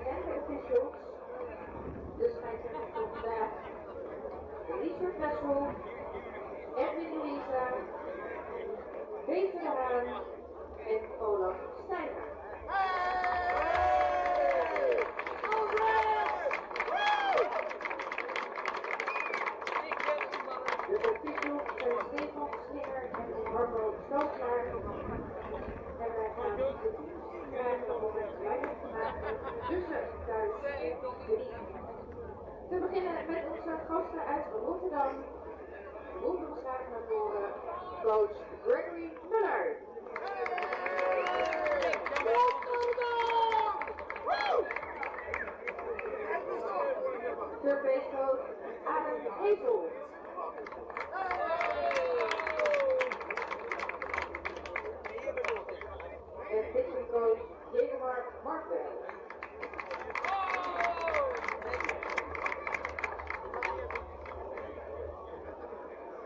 en de officials. Dus scheidsrechter voor vandaag. Richard Wessel, Edwin Louisa, Peter de Haan en Olaf Stijger. De officials zijn Stefan Slinger en Marco Stootlaar. En wij gaan de teams krijgen om het weinig te maken tussen thuis en drie. We beginnen met onze gasten uit Rotterdam. Roepen we graag naar voren coach Gregory Muller. Surface coach Adam Hezel. En pitching coach Jegemark Markwell.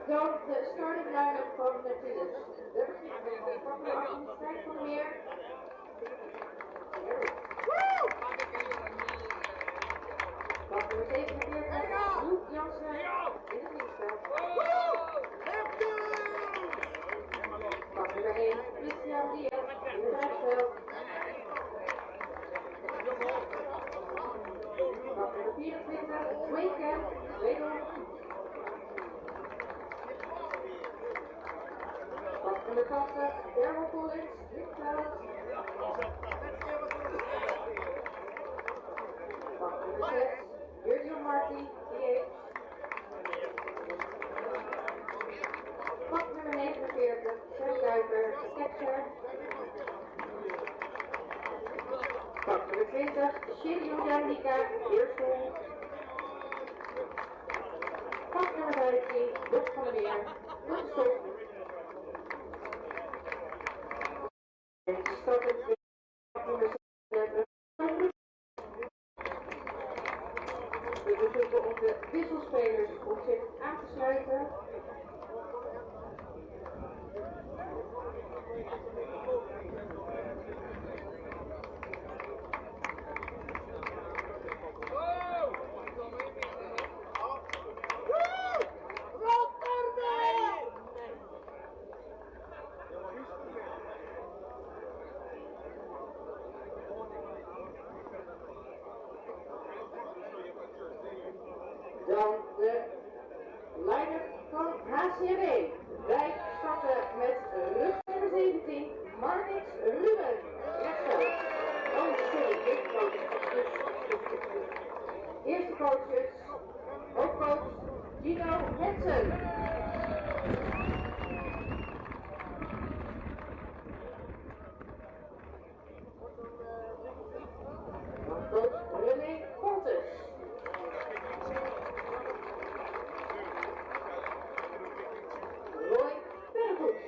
Dan de starting line-up van Neptunus. We beginnen met de Papier Stijn van Meer. Papier 47, Loek Jansen in het linksveld. Papier 1, Christian Diaz in het rechtsveld. Papier 24, Wake wederom. Papier 80, Daryl Collins, linksveld. Papier 6, Virgil Marty, DH. Pak nummer 49, Sam Kuiper, catcher. Pak nummer 20, Shirley Jandika, eerstel. Pak nummer 15, Bob van der Meer, stop. En starten pak nummer 36. We verzoeken onze wisselspelers om zich aan te sluiten. Dan de line-up van HCAW. Wij starten met rug nummer 17, Marnix Ruben. Rechtsveld. Oh, sorry, eerste coaches. Eerste coaches. Hoofdcoach Gino Hensen. Hoofdcoach René Fontes. Roy Bergoes.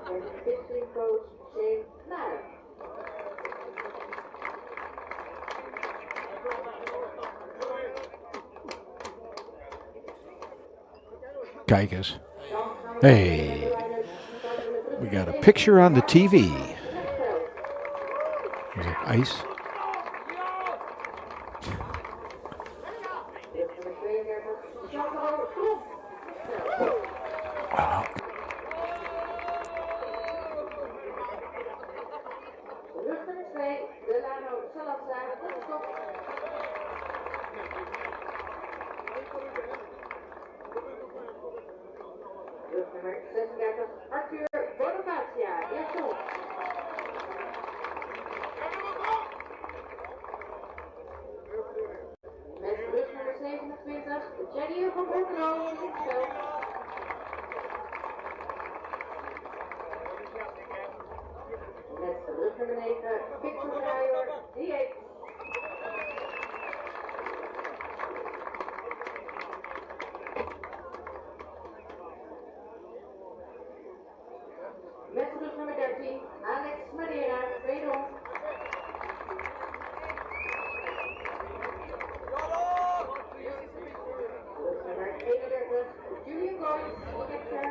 En pitching coach Shane Meijer. Kijk eens. Hey, we got a picture on the TV. Is it ice? Wow. Rug nummer 2, Delano Salazar, stop. Rug nummer 36, Arthur Bonifacia, eerstel. Met rug nummer 27, Jenny van Bordeaux, linksveld. Met rug nummer 9, Victor Draaier, DH. Met rug nummer 13, Alex Madeira, wederom. Rug nummer 31, Julian Goyes, catcher.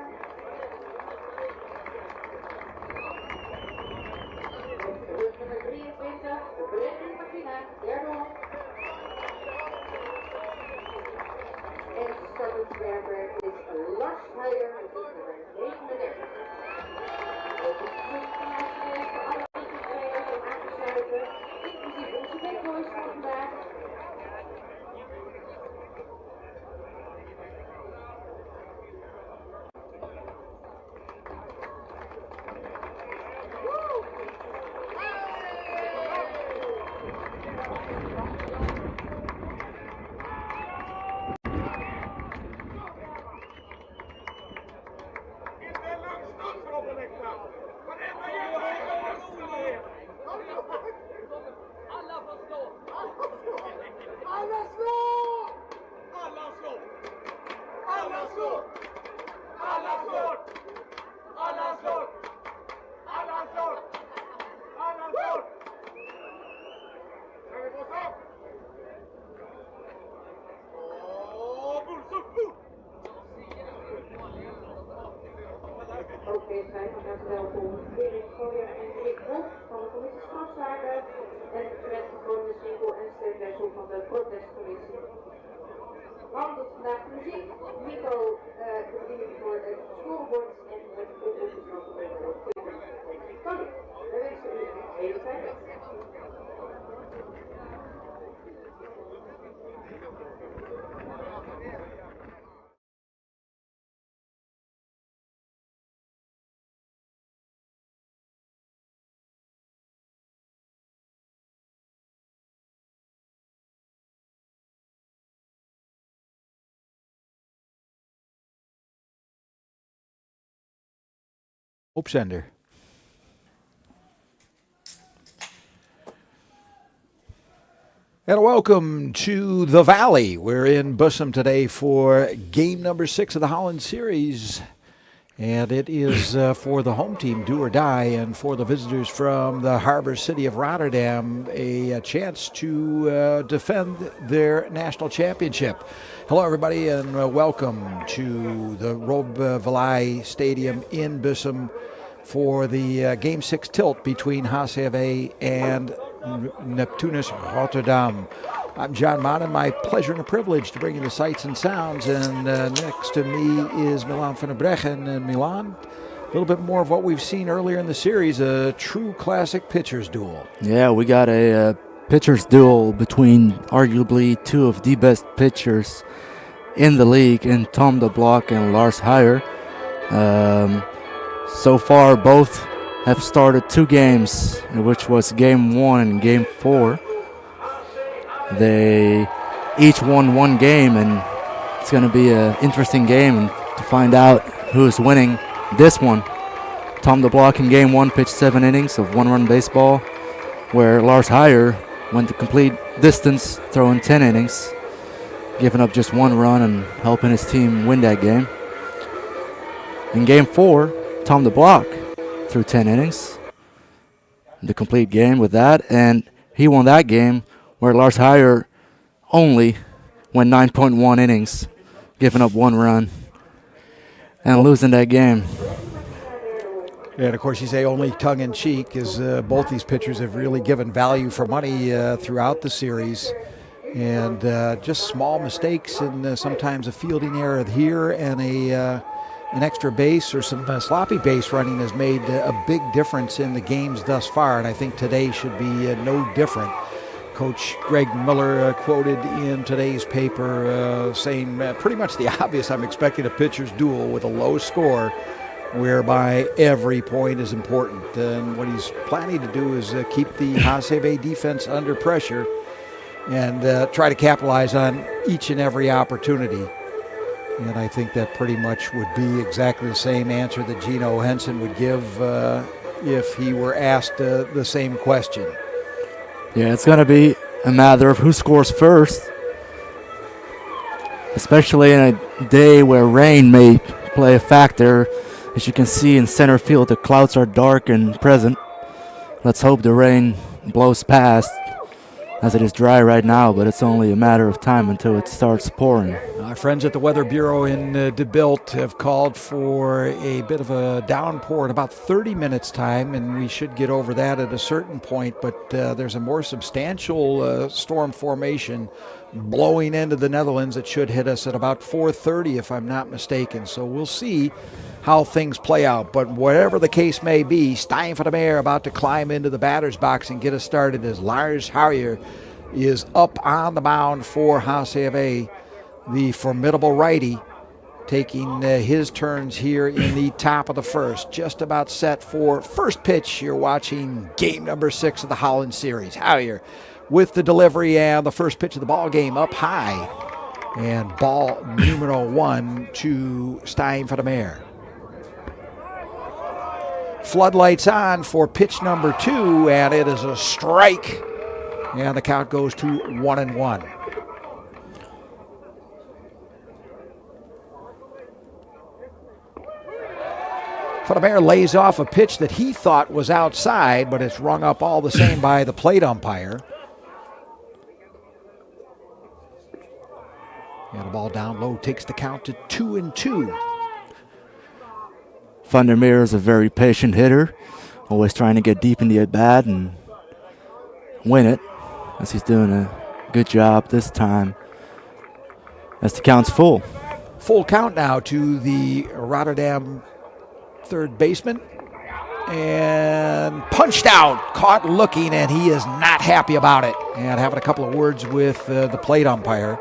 schrijver is Lars Heijer, dat is nummer 39. Ook een goed plaatje is voor alle trainers om aan te sluiten, inclusief onze big boys van vandaag. Ook weer zijn van harte welkom Erik Gooijer en Rick Hof van de commissie Strafzaken en Fred van de Single en Stef Wessel van de protestcommissie. Wandelt vandaag muziek, Nico de bediening voor het scorebord en het oplossen van de Tony, we wensen u een hele fijne dag. Opzender. And welcome to the Valley. We're in Bussum today for game number 6 of the Holland Series. And it is for the home team, do or die, and for the visitors from the harbor city of Rotterdam, a chance to defend their national championship. Hello, everybody, and welcome to the Rob Vallei Stadium in Bussum for the Game 6 tilt between HCAW and Neptunus Rotterdam. I'm John Monin. My pleasure and a privilege to bring you the sights and sounds. And next to me is Milan van der Breggen. And Milan, a little bit more of what we've seen earlier in the series, a true classic pitchers duel. Yeah, we got a pitchers duel between arguably two of the best pitchers in the league, in Tom de Blok and Lars Heijer. So far, both have started 2 games, which was game 1 and game 4. They each won 1 game, and it's going to be an interesting game to find out who's winning this one. Tom de Blok in game 1 pitched 7 innings of 1-run baseball, where Lars Heijer went the complete distance, throwing 10 innings, giving up just 1 run and helping his team win that game. In game 4, Tom de Blok threw 10 innings, the complete game with that, and he won that game, where Lars Heijer only went 9.1 innings, giving up 1 run and losing that game. And of course, you say only tongue-in-cheek, as both these pitchers have really given value for money throughout the series. And just small mistakes and sometimes a fielding error here and an extra base or some sloppy base running has made a big difference in the games thus far. And I think today should be no different. Coach Greg Miller quoted in today's paper saying pretty much the obvious. I'm expecting a pitcher's duel with a low score whereby every point is important. And what he's planning to do is keep the HCAW defense under pressure and try to capitalize on each and every opportunity. And I think that pretty much would be exactly the same answer that Gino Henson would give if he were asked the same question. Yeah, it's going to be a matter of who scores first, especially in a day where rain may play a factor. As you can see in center field, the clouds are dark and present. Let's hope the rain blows past, as it is dry right now, but it's only a matter of time until it starts pouring. Our friends at the Weather Bureau in DeBilt have called for a bit of a downpour in about 30 minutes time, and we should get over that at a certain point, but there's a more substantial storm formation blowing into the Netherlands that should hit us at about 4:30 if I'm not mistaken. So we'll see how things play out, but whatever the case may be, Stijn van der Meer about to climb into the batter's box and get us started as Lars Houyer is up on the mound for HCAW. The formidable righty taking his turns here in the top of the first. Just about set for first pitch. You're watching game number 6 of the Holland Series. Houyer with the delivery and the first pitch of the ball game up high. And ball numero 1 to Stijn van der Meer. Floodlights on for pitch number 2, and it is a strike. And the count goes to 1-1. Van der Meer lays off a pitch that he thought was outside, but it's rung up all the same by the plate umpire. And the ball down low takes the count to 2-2. Van der Meer is a very patient hitter, always trying to get deep in the at-bat and win it, as he's doing a good job this time, as the count's full. Full count now to the Rotterdam third baseman, and punched out, caught looking, and he is not happy about it. And having a couple of words with the plate umpire,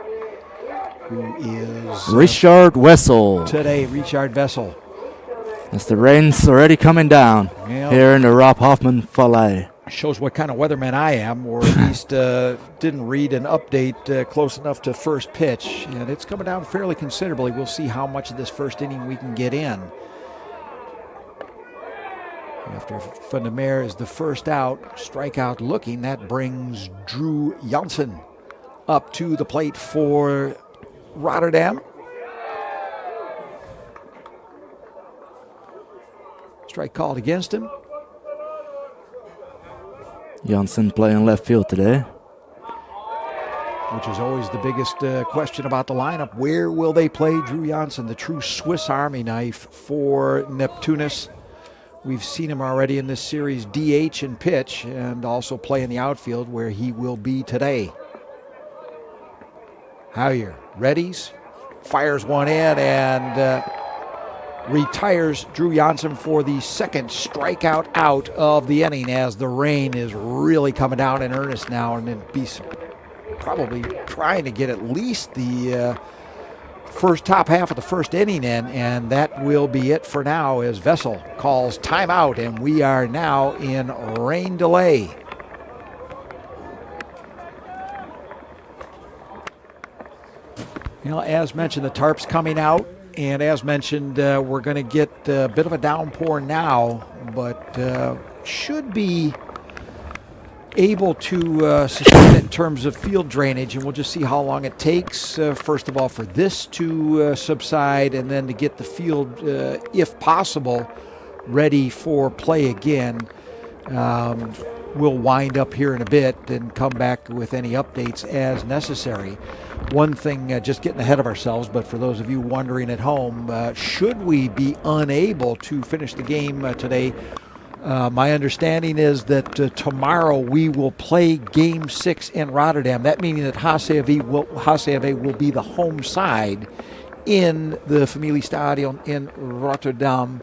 who is Richard Wessel. Today, Richard Wessel. As the rain's already coming down here in the Rob Hoffman Valley. Shows what kind of weatherman I am, or at least didn't read an update close enough to first pitch. And it's coming down fairly considerably. We'll see how much of this first inning we can get in. After Van der Meer is the first out, strikeout looking, that brings Drew Jansen up to the plate for Rotterdam. Strike called against him. Jansen playing left field today. Which is always the biggest question about the lineup. Where will they play Drew Jansen, the true Swiss Army knife for Neptunus? We've seen him already in this series DH and pitch, and also play in the outfield where he will be today. Houyer readies, fires one in, and retires Drew Jansen for the second strikeout out of the inning, as the rain is really coming down in earnest now, and then be probably trying to get at least the first top half of the first inning in, and that will be it for now as Wessel calls timeout, and we are now in rain delay. You know, as mentioned, the tarp's coming out, and as mentioned, we're going to get a bit of a downpour now, but should be able to sustain it in terms of field drainage, and we'll just see how long it takes, first of all, for this to subside, and then to get the field, if possible, ready for play again. We'll wind up here in a bit and come back with any updates as necessary. One thing, just getting ahead of ourselves, but for those of you wondering at home, should we be unable to finish the game today, my understanding is that tomorrow we will play Game 6 in Rotterdam. That meaning that HCAW will be the home side in the Familiestadion in Rotterdam.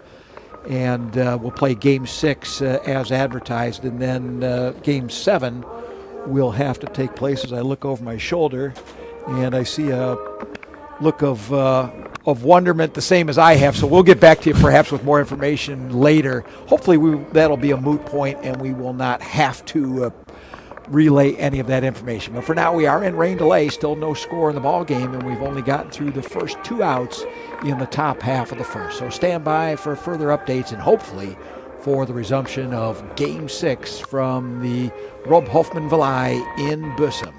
And we'll play Game 6 as advertised. And then Game 7 will have to take place. As I look over my shoulder, and I see a look of wonderment, the same as I have. So we'll get back to you perhaps with more information later. Hopefully that'll be a moot point, and we will not have to relay any of that information. But for now, we are in rain delay, still no score in the ball game, and we've only gotten through the first 2 outs in the top half of the first. So stand by for further updates, and hopefully for the resumption of Game 6 from the Rob Hoffman Valley in Bussum.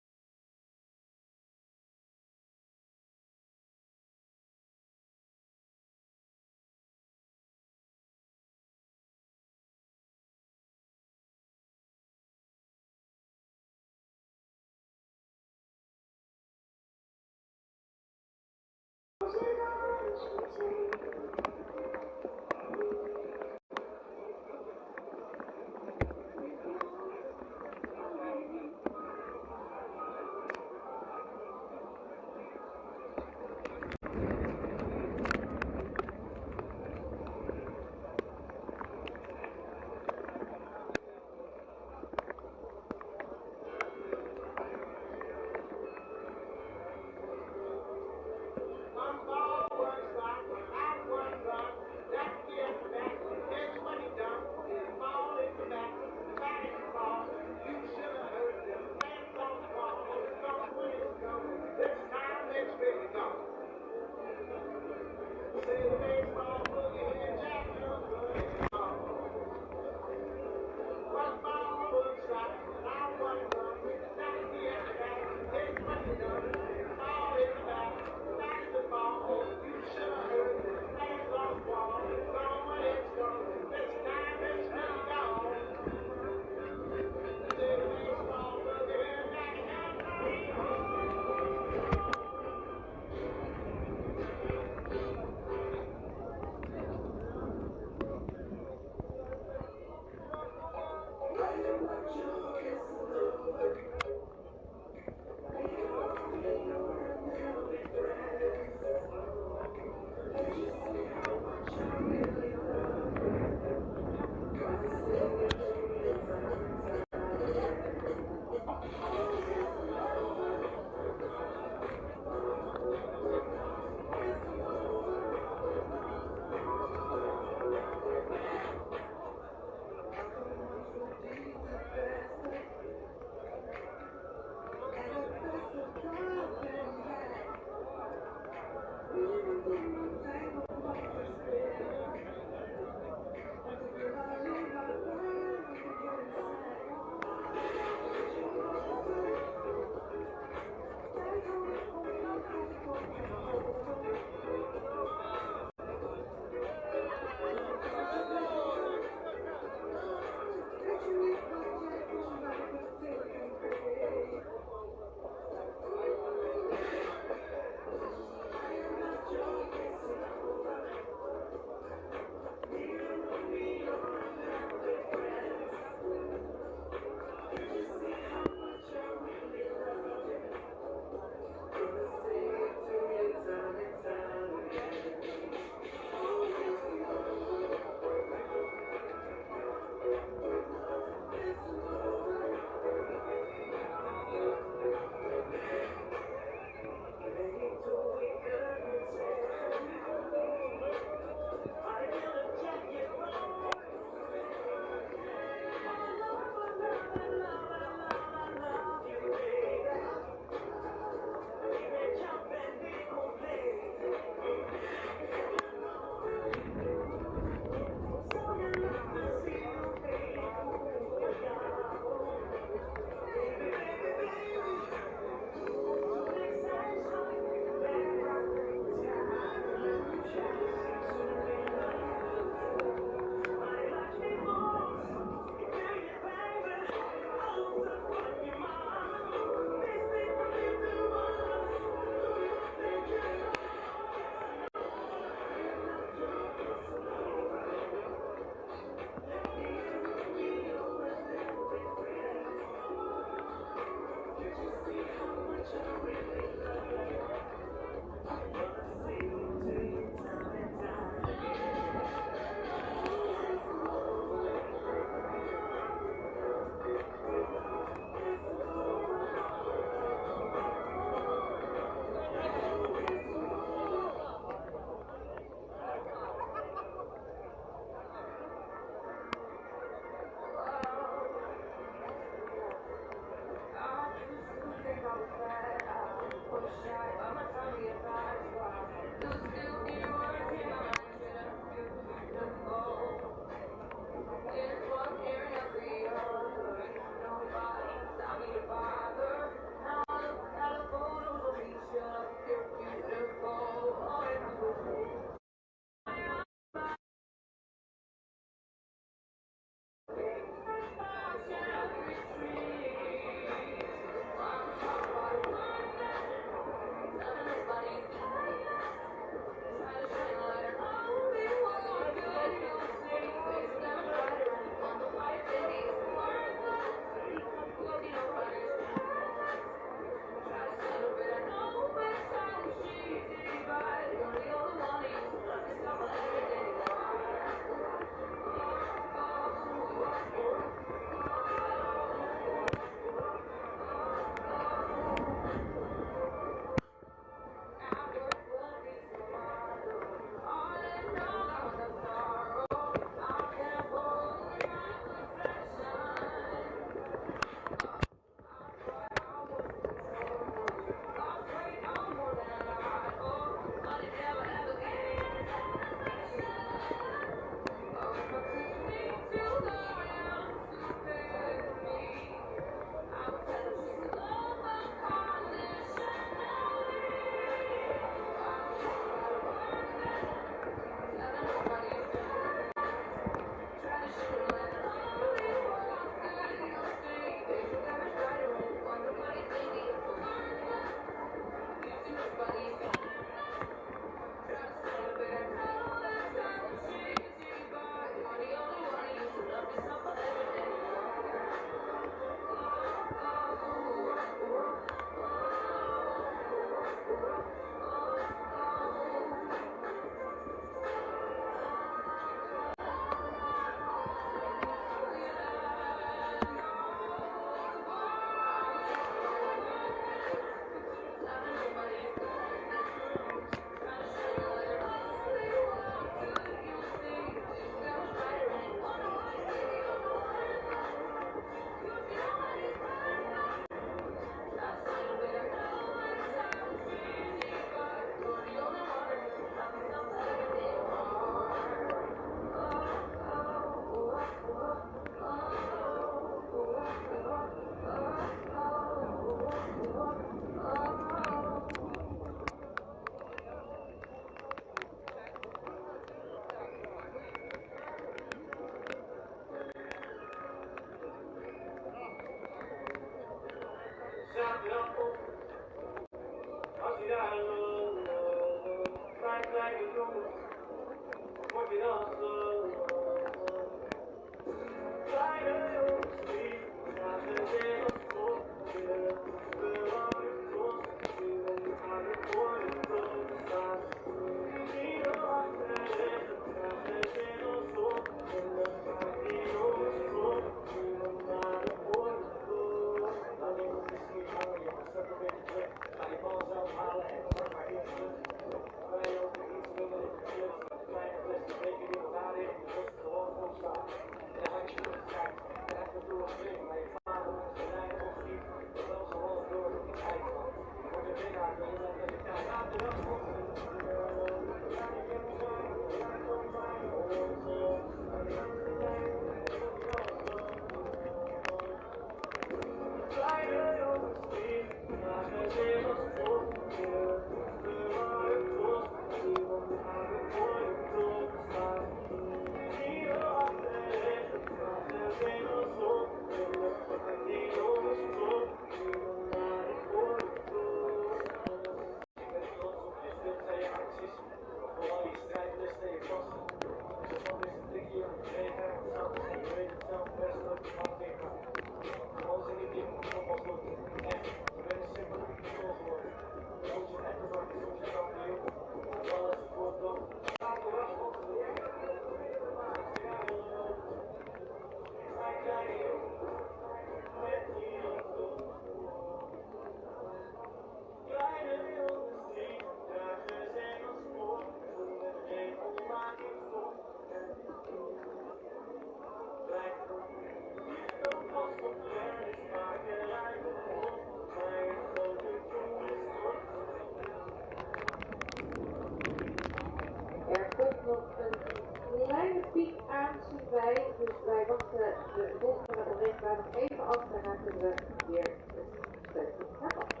Er komt nog een kleine piek aan, zien wij, dus wij wachten de volgende berichtbaar nog even af en dan kunnen we weer het steuntje hervatten.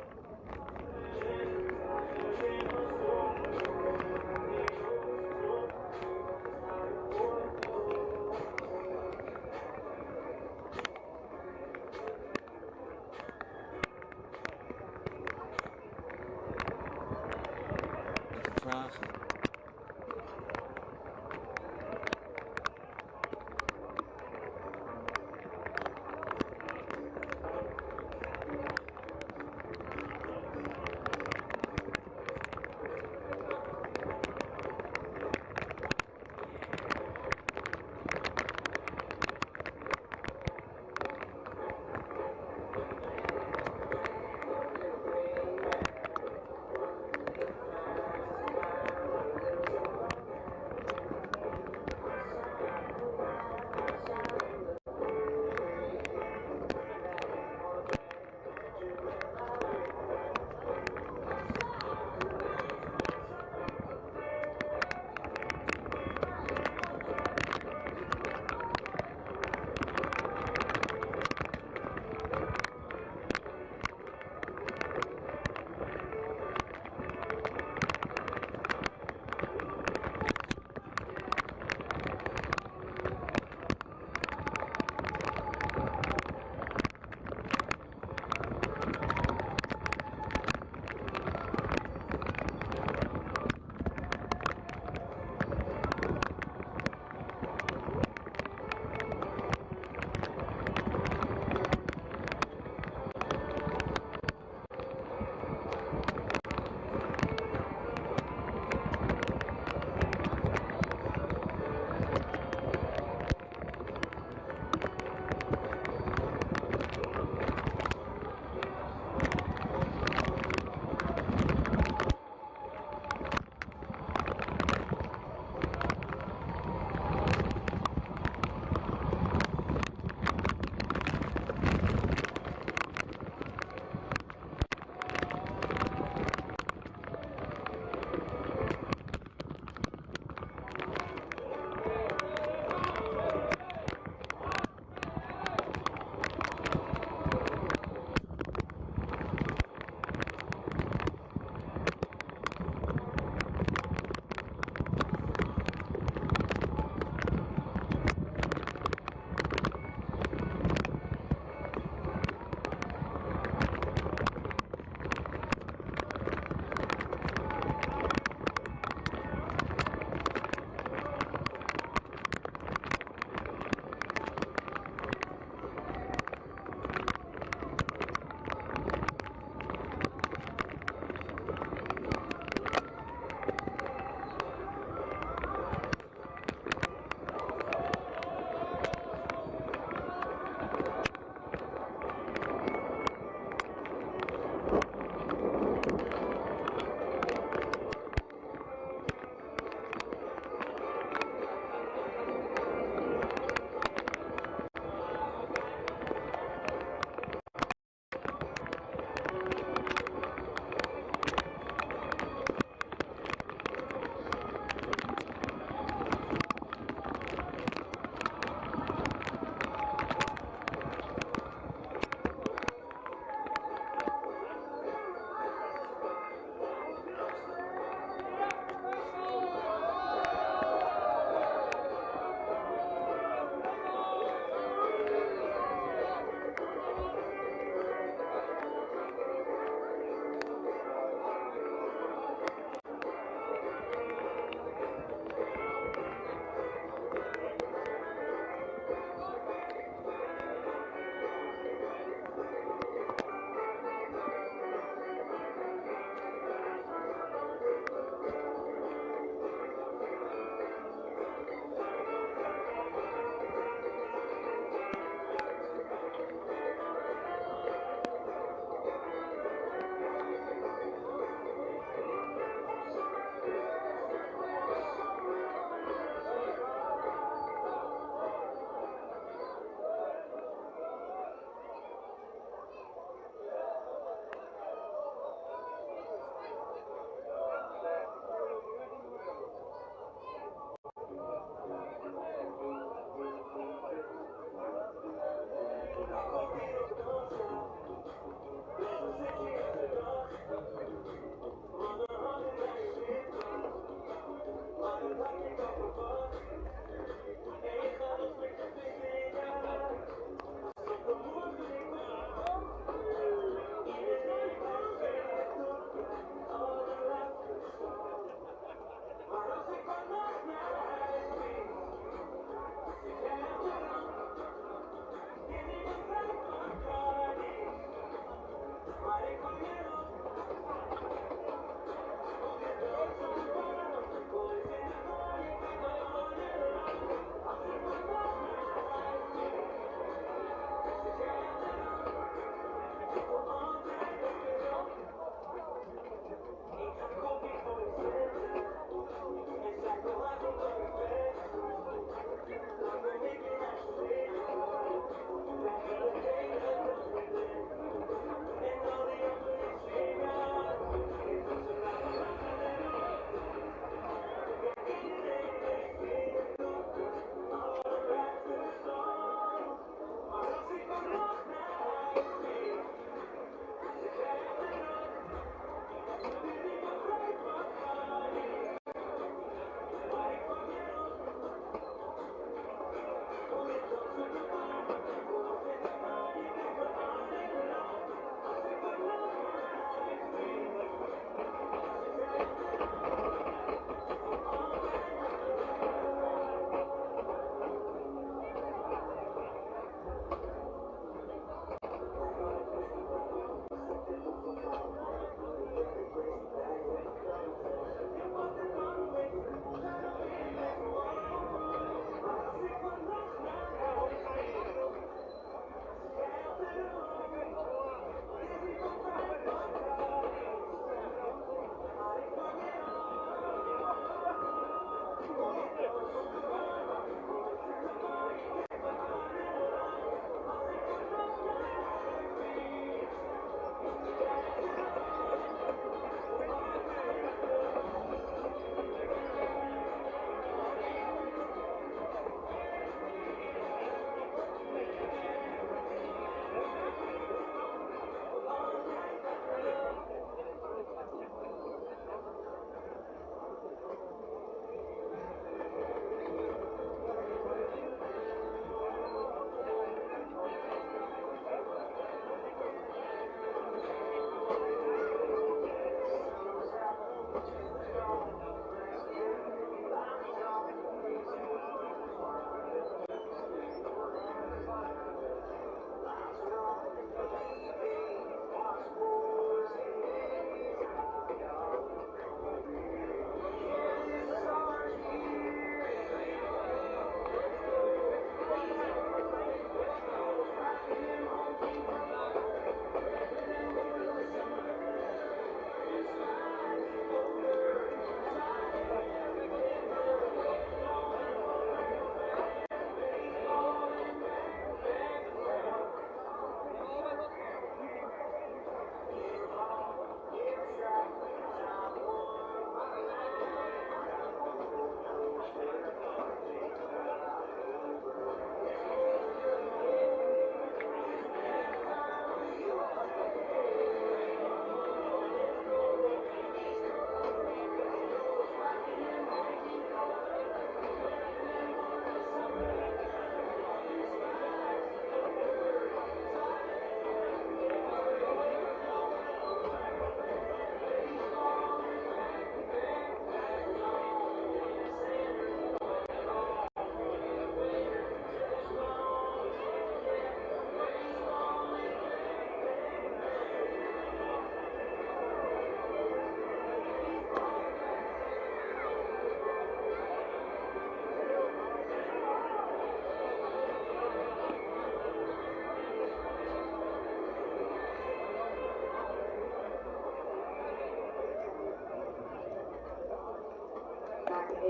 Vragen.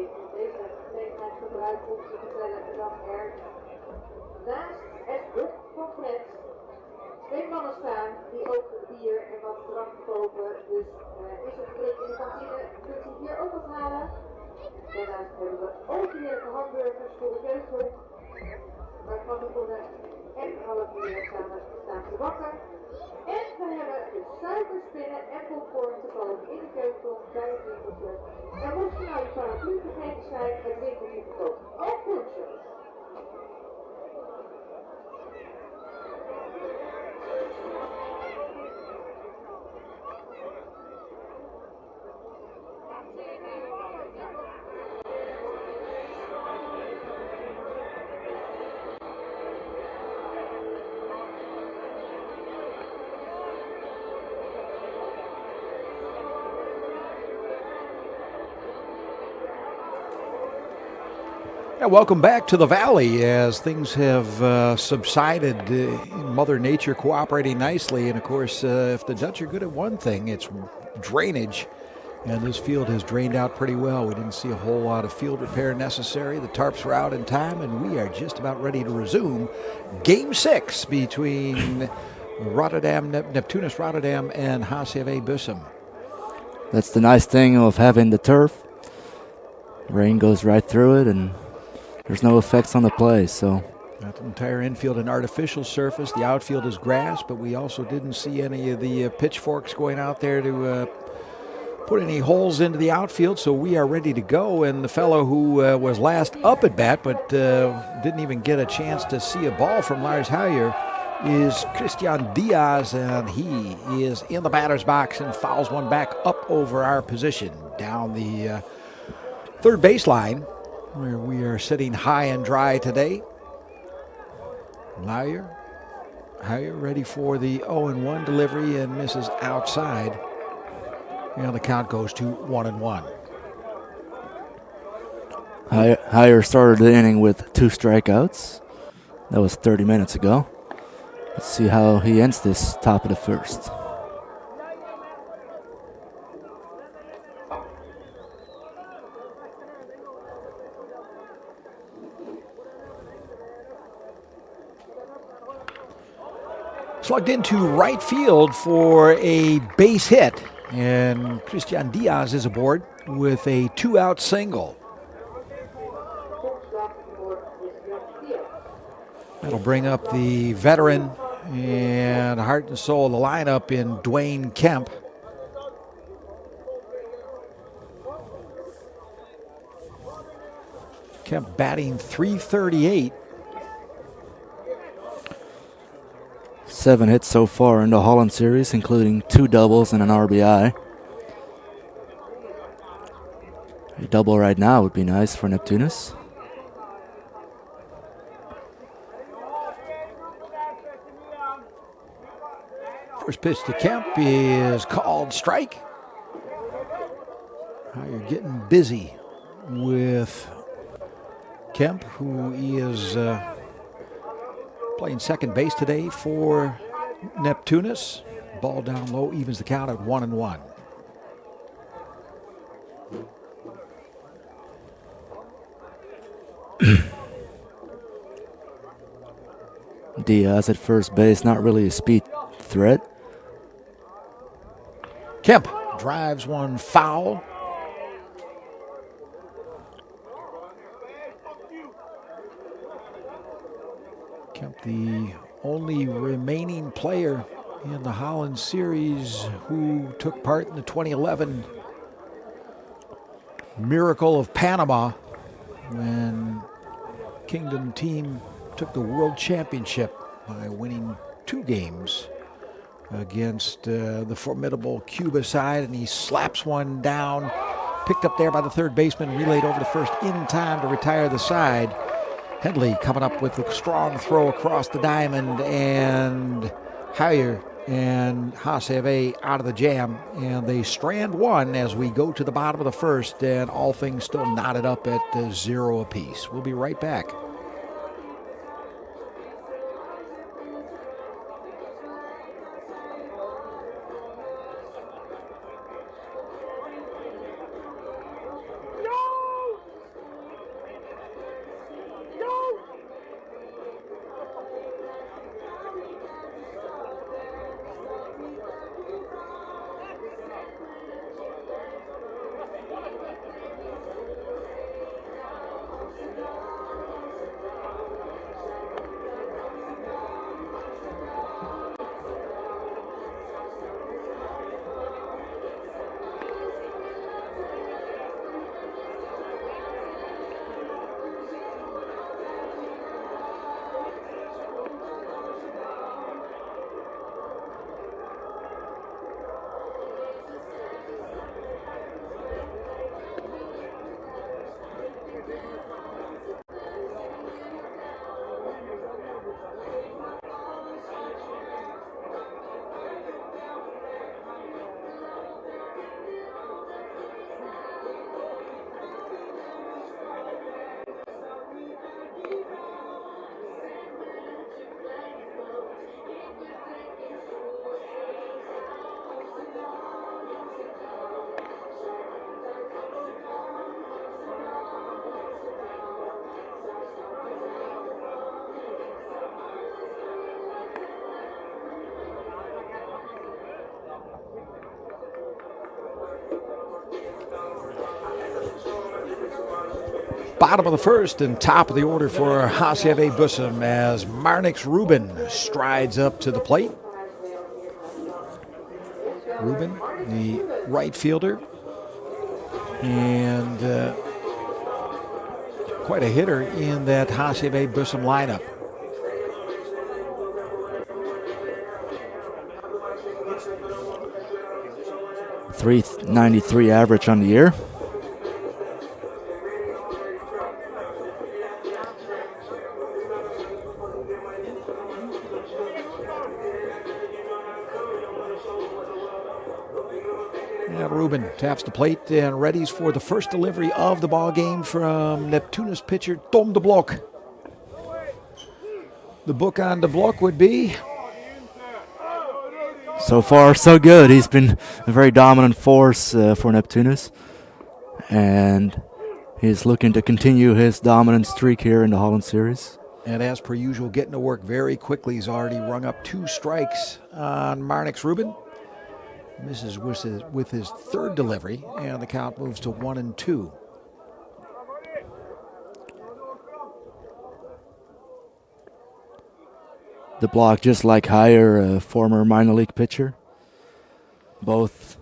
even deze gelegenheid gebruikt om te vertellen dat er naast het boek van Frans 2 mannen staan die ook bier en wat drank kopen. Dus is het druk in de kantine, kunt u hier ook wat halen. Daarnaast hebben we ook heerlijke hamburgers voor de keukenhoek, waarvan de konden en half uur samen staan te bakken. En we hebben de suikerspinnen en popcorn te koop in de keuken bij het winkeltje. En mocht je nou je paraplu vergeten zijn, het winkeltje verkoopt ook poncho's. Yeah, welcome back to the Valley as things have subsided. Mother Nature cooperating nicely. And of course, if the Dutch are good at one thing, it's drainage. And this field has drained out pretty well. We didn't see a whole lot of field repair necessary. The tarps were out in time, and we are just about ready to resume Game 6 between Neptunus Rotterdam and HCAW Bussum. That's the nice thing of having the turf. Rain goes right through it, and there's no effects on the play. So that entire infield an artificial surface. The outfield is grass, but we also didn't see any of the pitchforks going out there to put any holes into the outfield. So we are ready to go. And the fellow who was last up at bat, but didn't even get a chance to see a ball from Lars Huijer, is Christian Diaz, and he is in the batter's box and fouls one back up over our position down the third baseline, where we are sitting high and dry today. Huijer ready for the 0-1 delivery and misses outside. And the count goes to 1-1. Huijer started the inning with 2 strikeouts. That was 30 minutes ago. Let's see how he ends this top of the first. Slugged into right field for a base hit, and Christian Diaz is aboard with a 2-out single. That'll bring up the veteran and heart and soul of the lineup in Dwayne Kemp. Kemp batting .338. 7 hits so far in the Holland Series, including 2 doubles and an RBI. A double right now would be nice for Neptunus. First pitch to Kemp is called strike. You're getting busy with Kemp, who is playing second base today for Neptunus. Ball down low, evens the count at 1-1. Diaz at first base, not really a speed threat. Kemp drives one foul. Kemp, the only remaining player in the Holland Series who took part in the 2011 Miracle of Panama, when Kingdom team took the World Championship by winning 2 games against the formidable Cuba side, and he slaps one down, picked up there by the third baseman, relayed over to first in time to retire the side. Headley coming up with a strong throw across the diamond, and Huijer and HCAW out of the jam, and they strand one as we go to the bottom of the first, and all things still knotted up at 0 apiece. We'll be right back. Bottom of the first and top of the order for HCAW Bussum as Marnix Ruben strides up to the plate. Ruben, the right fielder, and quite a hitter in that HCAW Bussum lineup. .393 average on the year. And Ruben taps the plate and readies for the first delivery of the ball game from Neptunus pitcher Tom de Blok. The book on de Blok would be? So far, so good. He's been a very dominant force for Neptunus, and he's looking to continue his dominant streak here in the Holland Series. And as per usual, getting to work very quickly. He's already rung up 2 strikes on Marnix Ruben. Misses with his third delivery, and the count moves to 1-2. De Blok, just like Heyer, a former minor league pitcher. Both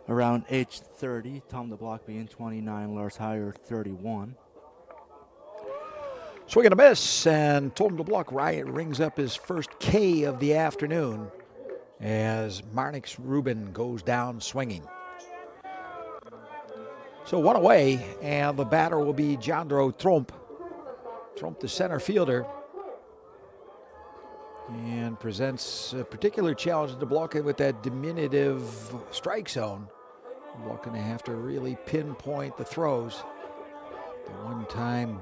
around age 30. Tom de Blok being 29, Lars Heyer 31. Swing and a miss, and Tom de Blok rings up his first K of the afternoon as Marnix Ruben goes down swinging. So 1 away, and the batter will be Jandro Tromp. Tromp, the center fielder, and presents a particular challenge to Blok with that diminutive strike zone. Blok going to have to really pinpoint the throws. The one-time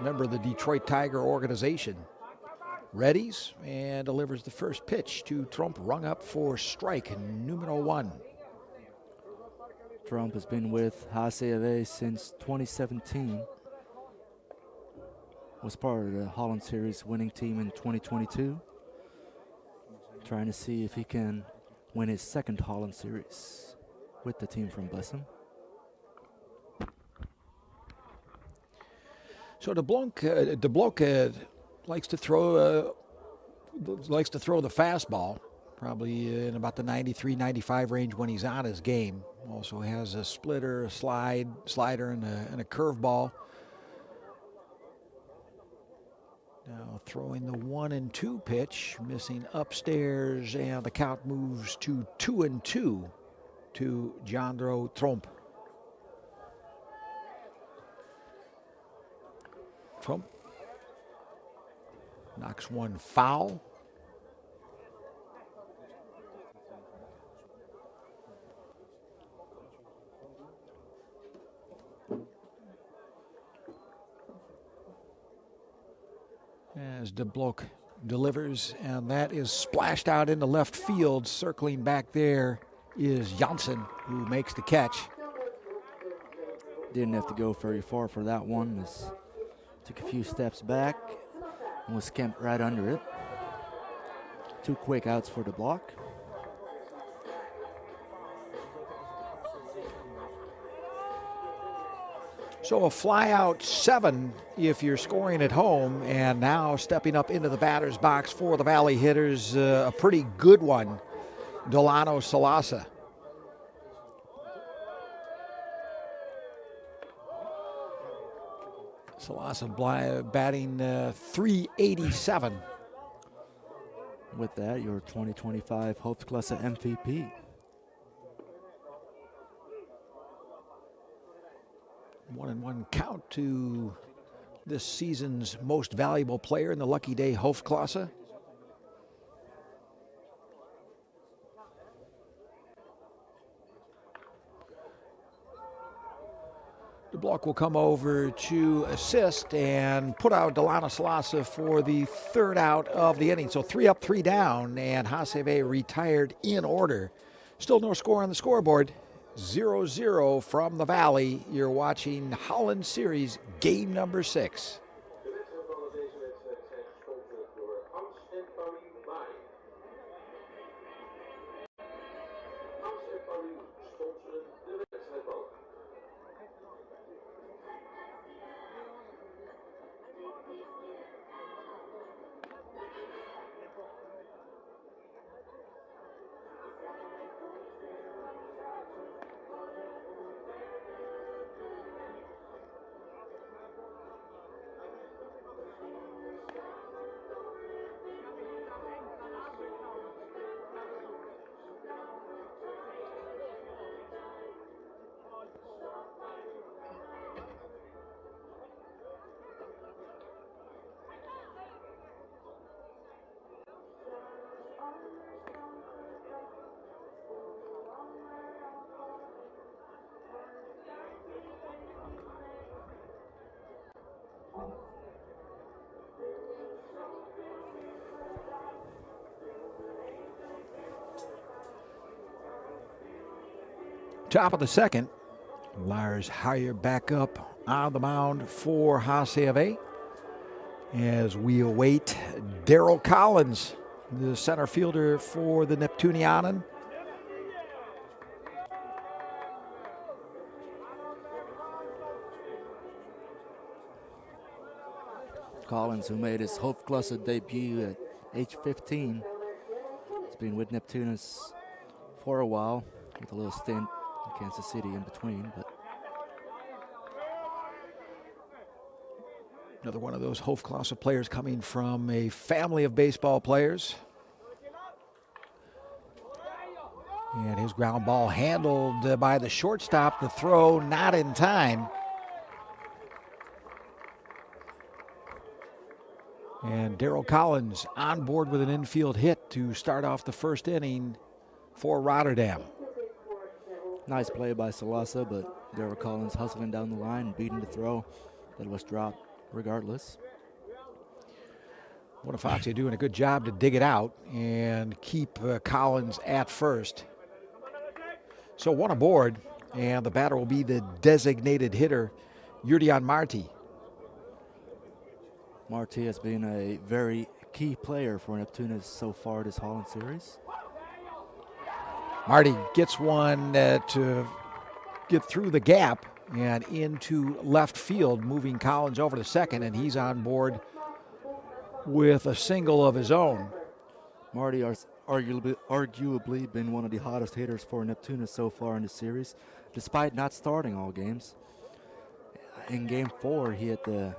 member of the Detroit Tiger organization. Readies and delivers the first pitch to Tromp, rung up for strike numero 1. Tromp has been with HCAW since 2017. Was part of the Holland Series winning team in 2022. Trying to see if he can win his second Holland Series with the team from Bussum. So de Blok likes to throw the fastball, probably in about the 93-95 range when he's on his game. Also has a splitter, a slider, and a curveball. Now throwing the 1-2 pitch, missing upstairs, and the count moves to 2-2 to Jandro Tromp. Tromp knocks one foul. As de Blok delivers, and that is splashed out into left field. Circling back there is Janssen, who makes the catch. Didn't have to go very far for that one. Took a few steps back and was camped right under it. 2 quick outs for de Blok. So a fly-out 7 if you're scoring at home, and now stepping up into the batter's box for the Valley hitters, a pretty good one, Delano Salasa. Salasa batting .387. With that, your 2025 Hoofdklasse MVP. 1-1 count to this season's most valuable player in the Lucky Day Hoofdklasse. De Blok will come over to assist and put out Delano Salasa for the 3rd out of the inning. So 3 up, 3 down, and HCAW retired in order. Still no score on the scoreboard. 0-0 from the Valley. You're watching Holland Series game number 6. Top of the second, Lars Hyer back up on the mound for HCAW as we await Daryl Collins, the center fielder for the Neptunianen. Collins, who made his Hoofdklasse debut at age 15, has been with Neptunus for a while, with a little stint in Kansas City in between. But another one of those Hoofdklasse players coming from a family of baseball players. And his ground ball handled by the shortstop. The throw not in time. And Daryl Collins on board with an infield hit to start off the first inning for Rotterdam. nice play by Salasa, but Daryl Collins hustling down the line, beating the throw that was dropped regardless. Bonifacio doing a good job to dig it out and keep Collins at first. So one aboard, and the batter will be the designated hitter, Jurdian Marti. Marti has been a very key player for Neptunus so far this Holland Series. Marty gets one to get through the gap and into left field, moving Collins over to second, and he's on board with a single of his own. Marty has arguably been one of the hottest hitters for Neptunus so far in the series, despite not starting all games. In Game 4, he hit the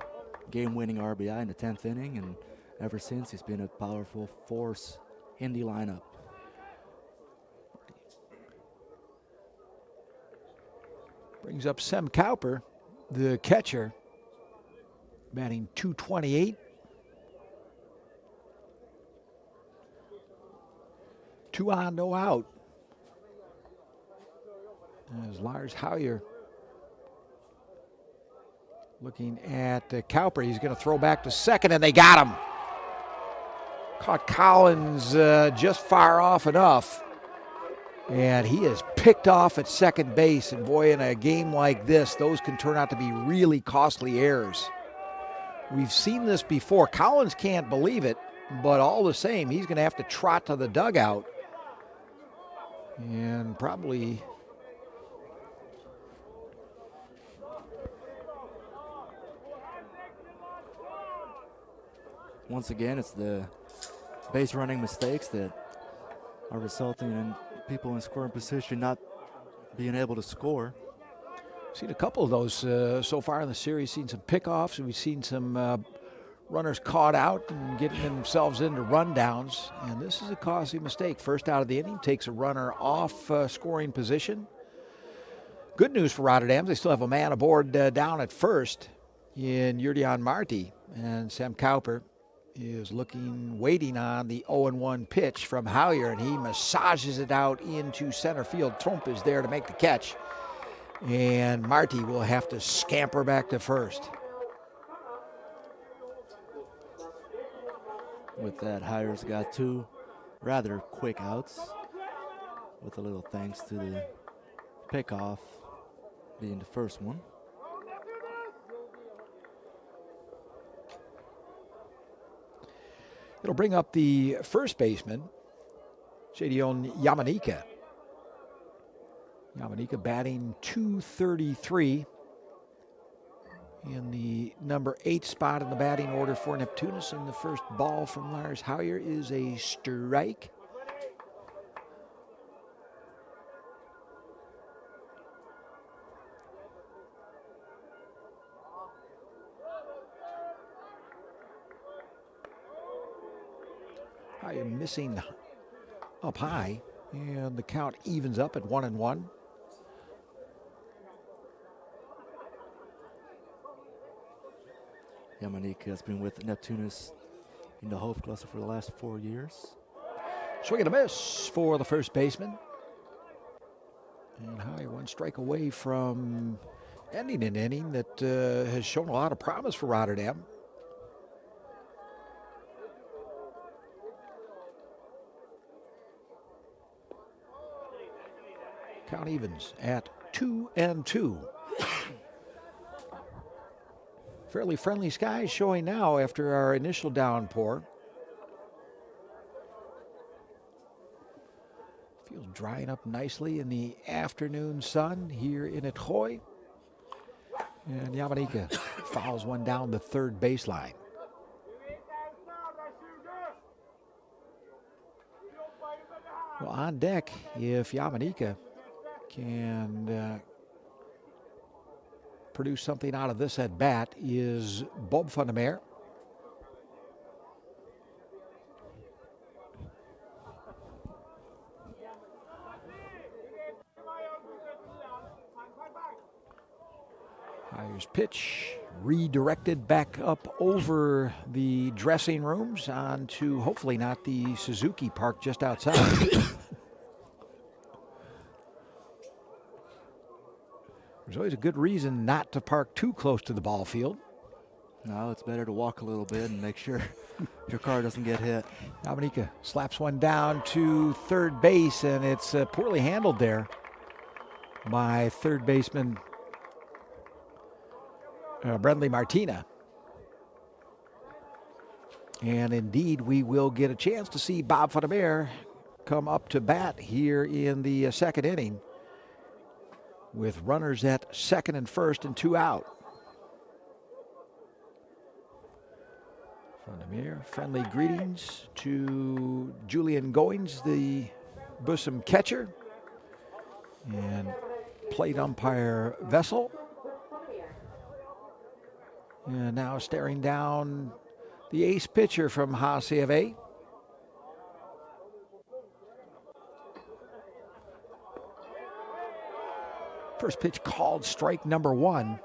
game-winning RBI in the 10th inning, and ever since, he's been a powerful force in the lineup. Brings up Sem Cowper, the catcher, batting .228. 2 on, no out. As Lars Hyer looking at Cowper. He's going to throw back to second, and they got him. Caught Collins just far off enough. And he is picked off at second base. And boy, in a game like this, those can turn out to be really costly errors. We've seen this before. Collins can't believe it, but all the same, he's going to have to trot to the dugout. And probably once again, it's the base running mistakes that are resulting in people in scoring position not being able to score. Seen a couple of those so far in the series. Seen some pickoffs, and we've seen some runners caught out and getting themselves into rundowns. And this is a costly mistake. First out of the inning, takes a runner off scoring position. Good news for Rotterdam. They still have a man aboard down at first in Jurdian Marti. And Sam Cowper is waiting on the 0-1 pitch from Hyer, and he massages it out into center field. Tromp is there to make the catch, and Marti will have to scamper back to first. With that, Hyer's got 2 rather quick outs, with a little thanks to the pickoff being the first one. It'll bring up the first baseman, Jadion Yamanika. Yamanika batting .233. in the number 8 spot in the batting order for Neptunus. And the first ball from Lars Hoyer is a strike. Hoyer missing up high, and the count evens up at 1-1. Yamanika has been with Neptunus in the Hoofdklasse for the last 4 years. Swing and a miss for the first baseman. And Hoyer one strike away from ending an inning that has shown a lot of promise for Rotterdam. Count evens at 2-2. Fairly friendly skies showing now after our initial downpour. Feels drying up nicely in the afternoon sun here in HCAW. And Yamanika fouls one down the third baseline. Well, on deck, if Yamanika can produce something out of this at bat, is Bob van der Meer. Hoyer's pitch redirected back up over the dressing rooms onto hopefully not the Suzuki Park just outside. There's always a good reason not to park too close to the ball field. No, it's better to walk a little bit and make sure your car doesn't get hit. Yamanika slaps one down to third base, and it's poorly handled there by third baseman Brendley Martina. And indeed, we will get a chance to see Bob van der Meer come up to bat here in the second inning, with runners at second and first and 2 out. Van der Meer, friendly greetings to Julian Goins, the Bussum catcher, and plate umpire Vessel. And now staring down the ace pitcher from HCAW. First pitch called strike number 1.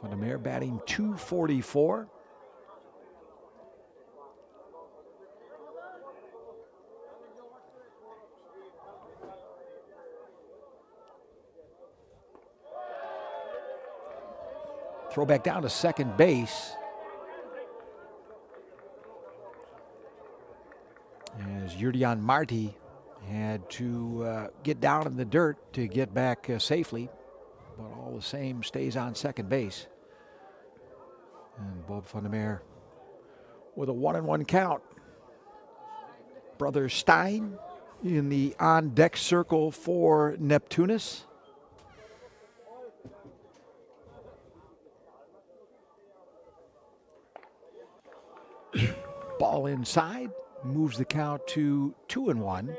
Van der Meer batting .244. Throw back down to second base. As Jurdian Marti had to get down in the dirt to get back safely, but all the same stays on second base. And Bob van der Meer with a 1-1 count. Brother Stein in the on-deck circle for Neptunus. Ball inside, moves the count to 2-1.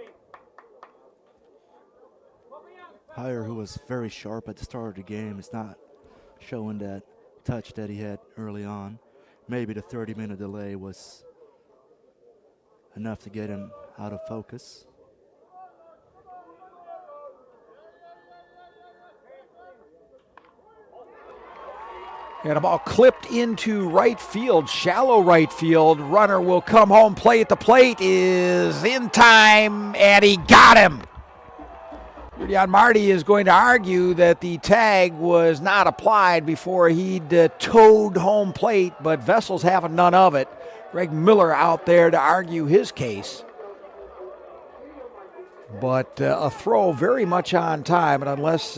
Hoyer, who was very sharp at the start of the game, is not showing that touch that he had early on. Maybe the 30-minute delay was enough to get him out of focus. And a ball clipped into right field, shallow right field. Runner will come home, play at the plate, is in time, and he got him. Jurdian Marti is going to argue that the tag was not applied before he'd towed home plate, but Vessel's having none of it. Greg Miller out there to argue his case. But a throw very much on time, and unless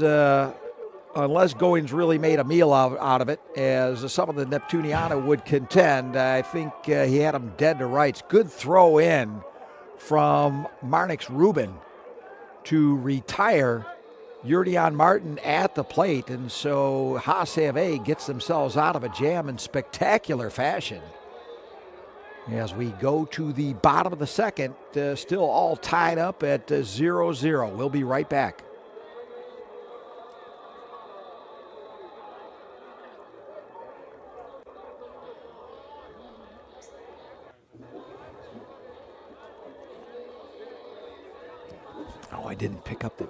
Goins really made a meal out of it, as some of the Neptuniana would contend, I think he had him dead to rights. Good throw in from Marnix Rubin to retire Yurdian Martin at the plate, and so HCAW gets themselves out of a jam in spectacular fashion. As we go to the bottom of the second, still all tied up at 0-0. We'll be right back. Oh, I didn't pick up the...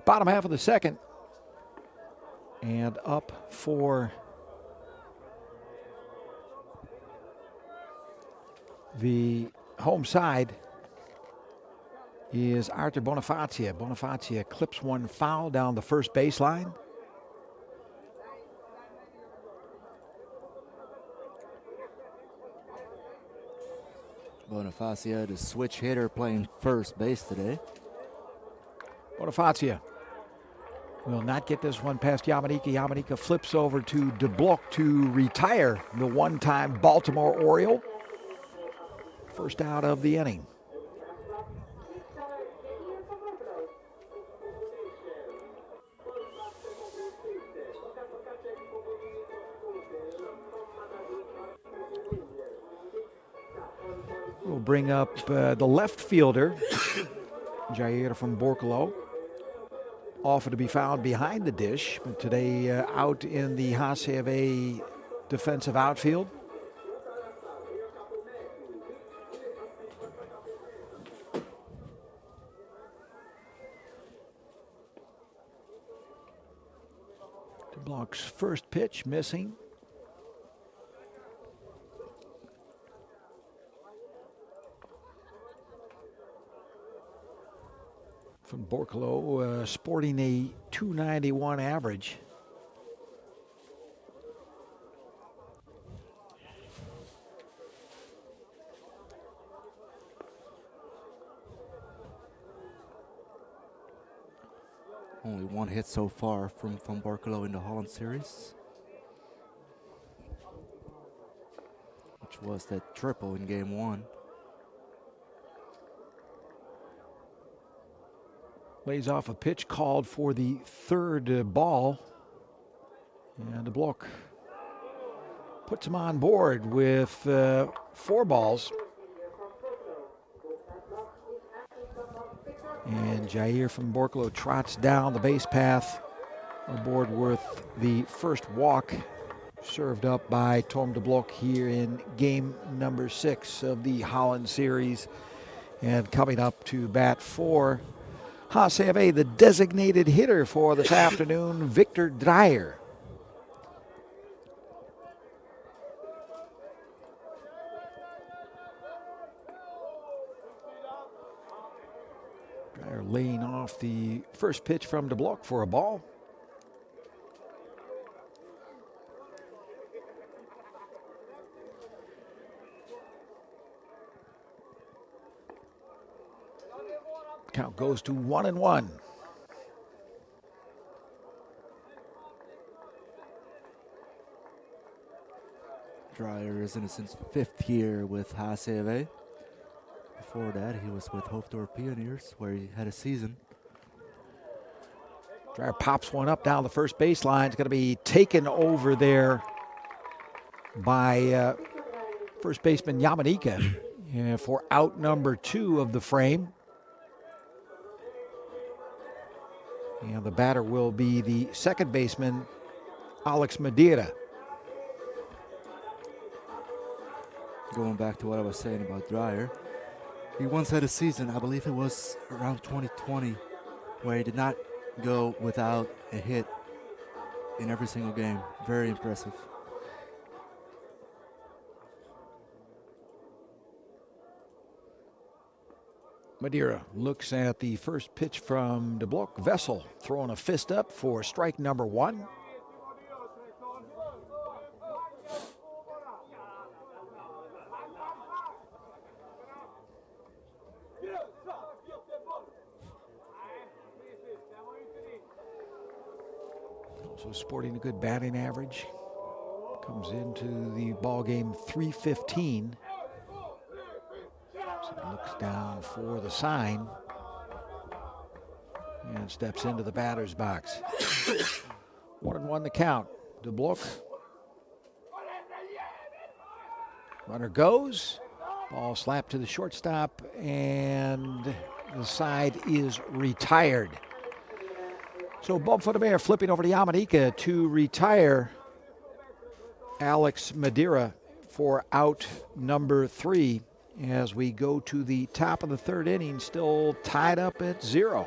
Bottom half of the second, and up for the home side is Arthur Bonifacia. Bonifacia clips one foul down the first baseline. Bonifacia, the switch hitter, playing first base today. Bonifacia will not get this one past Yamanika. Yamanika flips over to DeBloch to retire the one-time Baltimore Oriole. First out of the inning. We'll bring up the left fielder, Jair from Borkelo. Often to be found behind the dish, but today out in the HCAW defensive outfield. DeBloch's first pitch missing. From Borkelo, sporting a .291 average. Only one hit so far from Borkelo in the Holland Series, which was that triple in game one. Lays off a pitch called for the third ball. And DeBloch puts him on board with 4 balls. And Jair from Borkelo trots down the base path aboard with the first walk served up by Tom DeBloch here in game number 6 of the Holland Series. And coming up to bat for HCAW, the designated hitter for this afternoon, Victor Dreyer. Dreyer laying off the first pitch from DeBloch for a ball. Count goes to 1-1. Dreyer is in his 5th year with HCAW. Before that, he was with Hoofddorp Pioneers, where he had a season. Dreyer pops one up down the first baseline. It's going to be taken over there by first baseman Yamanika for out number 2 of the frame. And the batter will be the second baseman, Alex Madeira. Going back to what I was saying about Dreyer, he once had a season, I believe it was around 2020, where he did not go without a hit in every single game. Very impressive. Madeira looks at the first pitch from De Blok. Vessel throwing a fist up for strike number 1. Also sporting a good batting average. Comes into the ball game 315. So he looks down for the sign and steps into the batter's box. 1-1 the count. De Blok. Runner goes. Ball slapped to the shortstop, and the side is retired. So Bob Fodemeyer flipping over to Yamanika to retire Alex Madeira for out number 3 as we go to the top of the 3rd inning, still tied up at 0.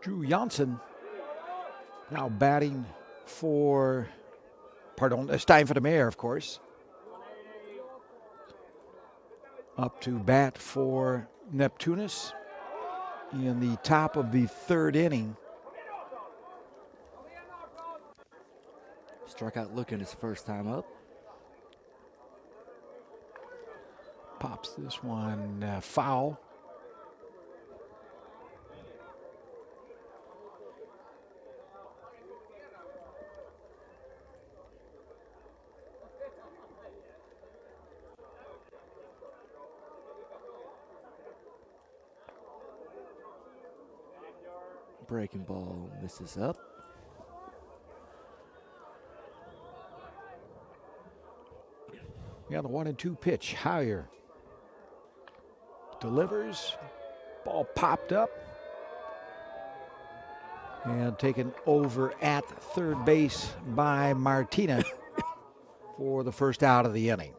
Drew Janssen now batting for, Stijn van der Meer, of course. Up to bat for Neptunus in the top of the 3rd inning. Struck out looking his first time up. Pops this one foul. Breaking ball misses up. Yeah, the 1-2 pitch. Higher delivers. Ball popped up and taken over at 3rd base by Martina for the first out of the inning.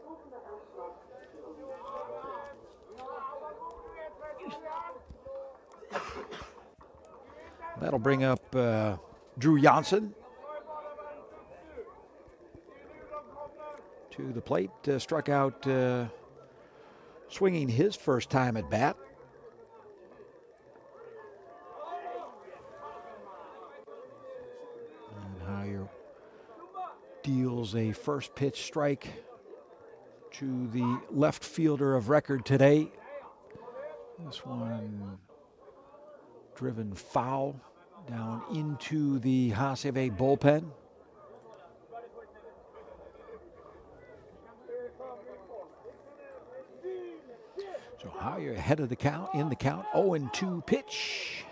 That'll bring up Drew Janssen to the plate. Struck out swinging his first time at bat. deals a first pitch strike to the left fielder of record today. This one driven foul down into the HCAW bullpen. So Higher ahead of the count, in the count, 0-2 pitch.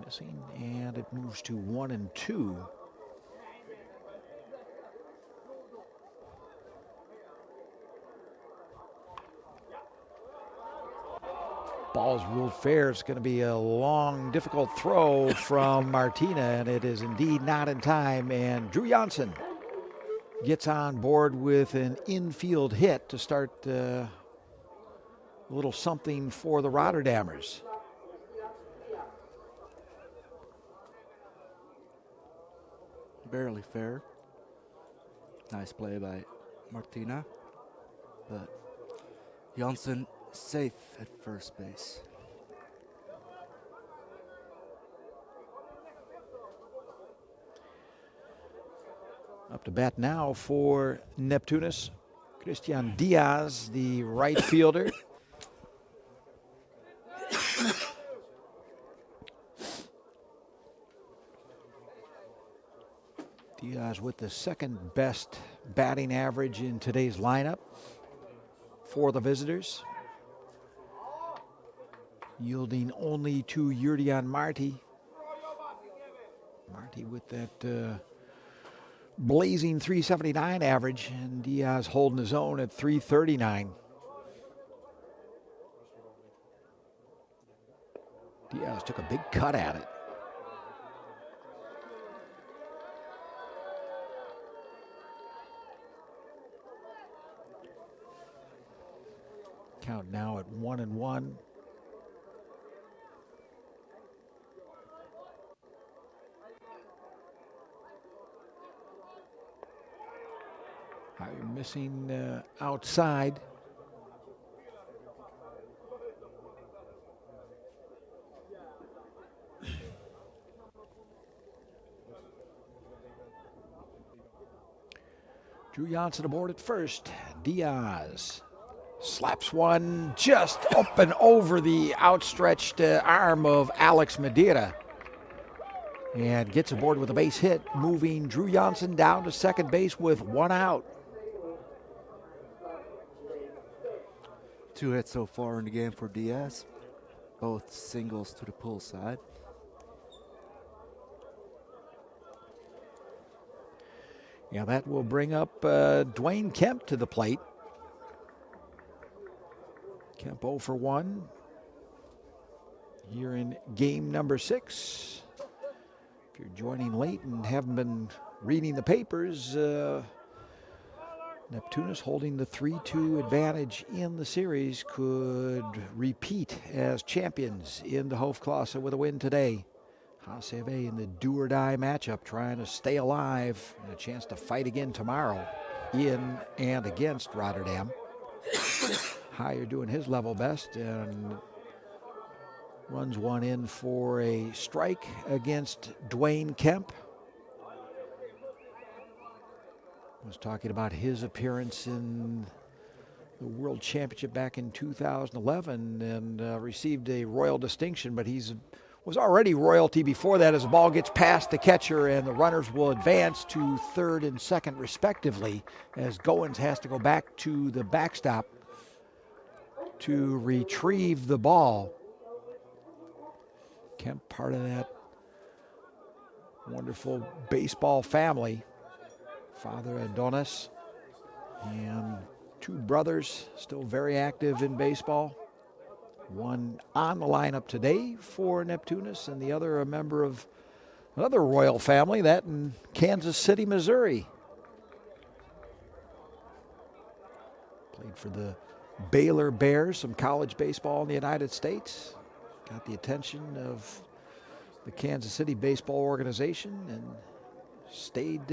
Missing, and it moves to 1-2. Ball is ruled fair. It's going to be a long, difficult throw from Martina, and it is indeed not in time. And Drew Janssen gets on board with an infield hit to start a little something for the Rotterdammers. Barely fair. Nice play by Martina, but Janssen safe at first base. Up to bat now for Neptunus, Christian Diaz, the right fielder. Diaz with the second best batting average in today's lineup for the visitors, yielding only to Yurdian Marti. Marti with that blazing 379 average, and Diaz holding his own at 339. Diaz took a big cut at it. Count now at 1-1. Higher missing outside. Drew Janssen aboard at first. Diaz slaps one just up and over the outstretched arm of Alex Madeira, and gets aboard with a base hit, moving Drew Janssen down to second base with one out. 2 hits so far in the game for Diaz, both singles to the pull side. Yeah, that will bring up Dwayne Kemp to the plate. Kemp 0 for 1 here in game number 6. If you're joining late and haven't been reading the papers, Neptunus holding the 3-2 advantage in the series could repeat as champions in the Hoofdklasse with a win today. HCAW in the do-or-die matchup, trying to stay alive and a chance to fight again tomorrow in and against Rotterdam. Higher doing his level best and runs one in for a strike against Dwayne Kemp. Was talking about his appearance in the World Championship back in 2011 and received a royal distinction, but was already royalty before that as the ball gets past the catcher and the runners will advance to third and second respectively as Goins has to go back to the backstop to retrieve the ball. Kemp, part of that wonderful baseball family. Father Adonis and 2 brothers still very active in baseball. One on the lineup today for Neptunus and the other a member of another royal family, that in Kansas City, Missouri. Played for the Baylor Bears, some college baseball in the United States. Got the attention of the Kansas City baseball organization and stayed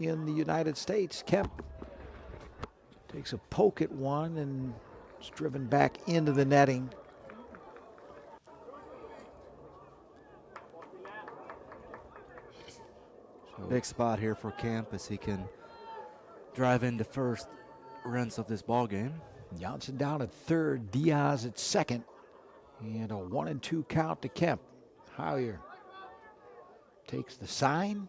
in the United States. Kemp takes a poke at one and is driven back into the netting. Big spot here for Camp as he can drive in the first runs of this ball game. Johnson down at third, Diaz at second, and a 1-2 count to Kemp. Hoyer takes the sign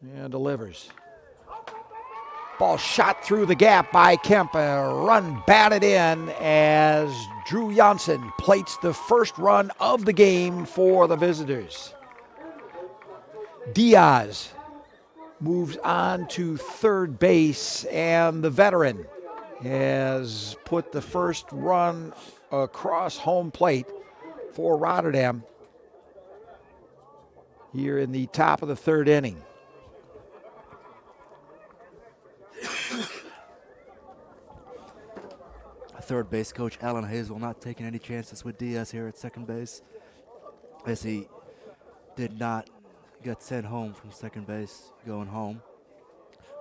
and delivers. Ball shot through the gap by Kemp. A run batted in as Drew Janssen plates the first run of the game for the visitors. Diaz moves on to third base, and the veteran has put the first run across home plate for Rotterdam here in the top of the third inning. Third base coach Alan Hazel not taking any chances with Diaz here at second base, as he did not get sent home from second base going home.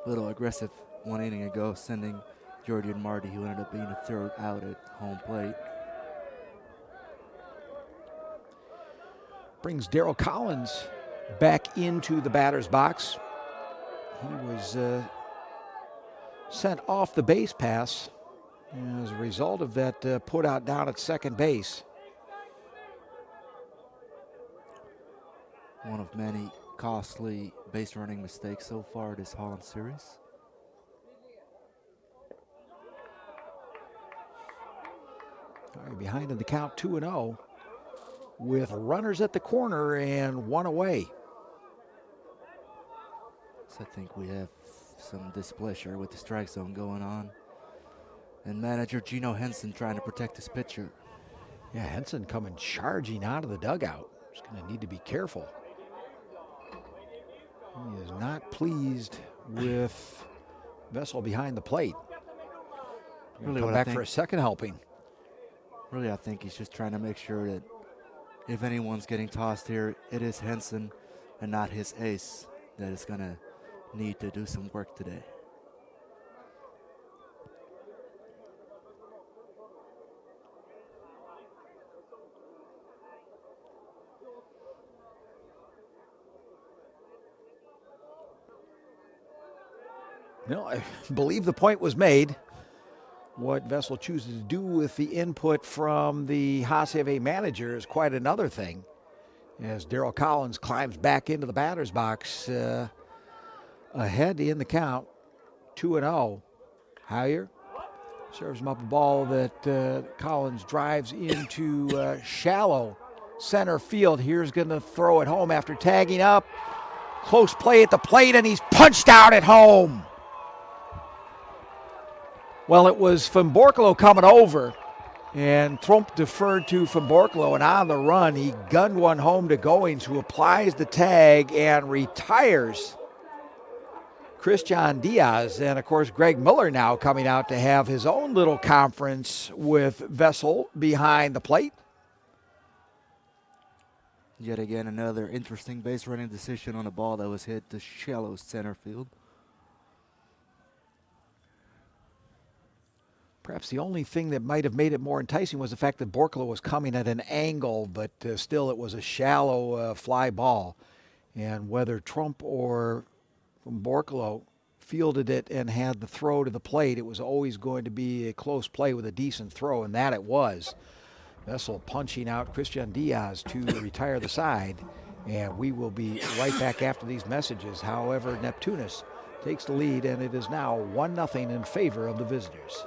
A little aggressive one inning ago, sending Jordan Marty, who ended up being a third out at home plate. Brings Darryl Collins back into the batter's box. He was sent off the base pass as a result of that put out down at second base. One of many costly base running mistakes so far this Holland Series. All right, behind in the count 2-0 with runners at the corner and one away. So I think we have some displeasure with the strike zone going on. And manager Gino Henson trying to protect his pitcher. Yeah, Henson coming charging out of the dugout. He's going to need to be careful. He is not pleased with Vessel behind the plate. Really, come back for a second helping. Really, I think he's just trying to make sure that if anyone's getting tossed here, it is Henson and not his ace that is going to need to do some work today. No, I believe the point was made. What Vessel chooses to do with the input from the HCAW manager is quite another thing. As Darryl Collins climbs back into the batter's box, ahead in the count, 2-0. Hoyer serves him up a ball that Collins drives into shallow center field. Here's going to throw it home after tagging up. Close play at the plate, and he's punched out at home. Well, it was Van Borkelo coming over, and Tromp deferred to Van Borkelo, and on the run, he gunned one home to Goings, who applies the tag and retires Christian Diaz. And, of course, Greg Miller now coming out to have his own little conference with Vessel behind the plate. Yet again, another interesting base running decision on a ball that was hit to shallow center field. Perhaps the only thing that might have made it more enticing was the fact that Borkelo was coming at an angle, but still it was a shallow fly ball. And whether Trump or Borkelo fielded it and had the throw to the plate, it was always going to be a close play with a decent throw, and that it was. Vessel punching out Christian Diaz to retire the side, and we will be right back after these messages. However, Neptunus takes the lead, and it is now 1-0 in favor of the visitors.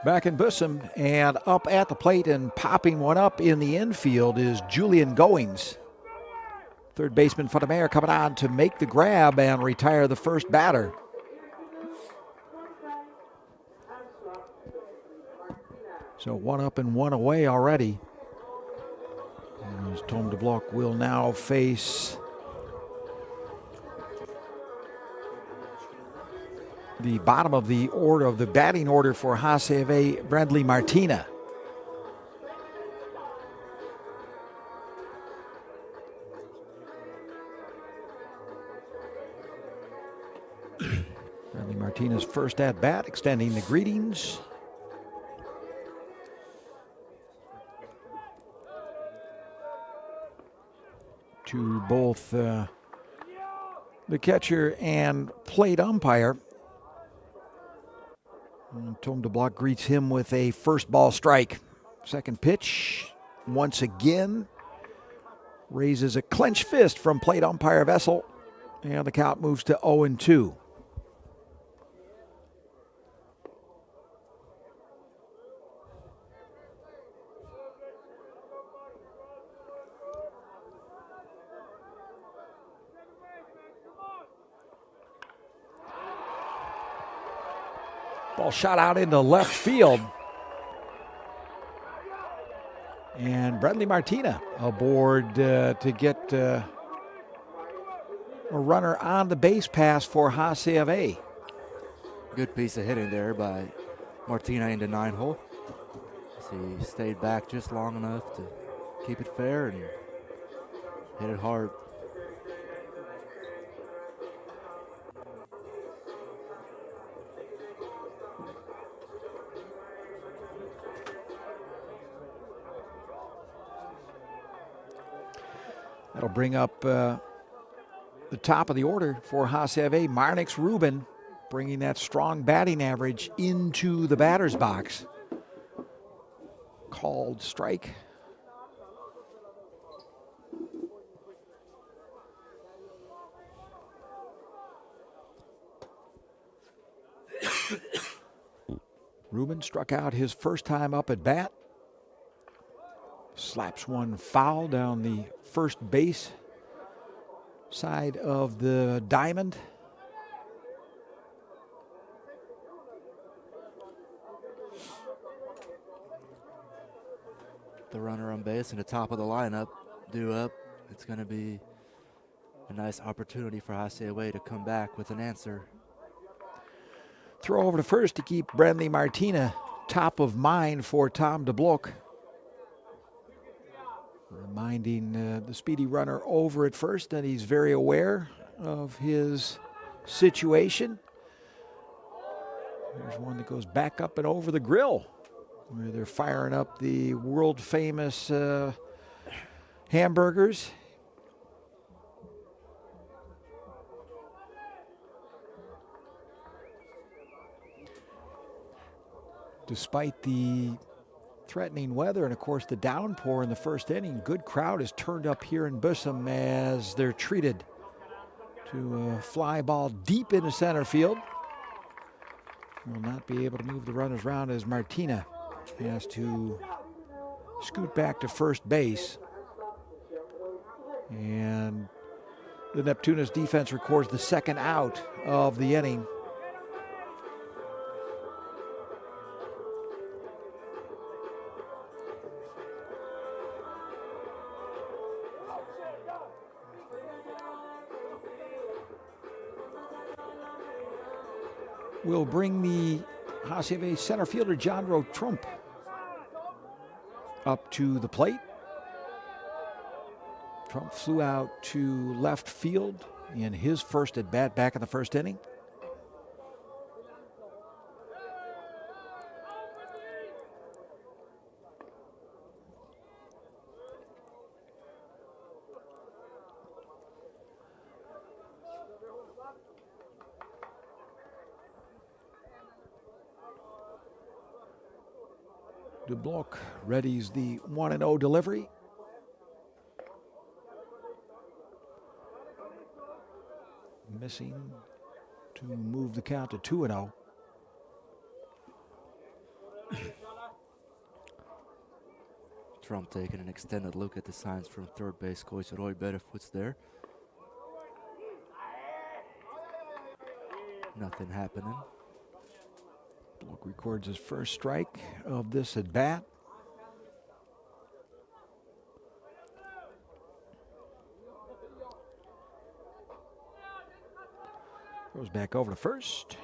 Back in Bussum, and up at the plate and popping one up in the infield is Julian Goings. Third baseman for the Mayor coming on to make the grab and retire the first batter. So one up and one away already. As Tom DeBlock will now face the bottom of the order of the batting order for HCAW, Bradley Martina. Bradley Martina's first at bat, extending the greetings. To both the catcher and plate umpire. And Tom DeBlock greets him with a first ball strike. Second pitch, once again, raises a clenched fist from plate umpire Vessel, and the count moves to 0-2. Ball shot out into left field. And Bradley Martina aboard to get a runner on the base pass for HCAW. Good piece of hitting there by Martina into 9-hole. He stayed back just long enough to keep it fair and hit it hard. That'll bring up the top of the order for HCAW, Marnix Rubin, bringing that strong batting average into the batter's box. Called strike. Rubin struck out his first time up at bat. Slaps one foul down the first base side of the diamond. The runner on base and the top of the lineup due up. It's going to be a nice opportunity for HCAW to come back with an answer. Throw over to first to keep Bradley Martina top of mind for Tom DeBlock. Reminding the speedy runner over at first that he's very aware of his situation. There's one that goes back up and over the grill, where they're firing up the world famous hamburgers. Despite the threatening weather and, of course, the downpour in the first inning, good crowd is turned up here in Bussum as they're treated to a fly ball deep into center field. Will not be able to move the runners around as Martina has to scoot back to first base. And the Neptunus defense records the second out of the inning. Will bring the HCAW center fielder John Rowe Trump up to the plate. Trump flew out to left field in his first at bat back in the first inning. DeBlock readies the 1-0 delivery. Missing to move the count to 2-0. Trump taking an extended look at the signs from third base coach Roy Berrefoot's there. Nothing happening. Block records his first strike of this at bat. Goes back over to first.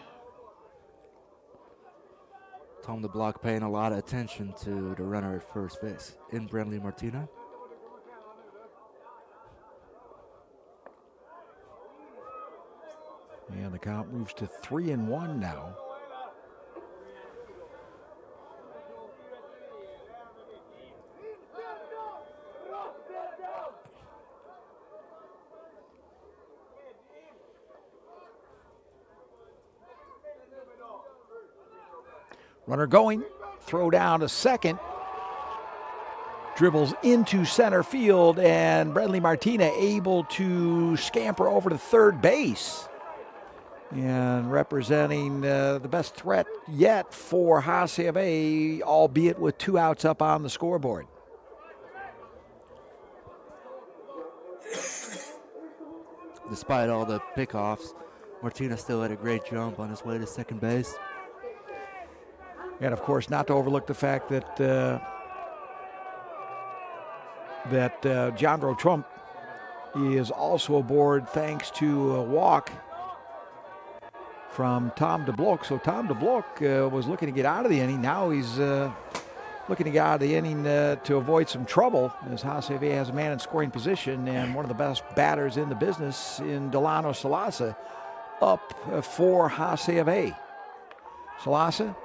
Tom DeBlock paying a lot of attention to the runner at first base in Brenly Martina. And the count moves to 3-1 now. Runner going, throw down to second. Dribbles into center field, and Brenly Martina able to scamper over to third base. And representing the best threat yet for HCAW, albeit with 2 outs up on the scoreboard. Despite all the pickoffs, Martina still had a great jump on his way to second base. And of course, not to overlook the fact that Jandro Trump is also aboard thanks to a walk from Tom DeBlock. So Tom DeBlock was looking to get out of the inning. Now he's looking to get out of the inning to avoid some trouble, as HCAW has a man in scoring position and one of the best batters in the business in Delano Salasa up for HCAW. Salasa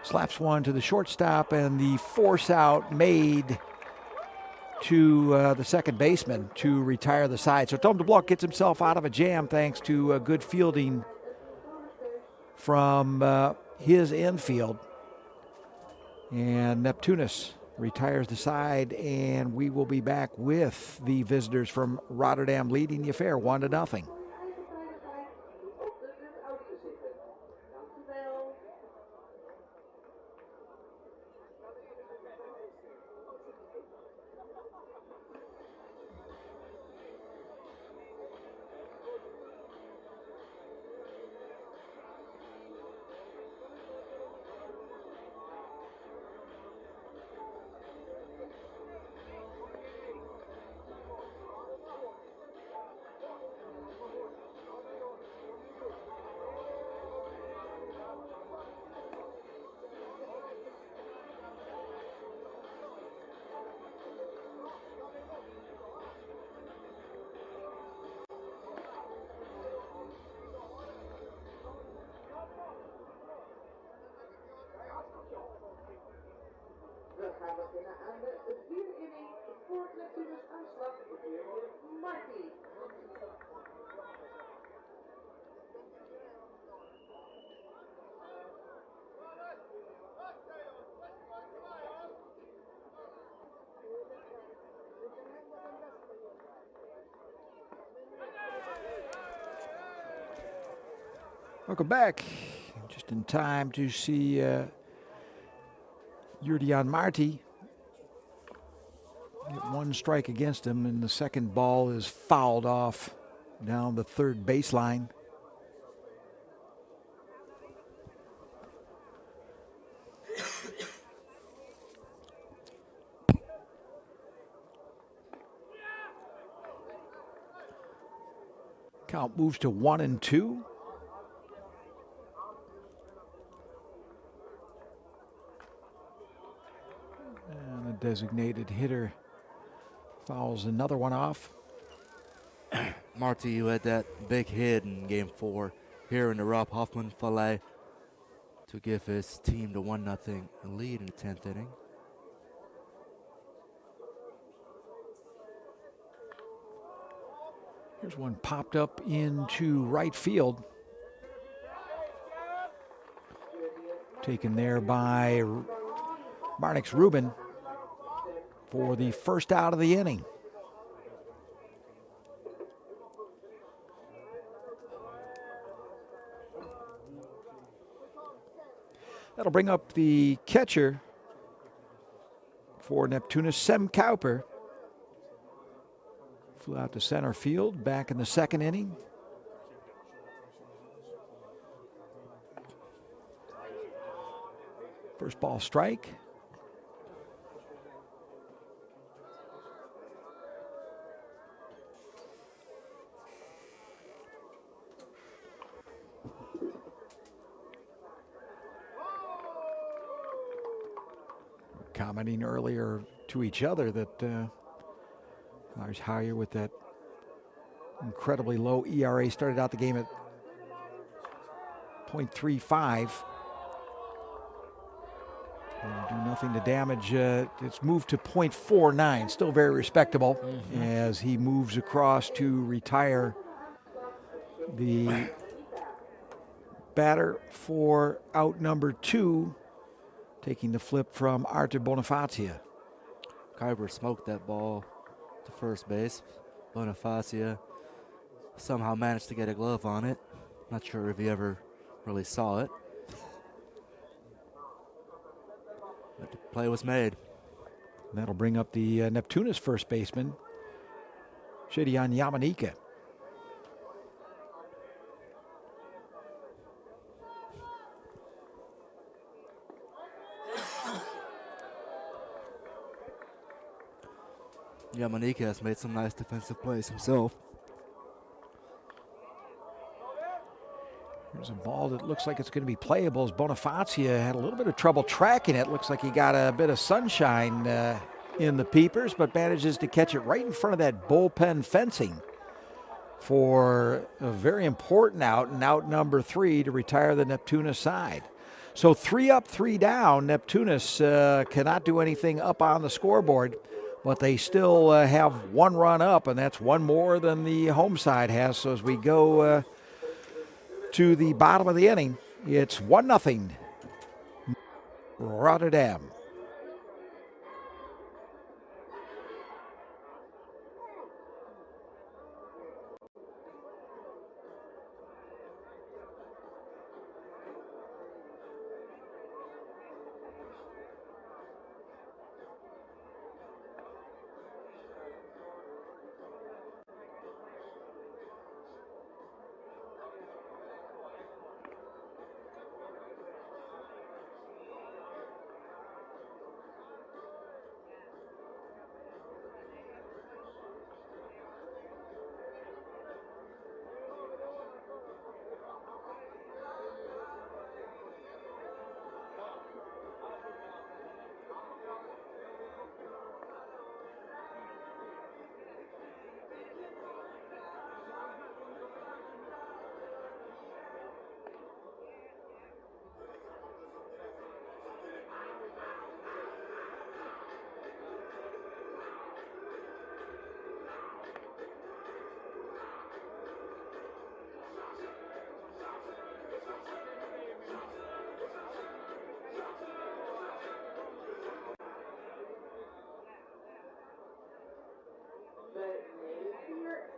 slaps one to the shortstop, and the force out made to the second baseman to retire the side. So Tom DeBlock gets himself out of a jam thanks to good fielding from his infield. And Neptunus retires the side, and we will be back with the visitors from Rotterdam leading the affair 1-0. We gaan beginnen aan de 4e inning voor Neptunus aanslag Marty. Welcome back. Just in time to see Yurdian Marty get 1 strike against him, and the second ball is fouled off down the third baseline. Count moves to 1-2. Designated hitter fouls another one off. Marty, who had that big hit in Game 4 here in the Rob Hoffman Filet to give his team the 1-0 lead in the 10th inning. Here's one popped up into right field. Taken there by Marnix Rubin for the first out of the inning. That'll bring up the catcher for Neptunus, Sem Cowper. Flew out to center field back in the second inning. First ball strike. Commenting earlier to each other that Lars Hyer with that incredibly low ERA started out the game at .35. Do nothing to damage. It's moved to .49, still very respectable as he moves across to retire the batter for out number 2, taking the flip from Artur Bonifacia. Kuiper smoked that ball to first base. Bonifacia somehow managed to get a glove on it. Not sure if he ever really saw it. But the play was made. That'll bring up the Neptunus first baseman, Shedian Yamanika. Yamanika has made some nice defensive plays himself. There's a ball that looks like it's going to be playable as Bonifacia had a little bit of trouble tracking it. Looks like he got a bit of sunshine in the peepers, but manages to catch it right in front of that bullpen fencing for a very important out, and out number 3 to retire the Neptunus side. So 3 up, 3 down. Neptunus cannot do anything up on the scoreboard, but they still have 1 run up, and that's 1 more than the home side has. So as we go to the bottom of the inning, it's 1-0 Rotterdam.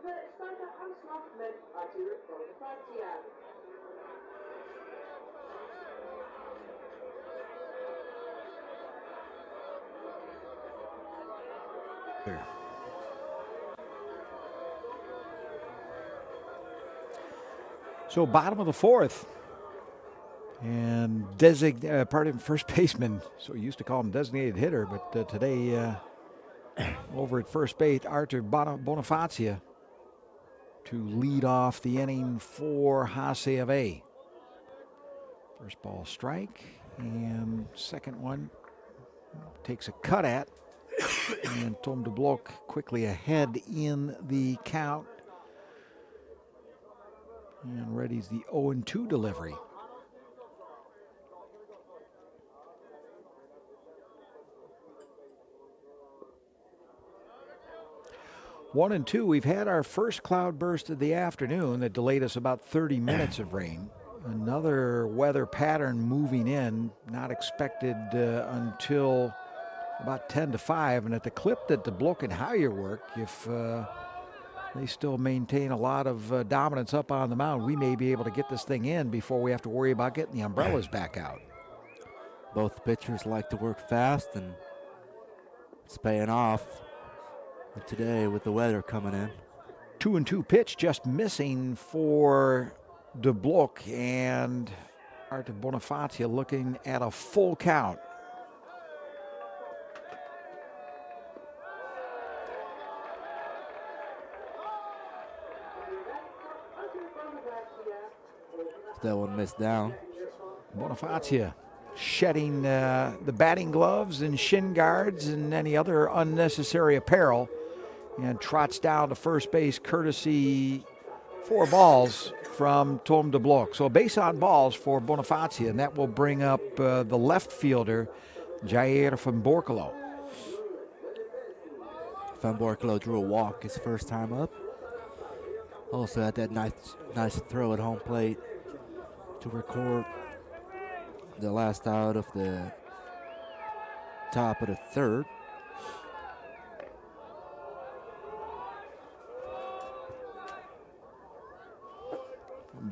We starten aanslag met Artur Bonifacia. So bottom of the 4th, and first baseman, so we used to call him designated hitter, but today over at first base, Artur Bonifacia to lead off the inning for HCAW. First ball strike, and second one takes a cut at, and Tom de Blok quickly ahead in the count. And ready's the 0-2 delivery. One and two, we've had our first cloud burst of the afternoon that delayed us about 30 minutes of rain. Another weather pattern moving in, not expected until about 10 to 5. And at the clip that the Blok and Hyer work, if they still maintain a lot of dominance up on the mound, we may be able to get this thing in before we have to worry about getting the umbrellas back out. Both pitchers like to work fast, and It's paying off today with the weather coming in. 2-2 pitch just missing for De Blok, and Arte Bonifacia looking at a full count. That one missed down. Bonifacia shedding the batting gloves and shin guards and any other unnecessary apparel, and trots down to first base courtesy 4 balls from Tom De Blok. So base on balls for Bonifacia, and that will bring up the left fielder, Jair van Borkelo. Van Borkelo drew a walk his first time up. Also had that nice throw at home plate to record the last out of the top of the third.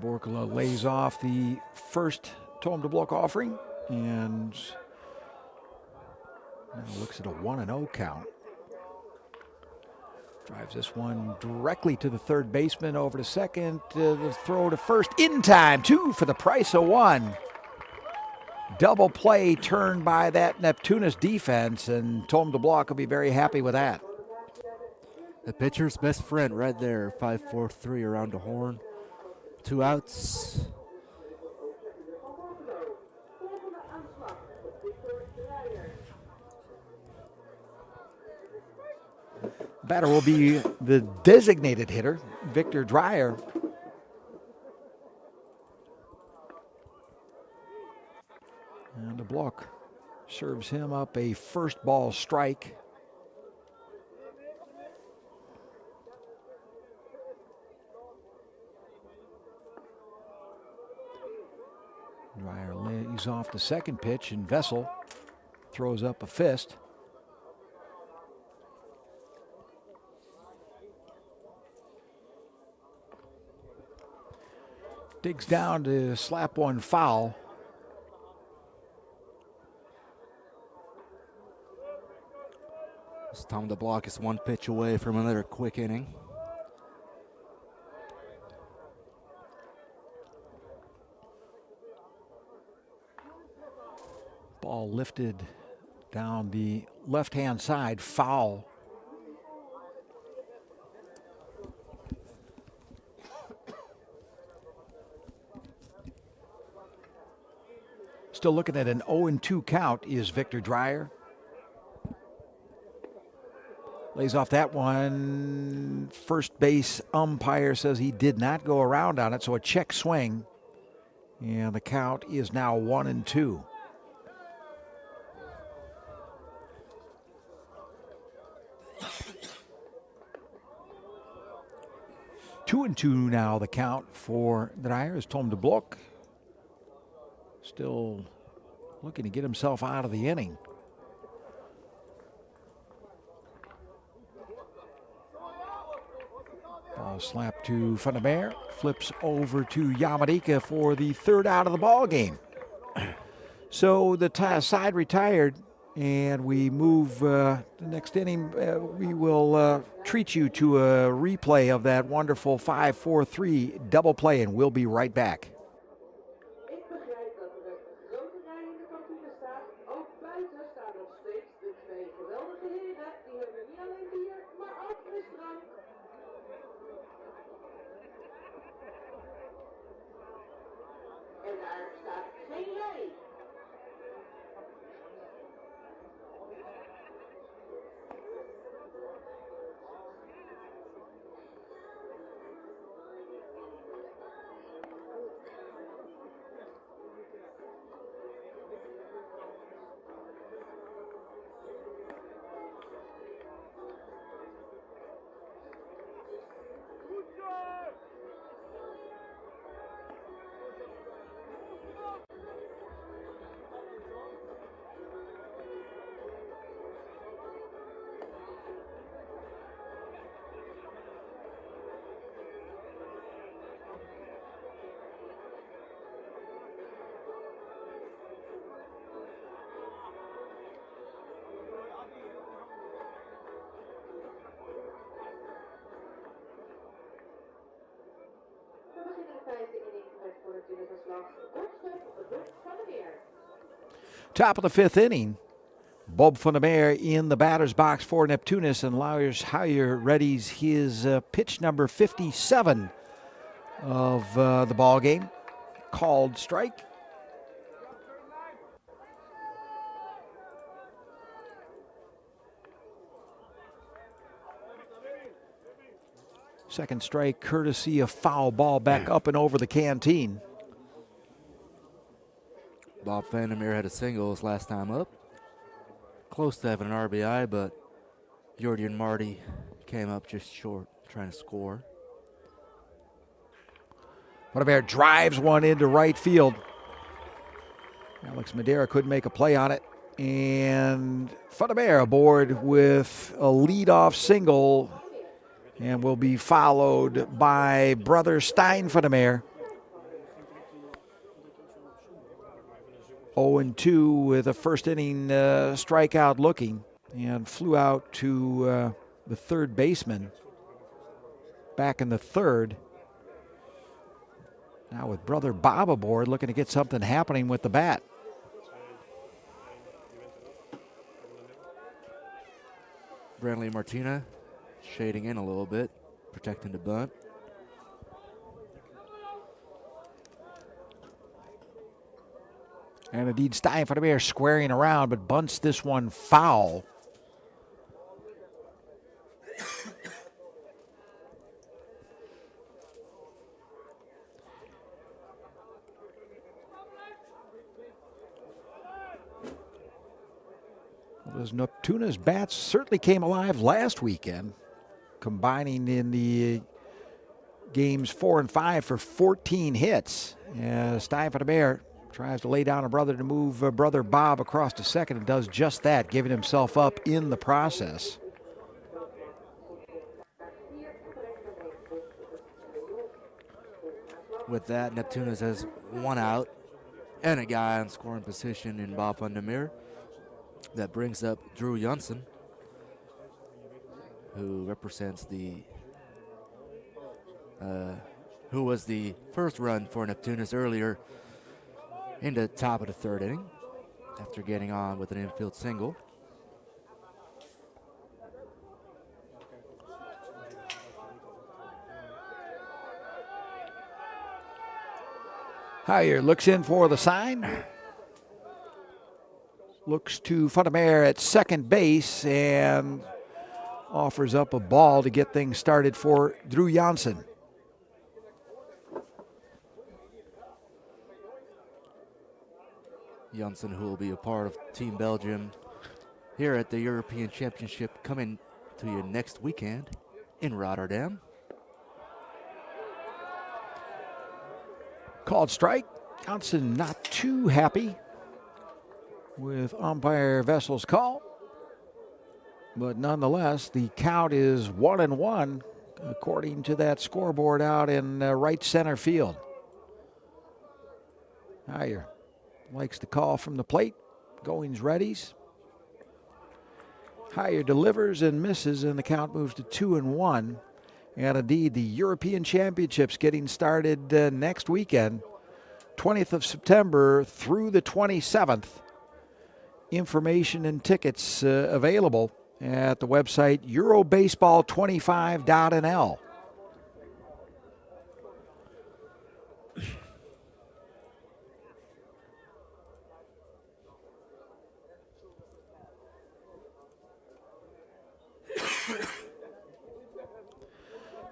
Borkelo lays off the first Tom De Blok offering and now looks at a 1-0 count. Drives this one directly to the third baseman, over to second. The throw to first in time, 2 for the price of 1. Double play turned by that Neptunus defense, and Tom De Blok will be very happy with that. The pitcher's best friend right there, 5-4-3 around the horn. 2 outs. Batter will be the designated hitter, Victor Dreyer. And De Blok serves him up a first ball strike. Dreyer lays off the second pitch, and Vessel throws up a fist. Digs down to slap one foul. This Tom De Blok is 1 pitch away from another quick inning. Ball lifted down the left-hand side, foul. Still looking at an 0-2 count is Victor Dreyer. Lays off that one. First base umpire says he did not go around on it, so a check swing. And the count is now 1-2. Two and 2 now the count for Dreyer is Tom De Blok. Still looking to get himself out of the inning. Ball slapped to Van der Meer. Flips over to Yamadika for the third out of the ball game. So the side retired, and we move the next inning. We will treat you to a replay of that wonderful 5-4-3 double play, and we'll be right back. Top of the fifth inning. Bob van der Meer in the batter's box for Neptunus, and Lars Hyer readies his pitch number 57 of the ball game. Called strike. Second strike, courtesy of foul ball back up and over the canteen. Bob van der Meer had a single his last time up. Close to having an RBI, but Jordan Marty came up just short, trying to score. Van der Meer drives one into right field. Alex Madera couldn't make a play on it. And Van der Meer aboard with a leadoff single and will be followed by brother Stijn van der Meer. 0-2 with a first inning strikeout looking, and flew out to the third baseman back in the third. Now with brother Bob aboard, looking to get something happening with the bat. Brantley Martina shading in a little bit, protecting the bunt. And indeed, Stijn van der Meer squaring around, but bunts this one foul. Those Neptunus bats certainly came alive last weekend, combining in the games 4 and 5 for 14 hits. Stijn van der Meer tries to lay down a brother to move brother Bob across to second, and does just that, giving himself up in the process. With that, Neptunus has one out and a guy on scoring position in Bob van der Meer. That brings up Drew Janssen, who represents who was the first run for Neptunus earlier in the top of the third inning after getting on with an infield single. Hyer looks in for the sign. Looks to Van der Meer at second base and offers up a ball to get things started for Drew Janssen. Janssen, who will be a part of Team Belgium here at the European Championship coming to you next weekend in Rotterdam. Called strike. Janssen not too happy with umpire Vessel's call, but nonetheless the count is 1-1 according to that scoreboard out in right center field. Hyer likes the call from the plate. Goings readies. Hyer delivers and misses, and the count moves to 2-1. And indeed, the European Championships getting started next weekend, 20th of September through the 27th. Information and tickets available at the website eurobaseball25.nl.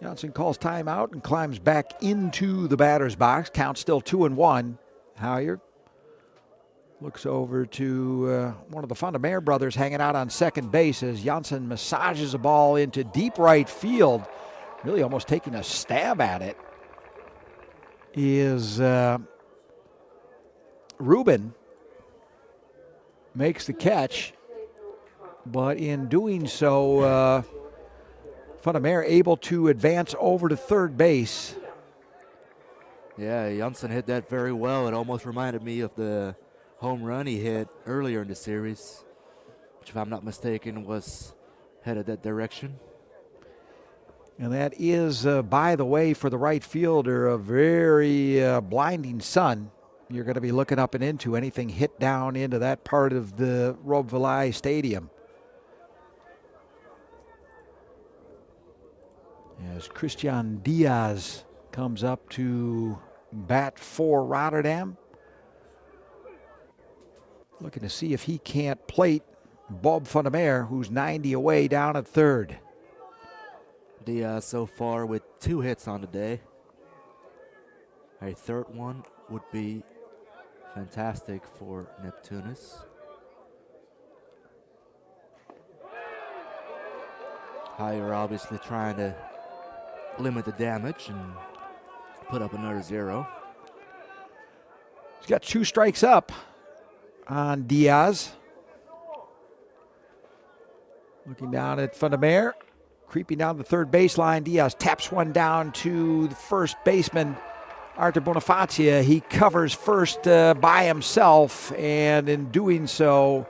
Janssen calls timeout and climbs back into the batter's box. Count still 2-1. Hyer looks over to one of the Van der Meer brothers hanging out on second base as Janssen massages a ball into deep right field. Really almost taking a stab at it is Ruben. Makes the catch, but in doing so, Van der Meer able to advance over to third base. Yeah, Janssen hit that very well. It almost reminded me of the home run he hit earlier in the series, which, if I'm not mistaken, was headed that direction. And that is, by the way, for the right fielder, a very blinding sun. You're going to be looking up and into anything hit down into that part of the Roqueville Stadium. As Christian Diaz comes up to bat for Rotterdam. Looking to see if he can't plate Bob van der Meer, who's 90 away down at third. Diaz so far with 2 hits on the day. A third one would be fantastic for Neptunus. Higher obviously trying to limit the damage and put up another 0. He's got 2 strikes up on Diaz. Looking down at Van der Meer. Creeping down the third baseline. Diaz taps one down to the first baseman, Arthur Bonifacia. He covers first by himself, and in doing so,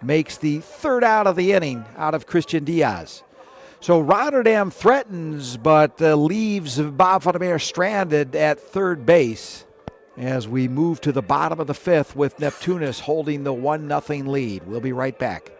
makes the third out of the inning out of Christian Diaz. So Rotterdam threatens, but leaves Bob van der Meer stranded at third base as we move to the bottom of the 5th with Neptunus holding the 1-0 lead. We'll be right back.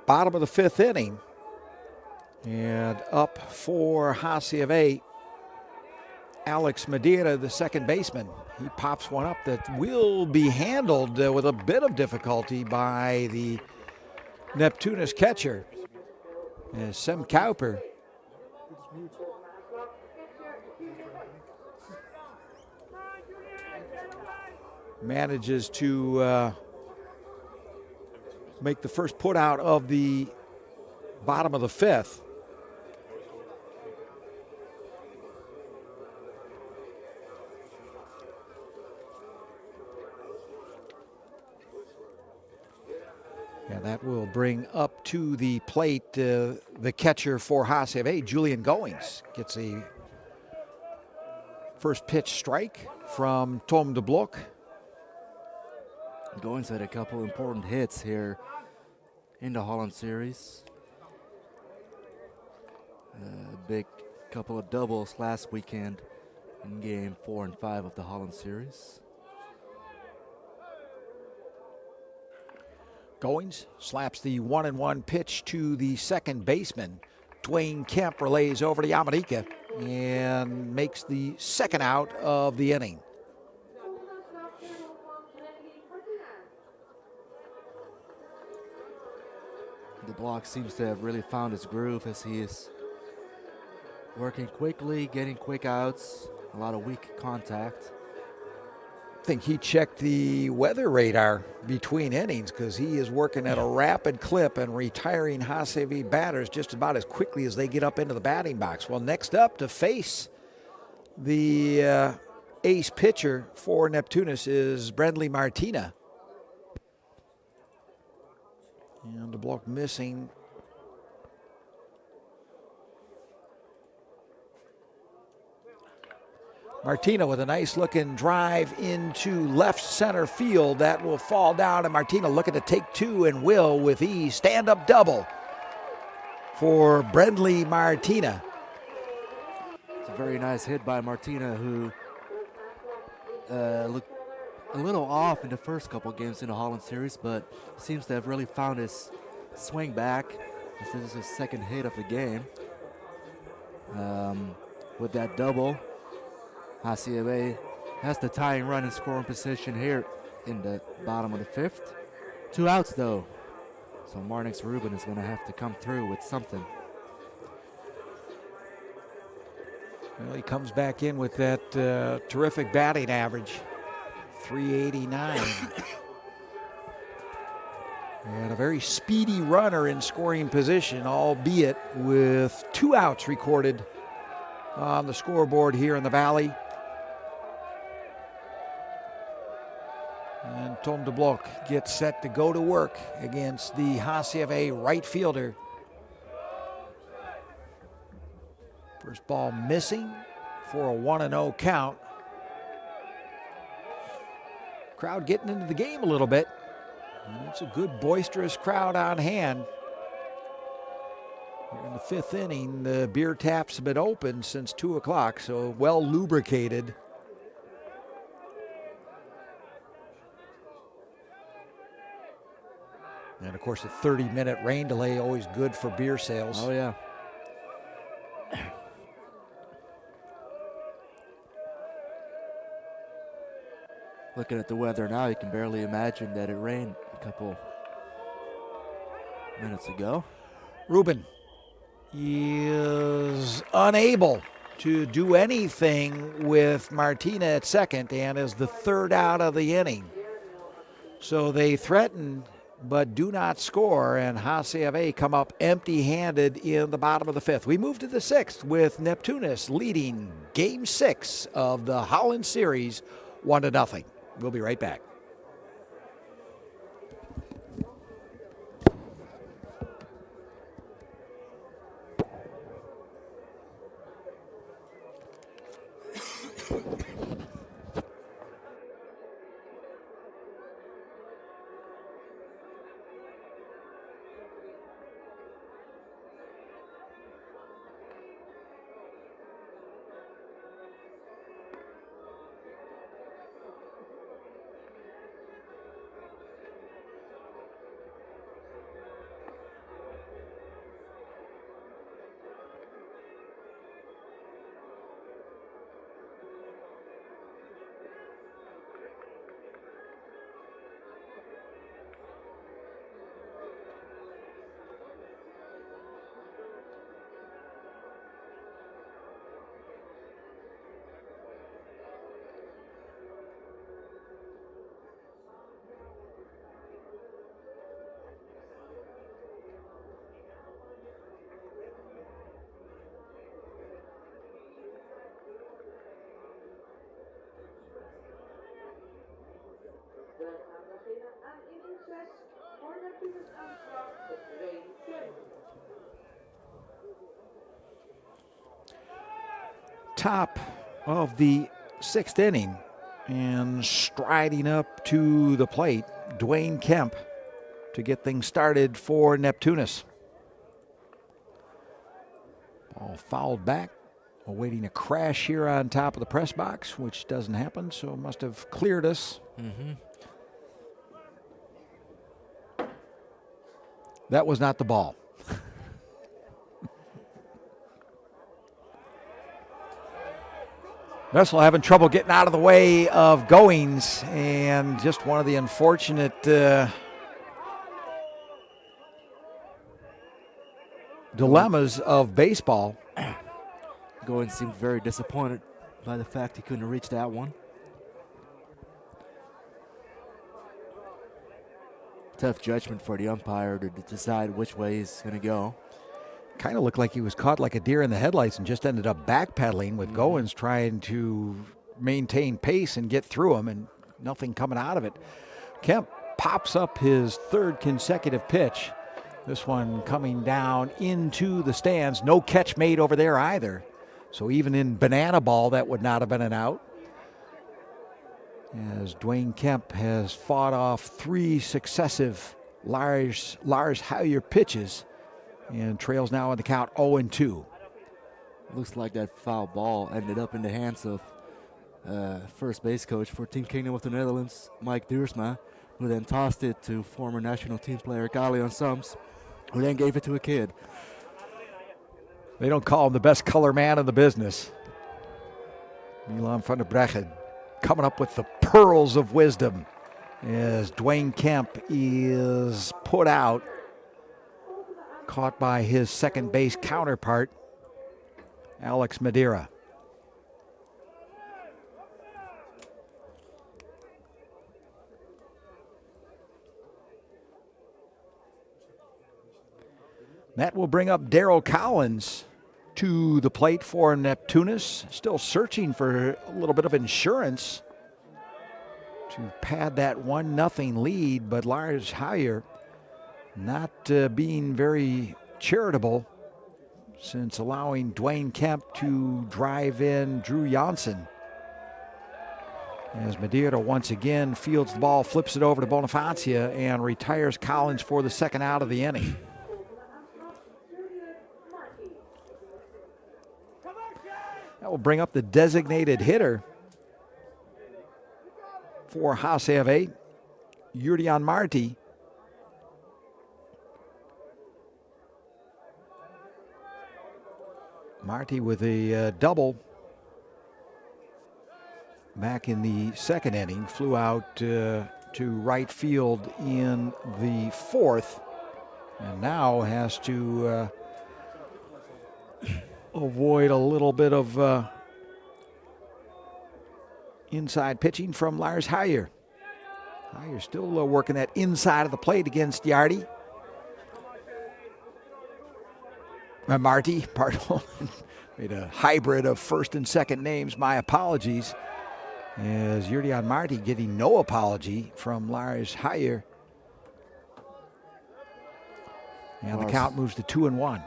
Bottom of the 5th inning. And up for HCAW, Alex Madeira, the second baseman. He pops one up that will be handled with a bit of difficulty by the Neptunus catcher. Sem Cowper manages to make the first put out of the bottom of the 5th. Yeah, that will bring up to the plate the catcher for HCAW, Julian Goings. Gets a first pitch strike from Tom de Blok. Goings had a couple important hits here in the Holland Series. A big couple of doubles last weekend in game 4 and 5 of the Holland Series. Goings slaps the 1-1 pitch to the second baseman. Dwayne Kemp relays over to Yamanika and makes the second out of the inning. The block seems to have really found his groove as he is working quickly, getting quick outs, a lot of weak contact. I think he checked the weather radar between innings because he is working at a rapid clip and retiring HCAW batters just about as quickly as they get up into the batting box. Well, next up to face the ace pitcher for Neptunus is Brendley Martina. And the block missing. Martina with a nice looking drive into left center field. That will fall down, and Martina looking to take two and will with ease. Stand up double for Brendley Martina. It's a very nice hit by Martina, who looked a little off in the first couple games in the Holland Series, but seems to have really found his swing back. This is his second hit of the game. With that double, HCAW has the tying run in scoring position here in the bottom of the fifth. 2 outs though, so Marnix Rubin is going to have to come through with something. Well, he comes back in with that terrific batting average, 389. And a very speedy runner in scoring position, albeit with 2 outs recorded on the scoreboard here in the Valley. And Tom de Blok gets set to go to work against the HCAW right fielder. First ball missing for a 1-0 count. Crowd getting into the game a little bit. It's a good boisterous crowd on hand. In the 5th inning, the beer taps have been open since 2 o'clock, so well lubricated. And of course, a 30-minute rain delay, always good for beer sales. Oh, yeah. Looking at the weather now, you can barely imagine that it rained a couple minutes ago. Rubin is unable to do anything with Martina at second and is the 3rd out of the inning. So they threaten but do not score, and HCAW come up empty-handed in the bottom of the 5th. We move to the 6th with Neptunus leading Game 6 of the Holland Series 1-0. We'll be right back. Top of the 6th inning, and striding up to the plate, Dwayne Kemp to get things started for Neptunus. Ball fouled back, awaiting a crash here on top of the press box, which doesn't happen, so must have cleared us. That was not the ball. Vessel having trouble getting out of the way of Goings, and just one of the unfortunate dilemmas of baseball. Goings seemed very disappointed by the fact he couldn't reach that one. Tough judgment for the umpire to decide which way he's going to go. Kind of looked like he was caught like a deer in the headlights and just ended up backpedaling with Goins trying to maintain pace and get through them, and nothing coming out of it. Kemp pops up his third consecutive pitch. This one coming down into the stands. No catch made over there either. So even in banana ball, that would not have been an out. As Dwayne Kemp has fought off 3 successive Lars Hyer pitches and trails now in the count 0-2. Looks like that foul ball ended up in the hands of first base coach for Team Kingdom of the Netherlands, Mike Duursma, who then tossed it to former national team player Galion Sums, who then gave it to a kid. They don't call him the best color man in the business. Milan van der Breggen coming up with the pearls of wisdom as Dwayne Kemp is put out, caught by his second base counterpart, Alex Madeira. That will bring up Darryl Collins to the plate for Neptunus. Still searching for a little bit of insurance to pad that 1-0 lead, but Lars Hyer not being very charitable since allowing Dwayne Kemp to drive in Drew Janssen. As Madeira once again fields the ball, flips it over to Bonifacia, and retires Collins for the second out of the inning. That will bring up the designated hitter for HCAW, Jurriaan Marti. Marti with a double back in the second inning, flew out to right field in the fourth, and now has to avoid a little bit of inside pitching from Lars Hyer. Hyer still working that inside of the plate against Yardy. Marty, pardon. Made a hybrid of first and second names. My apologies. As Jurriaan Marti getting no apology from Lars Hyer. And the count moves to 2-1.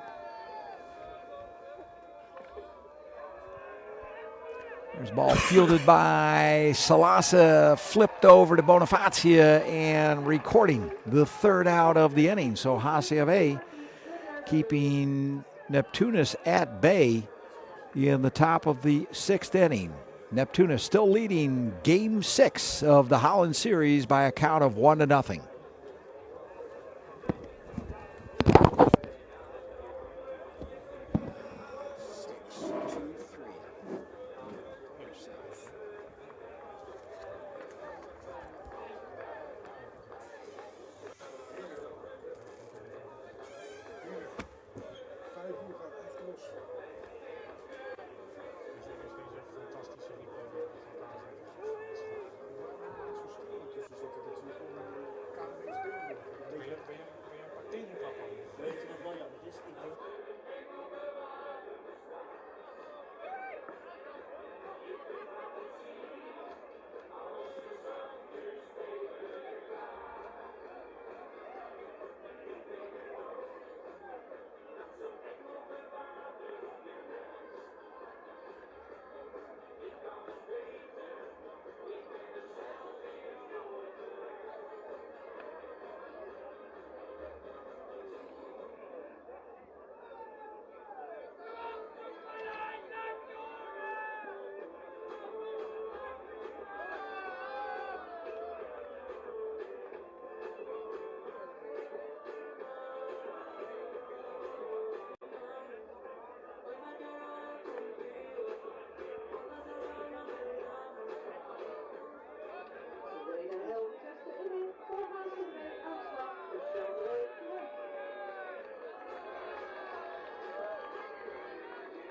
There's ball fielded by Salasa, flipped over to Bonifacia, and recording the third out of the inning. So HCAW keeping Neptunus at bay in the top of the sixth inning. Neptunus still leading Game 6 of the Holland Series by a count of 1-0.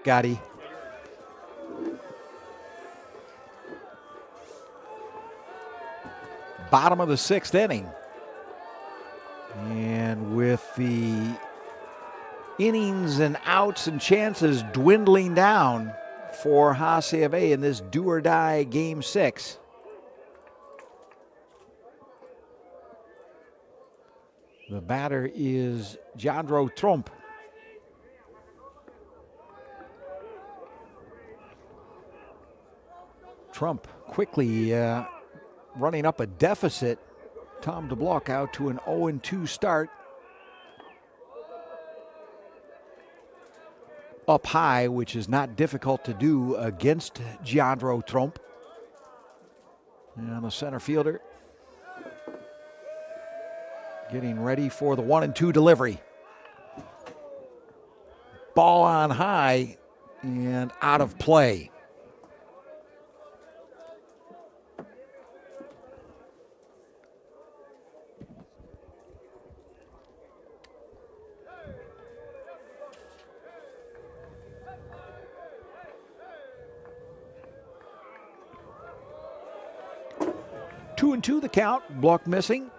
Gotti. Bottom of the sixth inning. And with the innings and outs and chances dwindling down, for HCAW in this do-or-die Game 6. The batter is Jandro Tromp. Trump quickly running up a deficit. Tom DeBlock out to an 0-2 start. Up high, which is not difficult to do against Jandro Tromp. And the center fielder getting ready for the 1-2 delivery. Ball on high and out of play. Two and two the count. Block missing.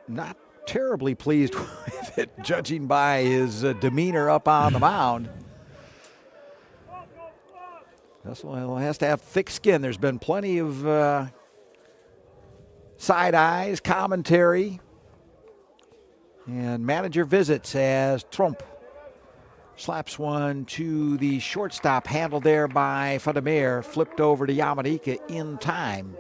Not terribly pleased with it, judging by his demeanor up on the mound. Russell has to have thick skin. There's been plenty of side eyes, commentary, and manager visits as Tromp slaps one to the shortstop, handled there by Fademir, flipped over to Yamadika in time.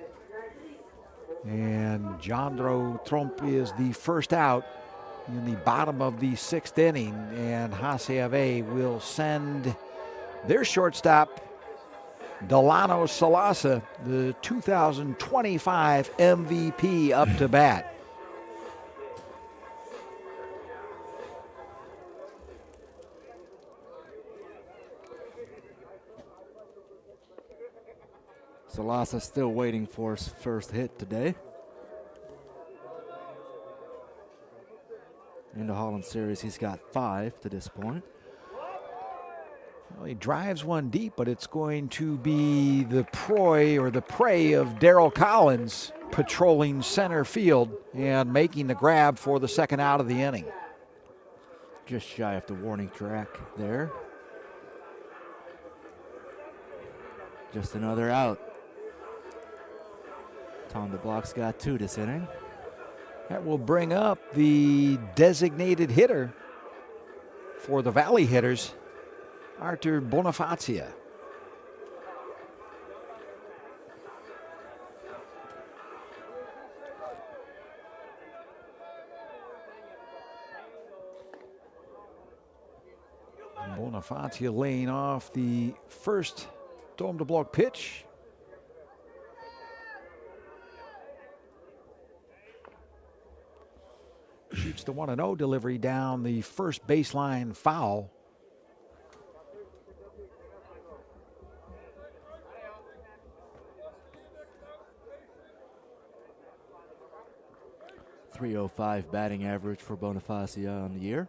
And Jandro Tromp is the first out in the bottom of the 6th inning, and HCAW will send their shortstop, Delano Salasa, the 2025 MVP, up to bat. Salasa still waiting for his first hit today. In the Holland Series, he's got 5 to this point. Well, he drives one deep, but it's going to be the prey of Darryl Collins patrolling center field and making the grab for the second out of the inning. Just shy of the warning track there. Just another out. Tom DeBlock's got 2 this inning. That will bring up the designated hitter for the Valley Hitters, Arthur Bonifazia. Bonifazia laying off the first Tom DeBlock pitch. Shoots the 1-0 delivery down the first baseline foul. .305 batting average for Bonifazia on the year.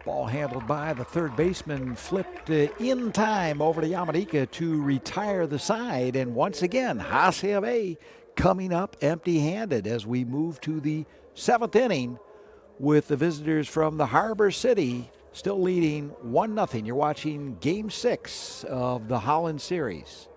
Ball handled by the third baseman, flipped in time over to Yamadika to retire the side. And once again, HCAW coming up empty-handed as we move to the 7th inning with the visitors from the Harbor City still leading 1-0. You're watching Game 6 of the Holland Series.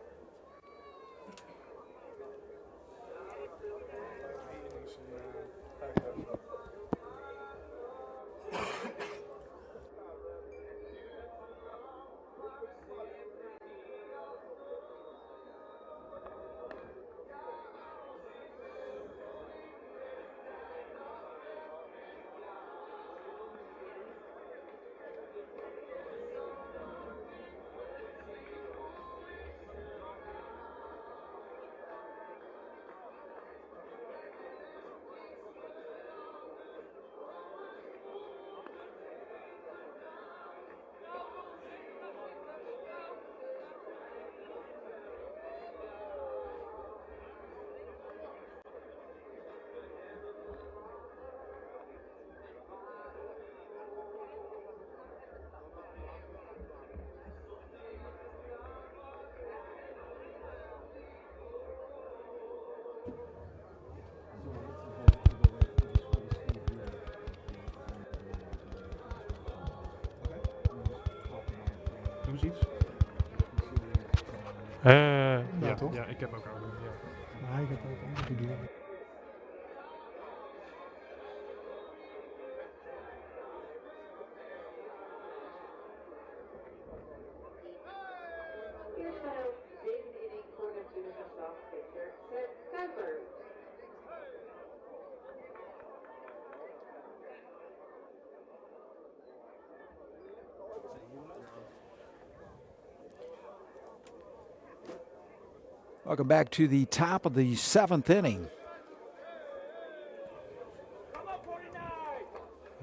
zoiets? Ja, toch? ja, ik heb ook ouder. Ja. Nee, ik heb ook andere bedoelingen. Eerste helft, zevende inning voor Neptunus als pitcher Seth Kuiper. Welcome back to the top of the 7th inning.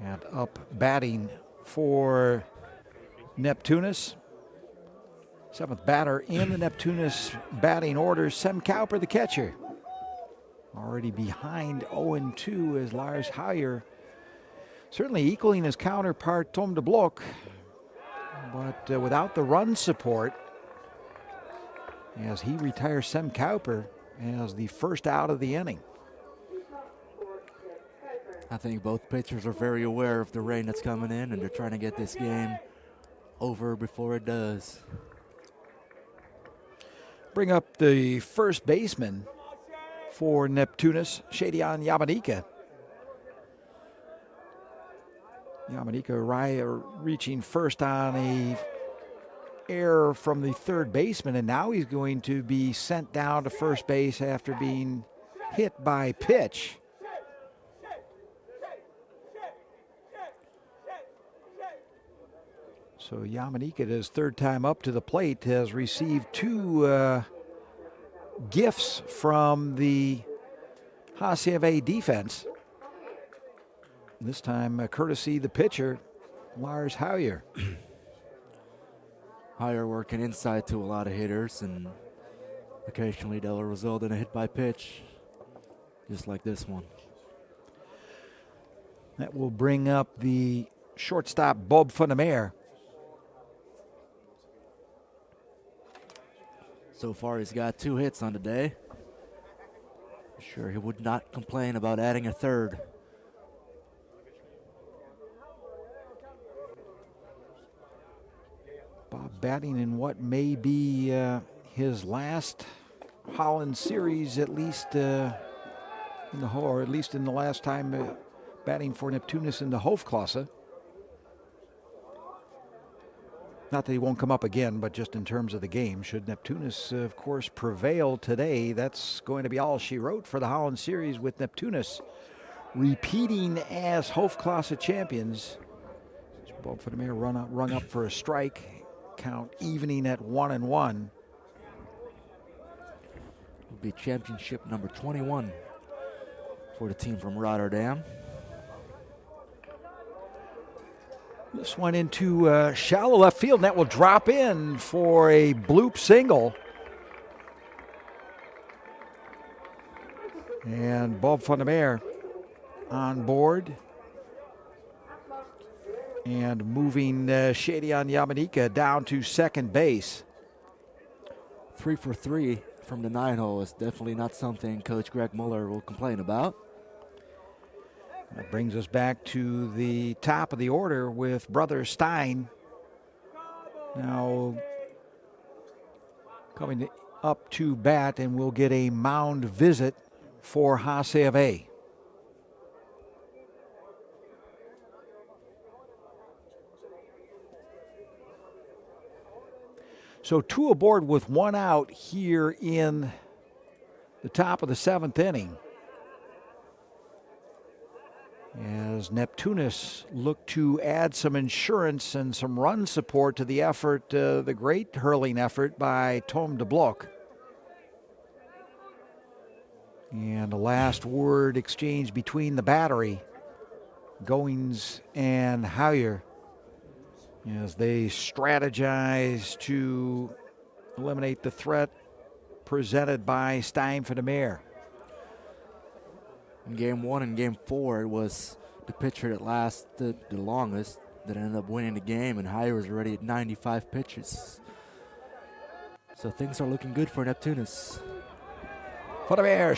And up batting for Neptunus. 7th batter in the Neptunus batting order, Sem Cowper, the catcher. Already behind 0-2 is Lars Heyer. Certainly equaling his counterpart Tom de Blok, but without the run support, as he retires Sem Cowper as the first out of the inning. I think both pitchers are very aware of the rain that's coming in, and they're trying to get this game over before it does. Bring up the first baseman for Neptunus, Shadian Yamanika. Yamanika reaching first on a error from the third baseman, and now he's going to be sent down to first base after being hit by pitch. So Yamanika, his third time up to the plate, has received two gifts from the HCAW defense. This time courtesy the pitcher, Lars Heyer. Heyer working inside to a lot of hitters, and occasionally that'll result in a hit by pitch, just like this one. That will bring up the shortstop, Bob van der Meer. So far, he's got 2 hits on the day. Sure, he would not complain about adding a third. Bob batting in what may be his last Holland Series, at least in the or at least in the last time batting for Neptunus in the Hoofdklasse. Not that he won't come up again, but just in terms of the game. Should Neptunus, of course, prevail today, that's going to be all she wrote for the Holland Series, with Neptunus repeating as Hoofdklasse champions. Bob van der Meer rung up for a strike. Count evening at 1-1. Will be championship number 21 for the team from Rotterdam. This one into shallow left field, and that will drop in for a bloop single. And Bob van der Meer on board. And moving Shadian Yamanika down to second base. 3 for 3 from the 9-hole is definitely not something Coach Greg Muller will complain about. That brings us back to the top of the order with Brother Stein. Now coming up to bat, and we'll get a mound visit for HCAW. So 2 aboard with 1 out here in the top of the 7th inning, as Neptunus look to add some insurance and some run support to the effort, the great hurling effort by Tom de Blok. And a last word exchange between the battery, Goings and Heyer, as they strategize to eliminate the threat presented by Stein van der Meer. In game 1 and game 4, it was the pitcher that lasted the longest that ended up winning the game, and Heyer was already at 95 pitches. So things are looking good for Neptunus. Van der Meer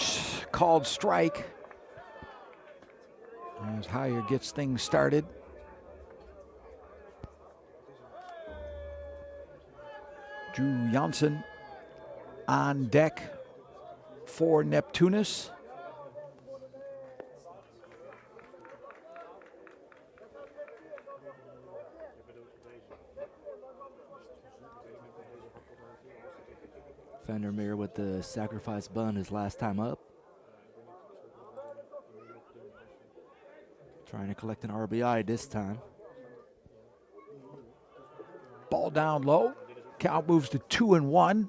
called strike as Heyer gets things started. Drew Janssen on deck for Neptunus. Vandermeer with the sacrifice bunt his last time up. Trying to collect an RBI this time. Ball down low. Count moves to 2-1.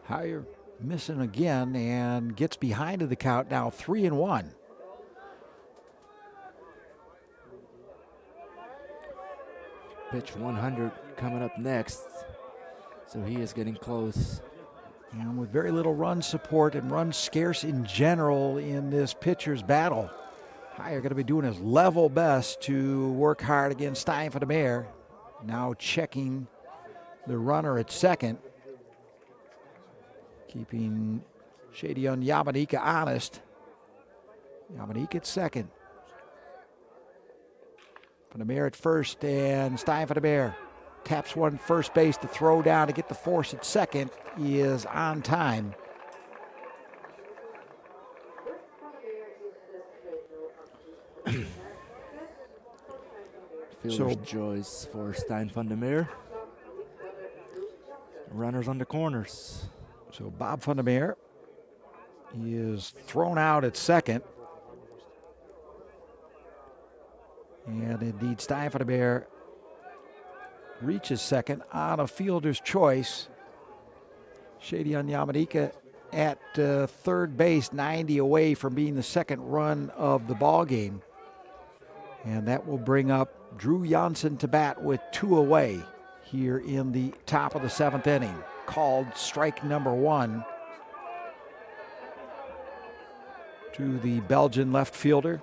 Higher missing again and gets behind to the count now 3-1. Pitch 100 coming up next. So he is getting close. And with very little run support and runs scarce in general in this pitcher's battle, Higher going to be doing his level best to work hard against Stein for the Mayor. Now checking the runner at second. Keeping Shadion Yamanika honest. Yamanika at second. For the Mayor at first, and Stein for the Mayor taps one first base to throw down to get the force at second. He is on time. Fielder's choice for Stein van der Meer. Runners on the corners. So Bob van der Meer is thrown out at second. And indeed, Stein van der Meer reaches second on a fielder's choice. Shadion Yamanika at third base, 90 away from being the second run of the ball game. And that will bring up Drew Janssen to bat with 2 away here in the top of the 7th inning. Called strike number 1 to the Belgian left fielder.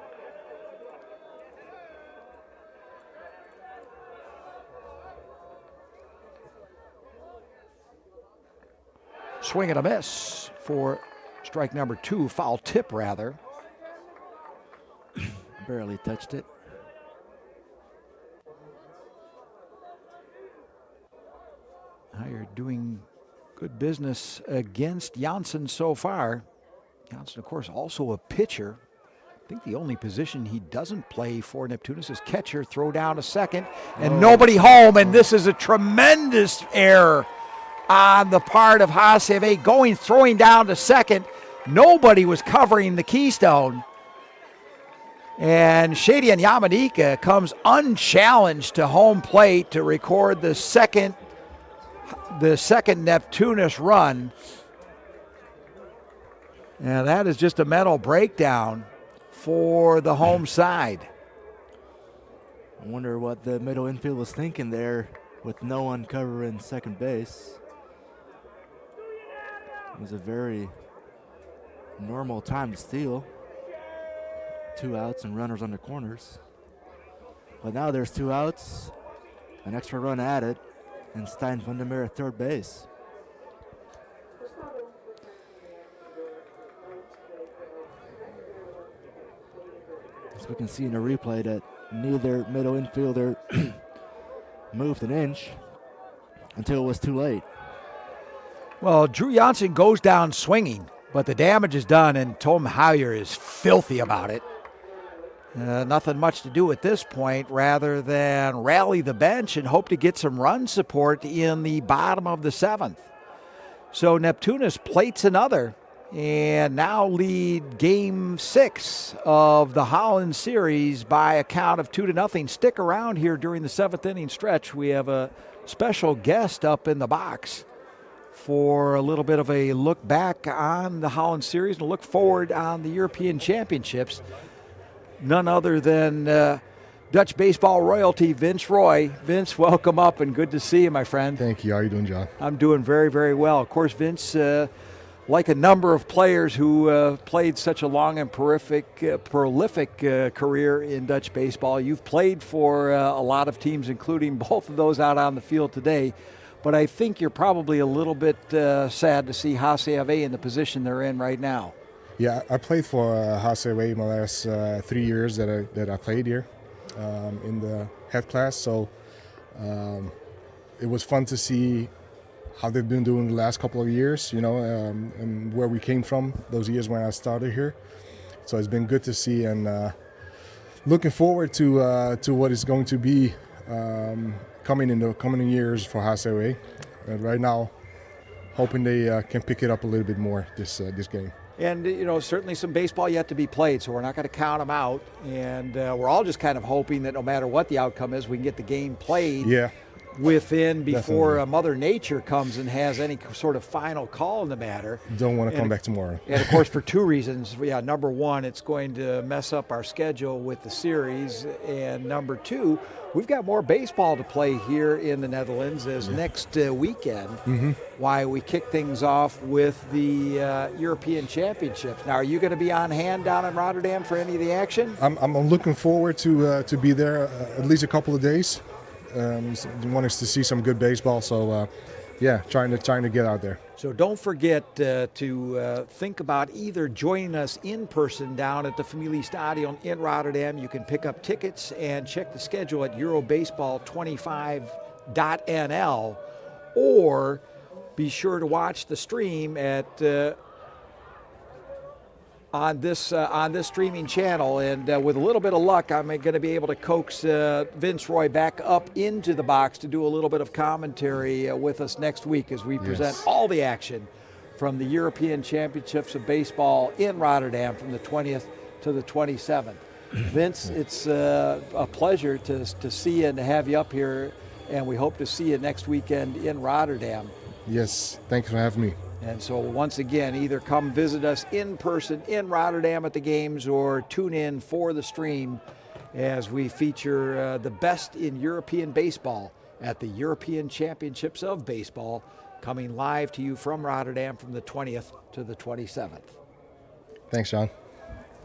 Swing and a miss for strike number 2, foul tip rather. Barely touched it. You're doing good business against Janssen so far. Janssen, of course, also a pitcher. I think the only position he doesn't play for Neptunus is catcher. Throw down to second, and nobody home, and this is a tremendous error on the part of HCAW throwing down to second. Nobody was covering the keystone. And Shadion Yamanika comes unchallenged to home plate to record the second Neptunus run. And that is just a mental breakdown for the home side. I wonder what the middle infield was thinking there with no one covering second base. It was a very normal time to steal. 2 outs and runners on the corners. But now there's 2 outs, an extra run added, and Stein van der Meer at third base. As we can see in the replay that neither middle infielder moved an inch until it was too late. Well, Drew Janssen goes down swinging, but the damage is done, and Tom Heuer is filthy about it. Nothing much to do at this point rather than rally the bench and hope to get some run support in the bottom of the 7th. So Neptunus plates another and now lead Game 6 of the Holland Series by a count of 2-0. Stick around here during the 7th inning stretch. We have a special guest up in the box for a little bit of a look back on the Holland Series and a look forward on the European Championships. None other than Dutch baseball royalty, Vince Roy. Vince, welcome up and good to see you, my friend. Thank you. How are you doing, John? I'm doing very, very well. Of course, Vince, like a number of players who played such a long and prolific career in Dutch baseball, you've played for a lot of teams, including both of those out on the field today. But I think you're probably a little bit sad to see HCAW in the position they're in right now. Yeah, I played for HCAW my last 3 years that I played here in the head class. So it was fun to see how they've been doing the last couple of years, and where we came from those years when I started here. So it's been good to see, and looking forward to what is going to be coming in the coming years for HCAW. And right now, hoping they can pick it up a little bit more this game. And, certainly some baseball yet to be played, so we're not going to count them out. And we're all just kind of hoping that no matter what the outcome is, we can get the game played. Yeah. Within before Mother Nature comes and has any sort of final call in the matter. Don't want to come back tomorrow. And of course, for two reasons. Yeah, number one, it's going to mess up our schedule with the series, and number two, we've got more baseball to play here in the Netherlands as next weekend. Why we kick things off with the European Championships. Now, are you going to be on hand down in Rotterdam for any of the action? I'm looking forward to be there at least a couple of days. Wanting to see some good baseball, so trying to get out there. So don't forget to think about either joining us in person down at the Familiestadion in Rotterdam. You can pick up tickets and check the schedule at Eurobaseball25.nl, or be sure to watch the stream at on this streaming channel, and with a little bit of luck, I'm going to be able to coax Vince Roy back up into the box to do a little bit of commentary with us next week as we present all the action from the European Championships of Baseball in Rotterdam from the 20th to the 27th. Vince, it's a pleasure to see you and to have you up here, and we hope to see you next weekend in Rotterdam. Yes, thanks for having me. And so once again, either come visit us in person in Rotterdam at the games or tune in for the stream as we feature the best in European baseball at the European Championships of Baseball, coming live to you from Rotterdam from the 20th to the 27th. Thanks, John.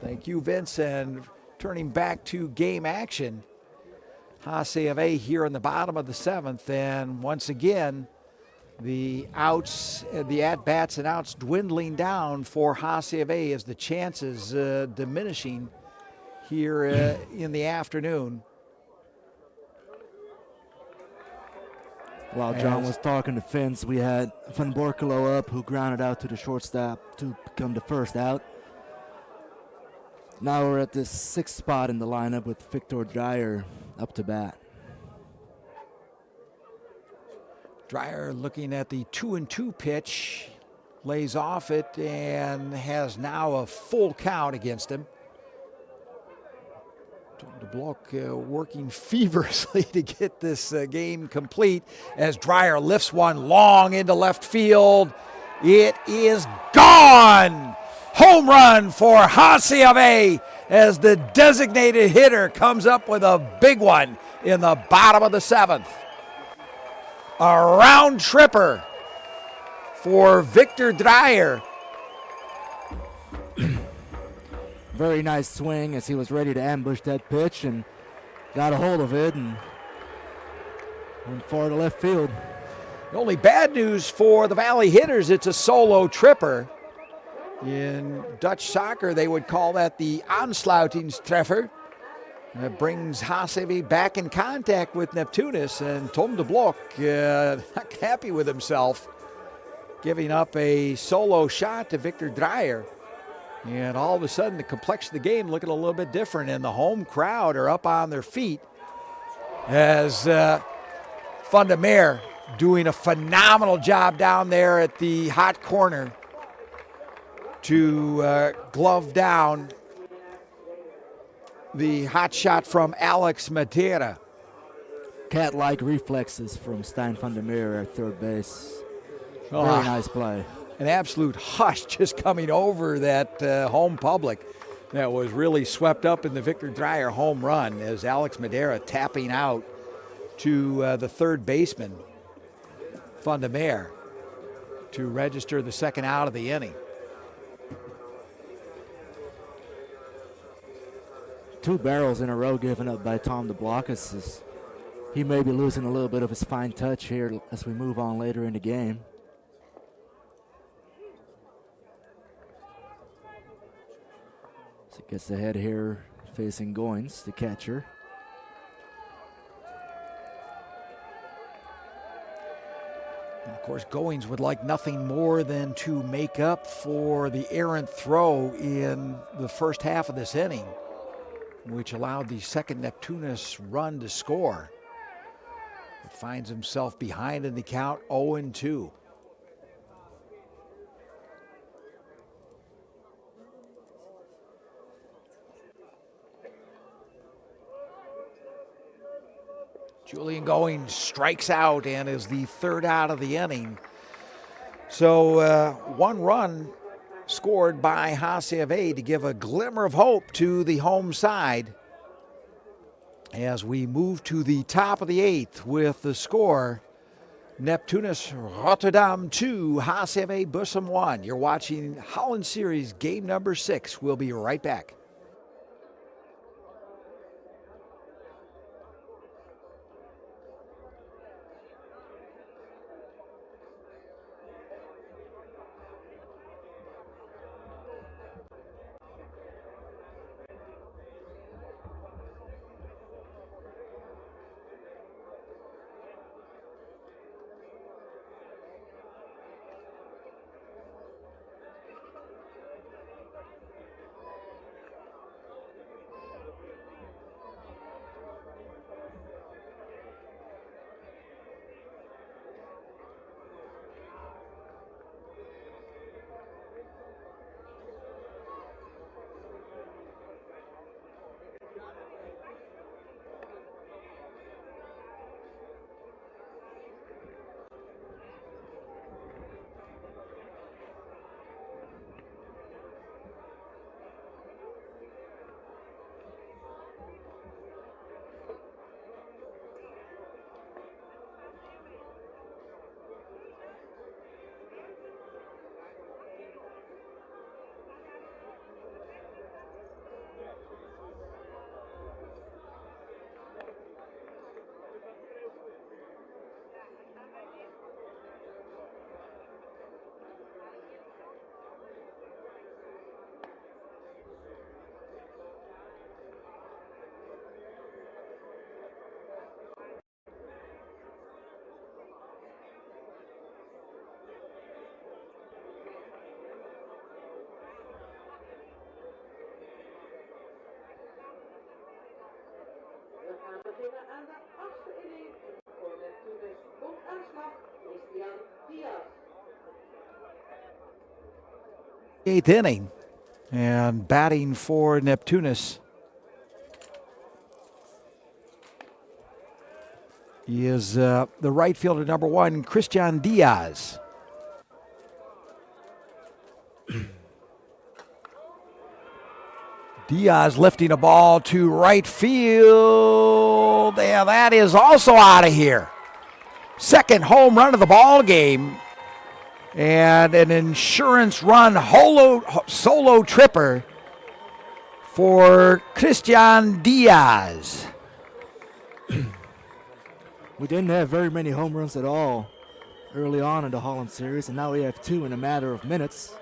Thank you, Vince. And turning back to game action, HCAW here in the bottom of the 7th, and once again, the at-bats and outs dwindling down for HCAW as the chances diminishing here in the afternoon. While John was talking to Vince, we had Van Borkelo up, who grounded out to the shortstop to become the first out. Now we're at the 6th spot in the lineup with Victor Dreyer up to bat. Dreyer looking at the 2-2 pitch, lays off it and has now a full count against him. Tom de Blok working feverishly to get this game complete as Dreyer lifts one long into left field. It is gone! Home run for HCAW as the designated hitter comes up with a big one in the bottom of the 7th. A round tripper for Victor Dreyer. Very nice swing as he was ready to ambush that pitch and got a hold of it and went far to left field. The only bad news for the Valley hitters, it's a solo tripper. In Dutch soccer, they would call that the aansluitingstreffer. That brings HCAW back in contact with Neptunus, and Tom de Blok not happy with himself, giving up a solo shot to Victor Dreyer. And all of a sudden, the complexion of the game looking a little bit different, and the home crowd are up on their feet as Van der Meer doing a phenomenal job down there at the hot corner to glove down the hot shot from Alex Madeira. Cat-like reflexes from Stijn van der Meer at third base. Very nice play. An absolute hush just coming over that home public that was really swept up in the Victor Dreyer home run as Alex Madeira tapping out to the third baseman, Van der Meer. to register the second out of the inning. 2 barrels in a row given up by Tom DeBlockus. He may be losing a little bit of his fine touch here as we move on later in the game. So gets ahead here facing Goins, the catcher. And of course, Goins would like nothing more than to make up for the errant throw in the first half of this inning, which allowed the second Neptunus run to score. It finds himself behind in the count, 0-2. Julian Goins strikes out and is the third out of the inning. So 1 run scored by HCAW to give a glimmer of hope to the home side as we move to the top of the 8th with the score Neptunus Rotterdam 2, HCAW Bussum 1. You're watching Holland Series game number 6. We'll be right back. We gaan beginnen aan de 8e inning. Voor Neptunus komt aanslag Christian Diaz. 8th inning, and batting for Neptunus is the right fielder number 1, Christian Diaz. Diaz lifting a ball to right field, and that is also out of here. Second home run of the ball game, and an insurance run solo tripper for Christian Diaz. We didn't have very many home runs at all early on in the Holland Series, and now we have 2 in a matter of minutes.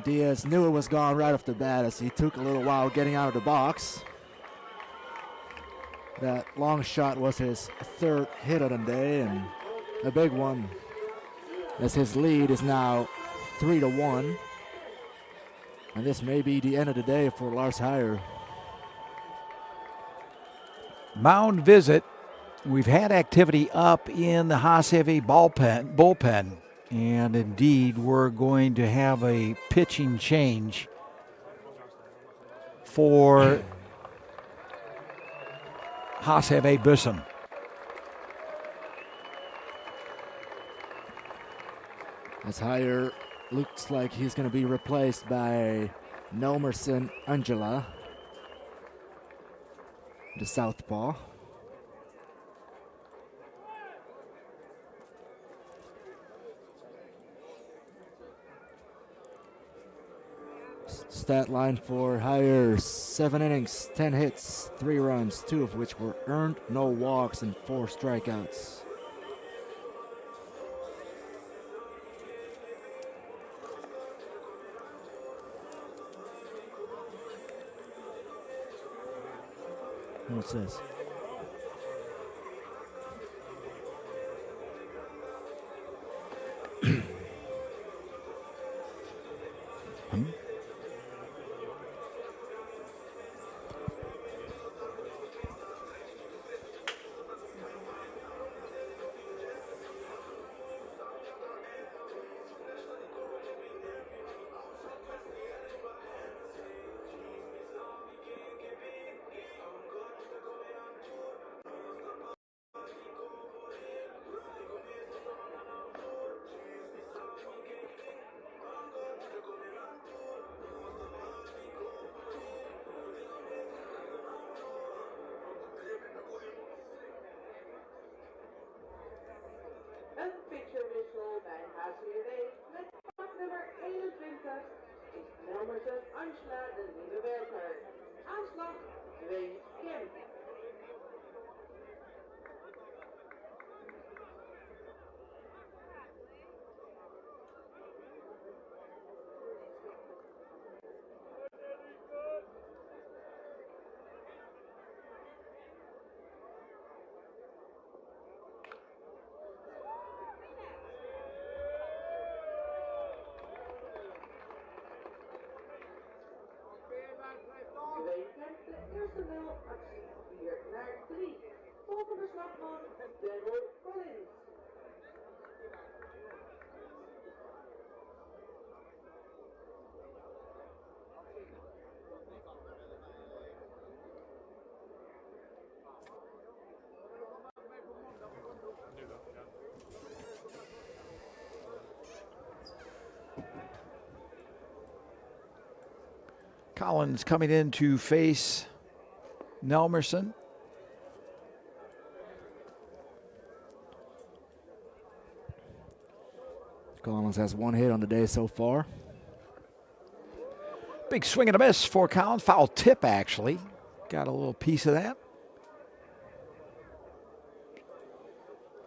Diaz knew it was gone right off the bat as he took a little while getting out of the box. That long shot was his 3rd hit of the day, and a big one, as his lead is now 3-1. And this may be the end of the day for Lars Heyer. Mound visit. We've had activity up in the HCAW bullpen. And indeed, we're going to have a pitching change for HCAW Bussum. As Heyer looks like he's going to be replaced by Nomerson Angela, the southpaw. Stat line for Hire: 7 innings, 10 hits, 3 runs, 2 of which were earned, no walks, and 4 strikeouts. What's this? Een pitcherwissel bij HCAW met vaknummer 21 is Nelmersen Angela de nieuwe werker. Aanslag 2 Kemp. De eerste 0 actie 4 naar 3. Volgende slagman Daryl Collins. Collins coming in to face Nelmerson. Collins has 1 hit on the day so far. Big swing and a miss for Collins. Foul tip, actually. Got a little piece of that.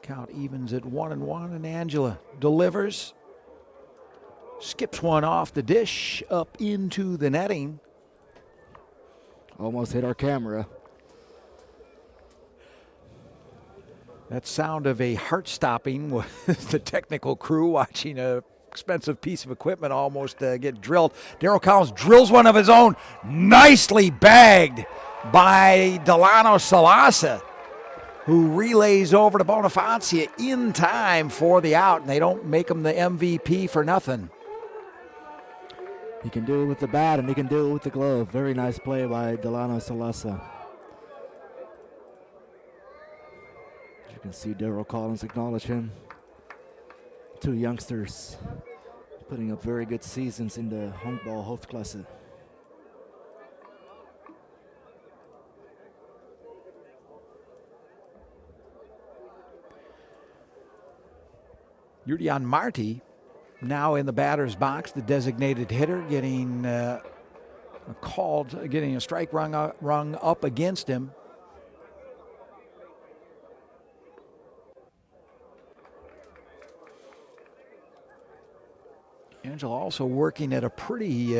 Count evens at 1-1, and Angela delivers. Skips one off the dish up into the netting. Almost hit our camera. That sound of a heart stopping was the technical crew watching a expensive piece of equipment almost get drilled. Daryl Collins drills one of his own. Nicely bagged by Delano Salasa, who relays over to Bonifacia in time for the out, and they don't make him the MVP for nothing. He can do it with the bat and he can do it with the glove. Very nice play by Delano Salasa. As you can see, Daryl Collins acknowledge him. 2 youngsters putting up very good seasons in the Handball Hoofdklasse. Yurdian Marti now in the batter's box, the designated hitter, getting getting a strike rung up against him. Angela also working at a pretty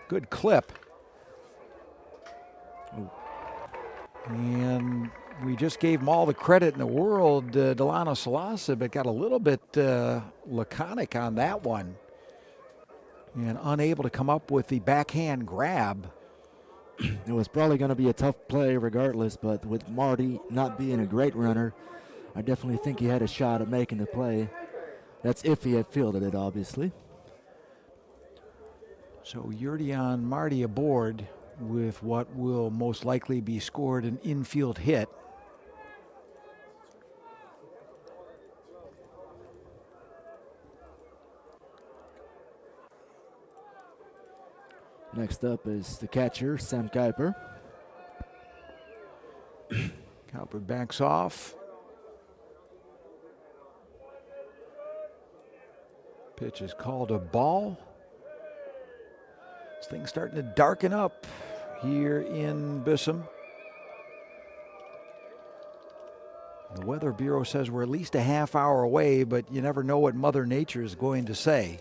good clip. And we just gave him all the credit in the world, Delano Salasa, but got a little bit laconic on that one and unable to come up with the backhand grab. It was probably going to be a tough play regardless, but with Marty not being a great runner, I definitely think he had a shot at making the play. That's if he had fielded it, obviously. So Yurdian Marty aboard with what will most likely be scored an infield hit. Next up is the catcher, Sam Kuiper. Kuiper backs off. Pitch is called a ball. Things starting to darken up here in Bissum. The Weather Bureau says we're at least a half hour away, but you never know what Mother Nature is going to say.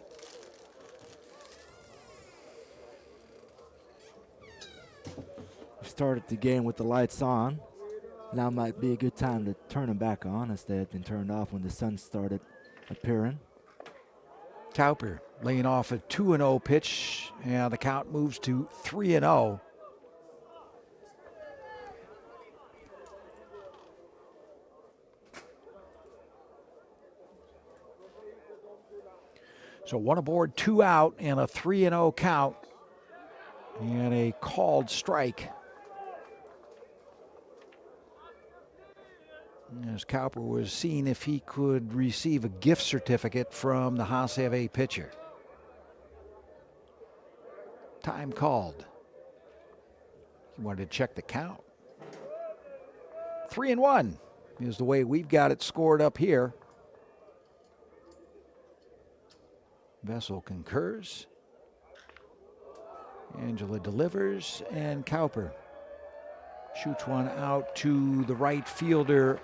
We started the game with the lights on. Now might be a good time to turn them back on, as they had been turned off when the sun started appearing. Cowper laying off a 2-0 pitch, and the count moves to 3-0. So 1 aboard, 2 out, and a 3-0 count, and a called strike. As Cowper was seeing if he could receive a gift certificate from the HCAW pitcher. Time called. He wanted to check the count. 3-1 is the way we've got it scored up here. Vessel concurs. Angela delivers, and Cowper shoots one out to the right fielder.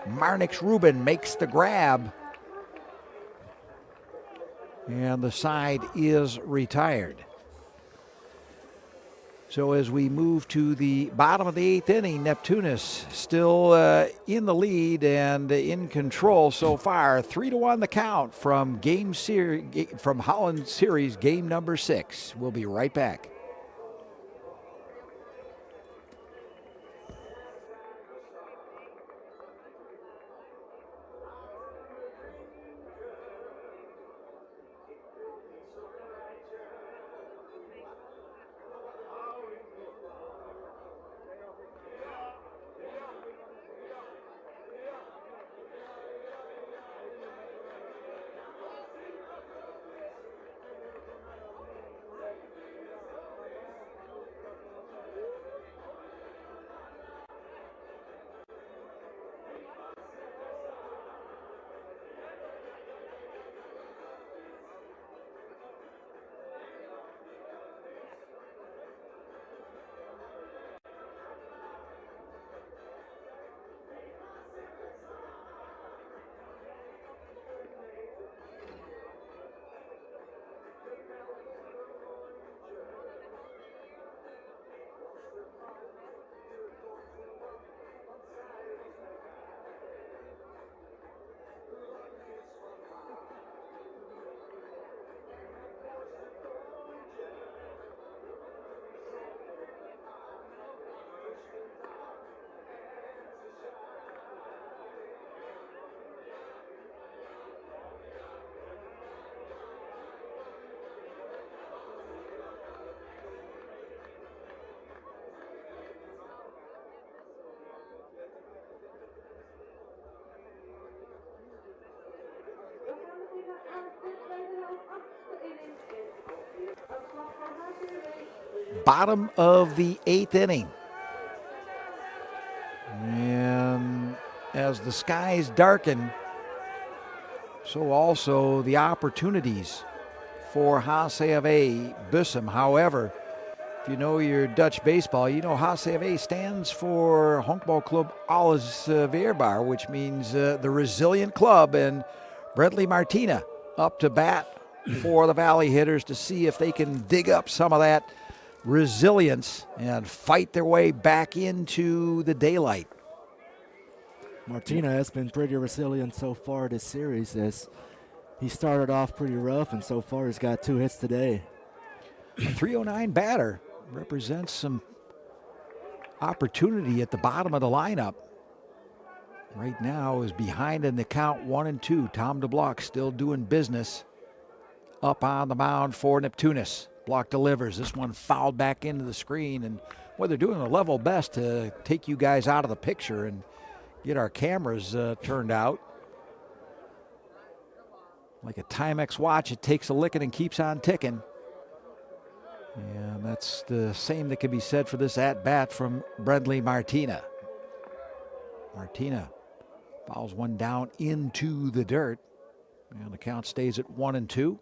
Marnix Rubin makes the grab, and the side is retired. So as we move to the bottom of the 8th inning, Neptunus still in the lead and in control so far. 3-1 the count from from Holland Series game number 6. We'll be right back. Bottom of the 8th inning. And as the skies darken, so also the opportunities for HCAW Bissum. However, if you know your Dutch baseball, you know HCAW stands for Honkbalclub Alles Weerbaar, which means the resilient club. And Brentley Martina up to bat for the Valley Hitters to see if they can dig up some of that resilience and fight their way back into the daylight. Martina has been pretty resilient so far this series, as he started off pretty rough, and so far he's got 2 hits today. A 309 batter represents some opportunity at the bottom of the lineup. Right now is behind in the count 1-2. Tom DeBlock still doing business up on the mound for Neptunus. Block delivers. This one fouled back into the screen, and well, they're doing their level best to take you guys out of the picture and get our cameras turned out. Like a Timex watch, it takes a licking and keeps on ticking. And that's the same that can be said for this at-bat from Brentley Martina. Martina fouls one down into the dirt, and the count stays at 1-2.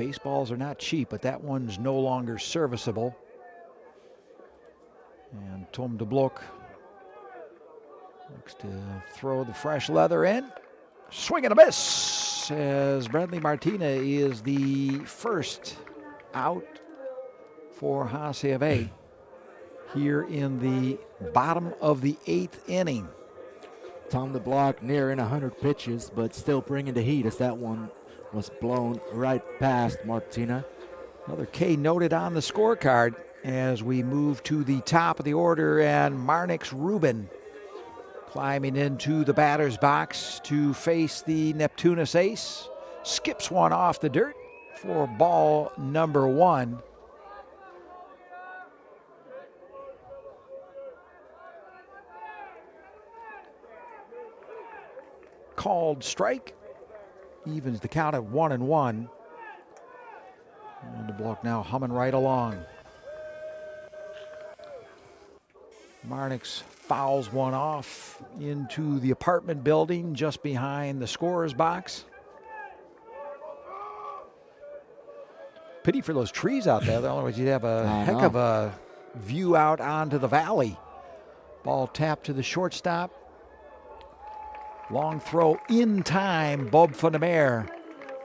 baseballs are not cheap, but that one's no longer serviceable. And Tom de Blok looks to throw the fresh leather in. Swing and a miss as Bradley Martina is the first out for HCAW here in the bottom of the 8th inning. Tom de Blok nearing 100 pitches, but still bringing the heat as that one was blown right past Martina. Another K noted on the scorecard as we move to the top of the order, and Marnix Rubin climbing into the batter's box to face the Neptunus ace. Skips one off the dirt for ball number 1. Called strike. Evens the count at 1-1. And the Blok now humming right along. Marnix fouls one off into the apartment building just behind the scorer's box. Pity for those trees out there. Otherwise, you'd have a heck of a view out onto the valley. Ball tapped to the shortstop. Long throw in time. Bob van der Meer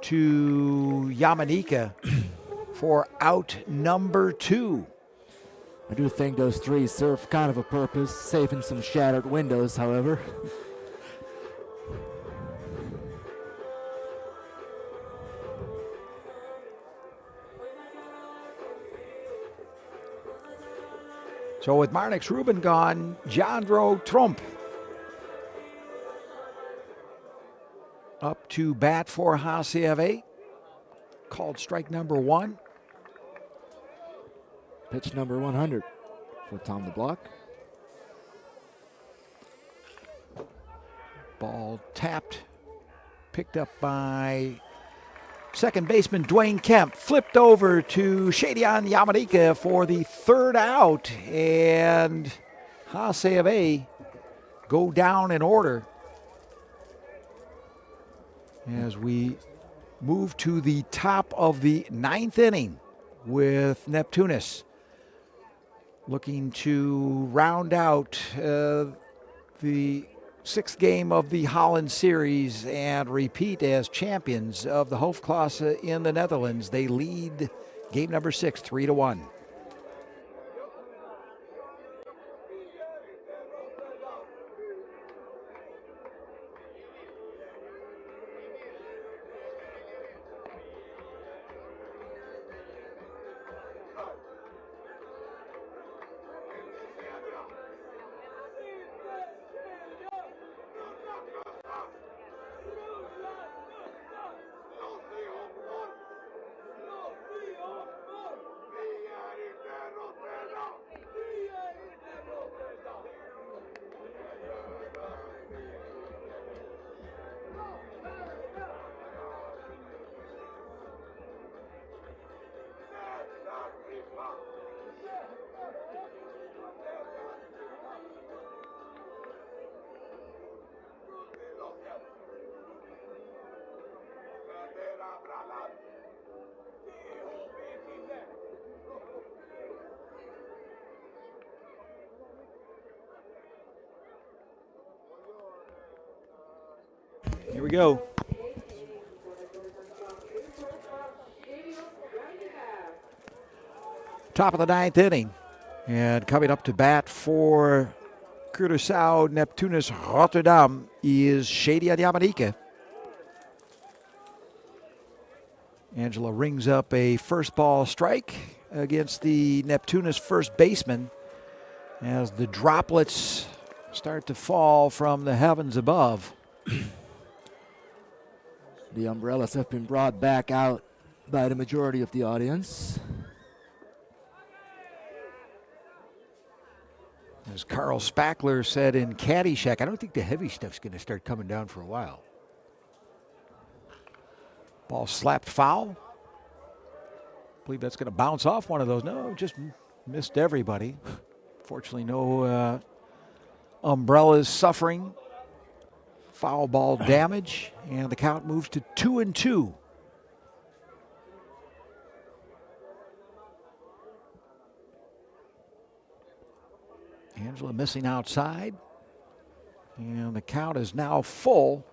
to Yamanika for out number 2. I do think those trees serve kind of a purpose, saving some shattered windows, however. So with Marnix Rubin gone, Jandro Trump up to bat for HCAW. Called strike number 1. Pitch number 100 for Tom de Blok. Ball tapped, picked up by second baseman Dwayne Kemp. Flipped over to Shadian Yamanika for the 3rd out. And HCAW go down in order as we move to the top of the 9th inning with Neptunus looking to round out the 6th game of the Holland Series and repeat as champions of the Hoofdklasse in the Netherlands. They lead game number 6, 3-1. Here we go. Top of the 9th inning. And coming up to bat for Curaçao Neptunus Rotterdam is Shadian Yamanika. Angela rings up a first ball strike against the Neptunus first baseman as the droplets start to fall from the heavens above. The umbrellas have been brought back out by the majority of the audience. As Carl Spackler said in Caddyshack, I don't think the heavy stuff's going to start coming down for a while. Ball slapped foul. I believe that's going to bounce off one of those. No, just missed everybody. Fortunately, no umbrellas suffering foul ball damage, and the count moves to 2-2. Angela missing outside. And the count is now full.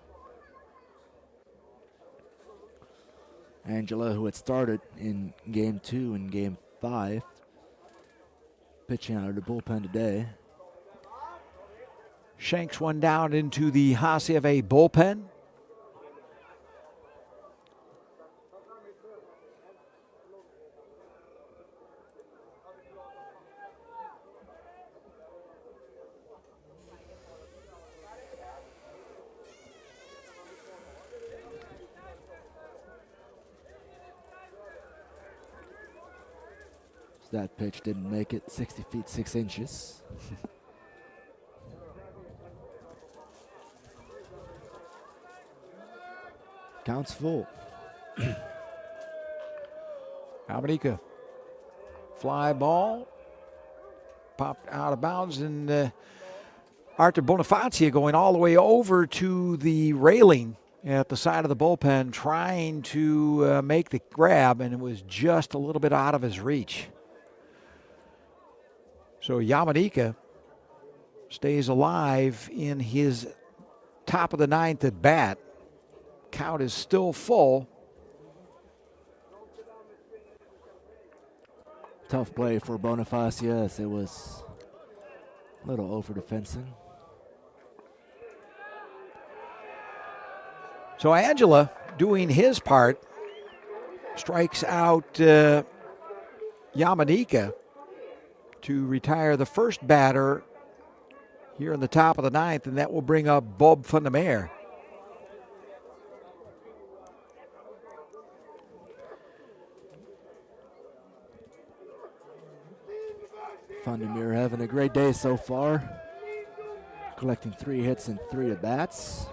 Angela, who had started in game 2 and game 5, pitching out of the bullpen today. Shanks one down into the HCAW bullpen. That pitch didn't make it, 60 feet 6 inches. Counts full. Yamanika, fly ball, popped out of bounds, and Arthur Bonifacia going all the way over to the railing at the side of the bullpen, trying to make the grab, and it was just a little bit out of his reach. So Yamanika stays alive in his top of the 9th at bat. Count is still full. Tough play for Bonifacia as it was a little over defensive. So Angela doing his part, strikes out Yamanika to retire the first batter here in the top of the 9th, and that will bring up Bob van der Meer. Van der Meer having a great day so far, collecting 3 hits and 3 at-bats.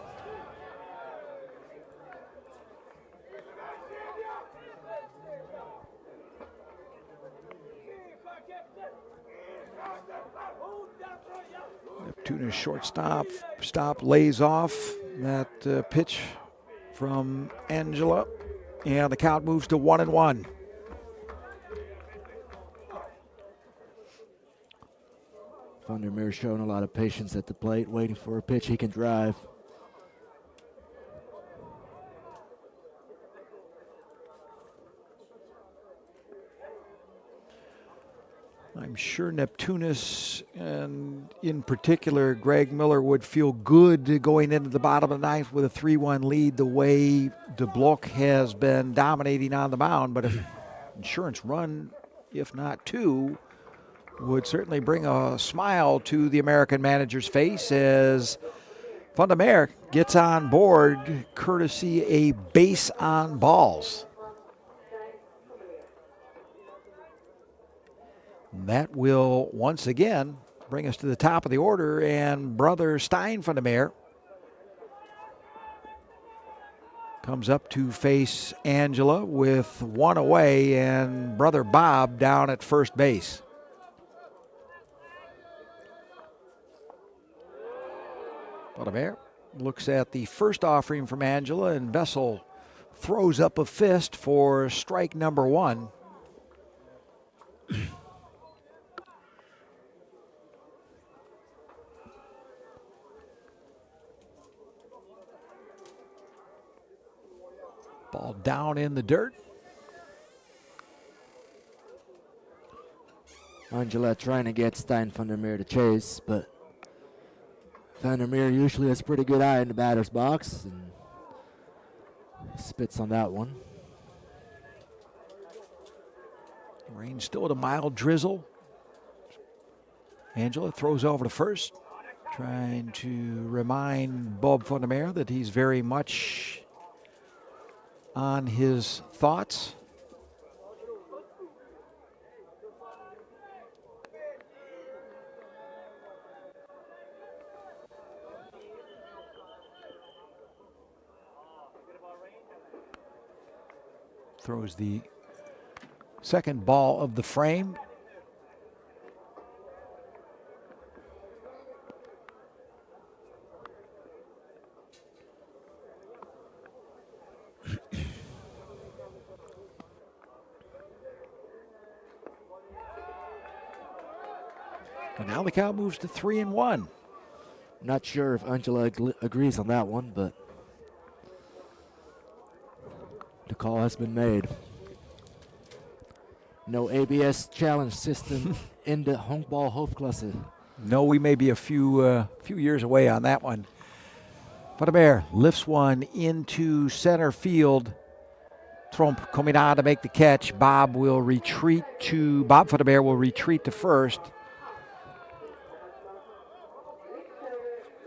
Neptunus shortstop, lays off that pitch from Angela, and the count moves to 1-1. Van der Meer showing a lot of patience at the plate, waiting for a pitch he can drive. I'm sure Neptunus, and in particular Greg Miller, would feel good going into the bottom of the 9th with a 3-1 lead the way De Blok has been dominating on the mound. But if insurance run, if not 2, would certainly bring a smile to the American manager's face as Van der Meer gets on board courtesy a base on balls. That will once again bring us to the top of the order, and brother Stein van der Meer comes up to face Angela with 1 away, and brother Bob down at first base. Van der Meer looks at the first offering from Angela, and Vessel throws up a fist for strike number 1. Ball down in the dirt. Angela trying to get Stein van der Meer to chase, but Van der Meer usually has a pretty good eye in the batter's box and spits on that one. Rain still at a mild drizzle. Angela throws over to first, trying to remind Bob van der Meer that he's very much on his thoughts. Throws the second ball of the frame. But now the count moves to 3-1. Not sure if Angela agrees on that one, but the call has been made. No ABS challenge system in the honkball hoofdklasse. No, we may be a few years away on that one. Van der Meer lifts one into center field. Tromp coming on to make the catch. Bob van der Meer will retreat to first.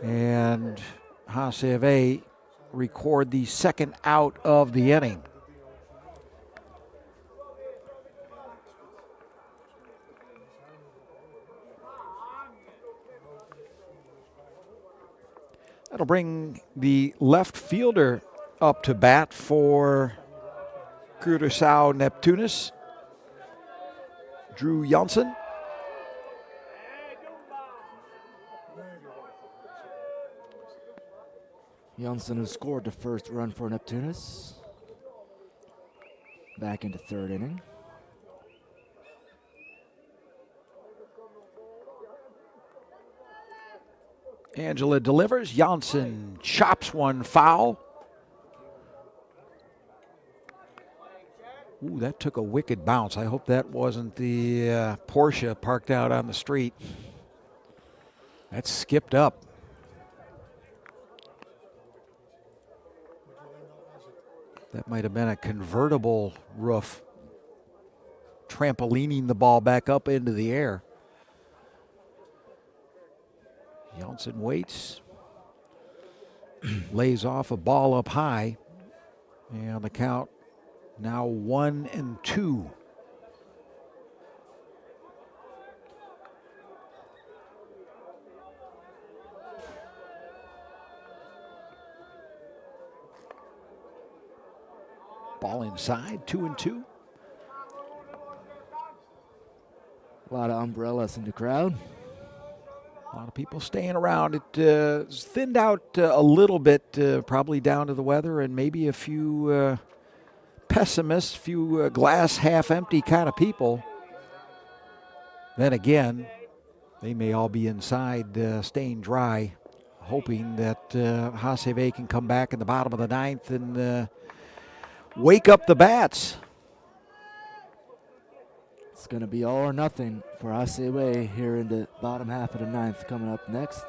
And HCAW record the second out of the inning. That'll bring the left fielder up to bat for Curaçao Neptunus, Drew Janssen. Janssen, who scored the first run for Neptunus. Back into third inning. Angela delivers. Janssen chops one foul. Ooh, that took a wicked bounce. I hope that wasn't the Porsche parked out on the street. That skipped up. That might have been a convertible roof, trampolining the ball back up into the air. Janssen waits, lays off a ball up high, and the count now 1-2. Ball inside, 2-2. A lot of umbrellas in the crowd. A lot of people staying around. It's thinned out a little bit, probably down to the weather and maybe a few pessimists, few glass half empty kind of people. Then again, they may all be inside staying dry, hoping that HCAW can come back in the bottom of the ninth and wake up the bats. It's going to be all or nothing for HCAW here in the bottom half of the ninth coming up next.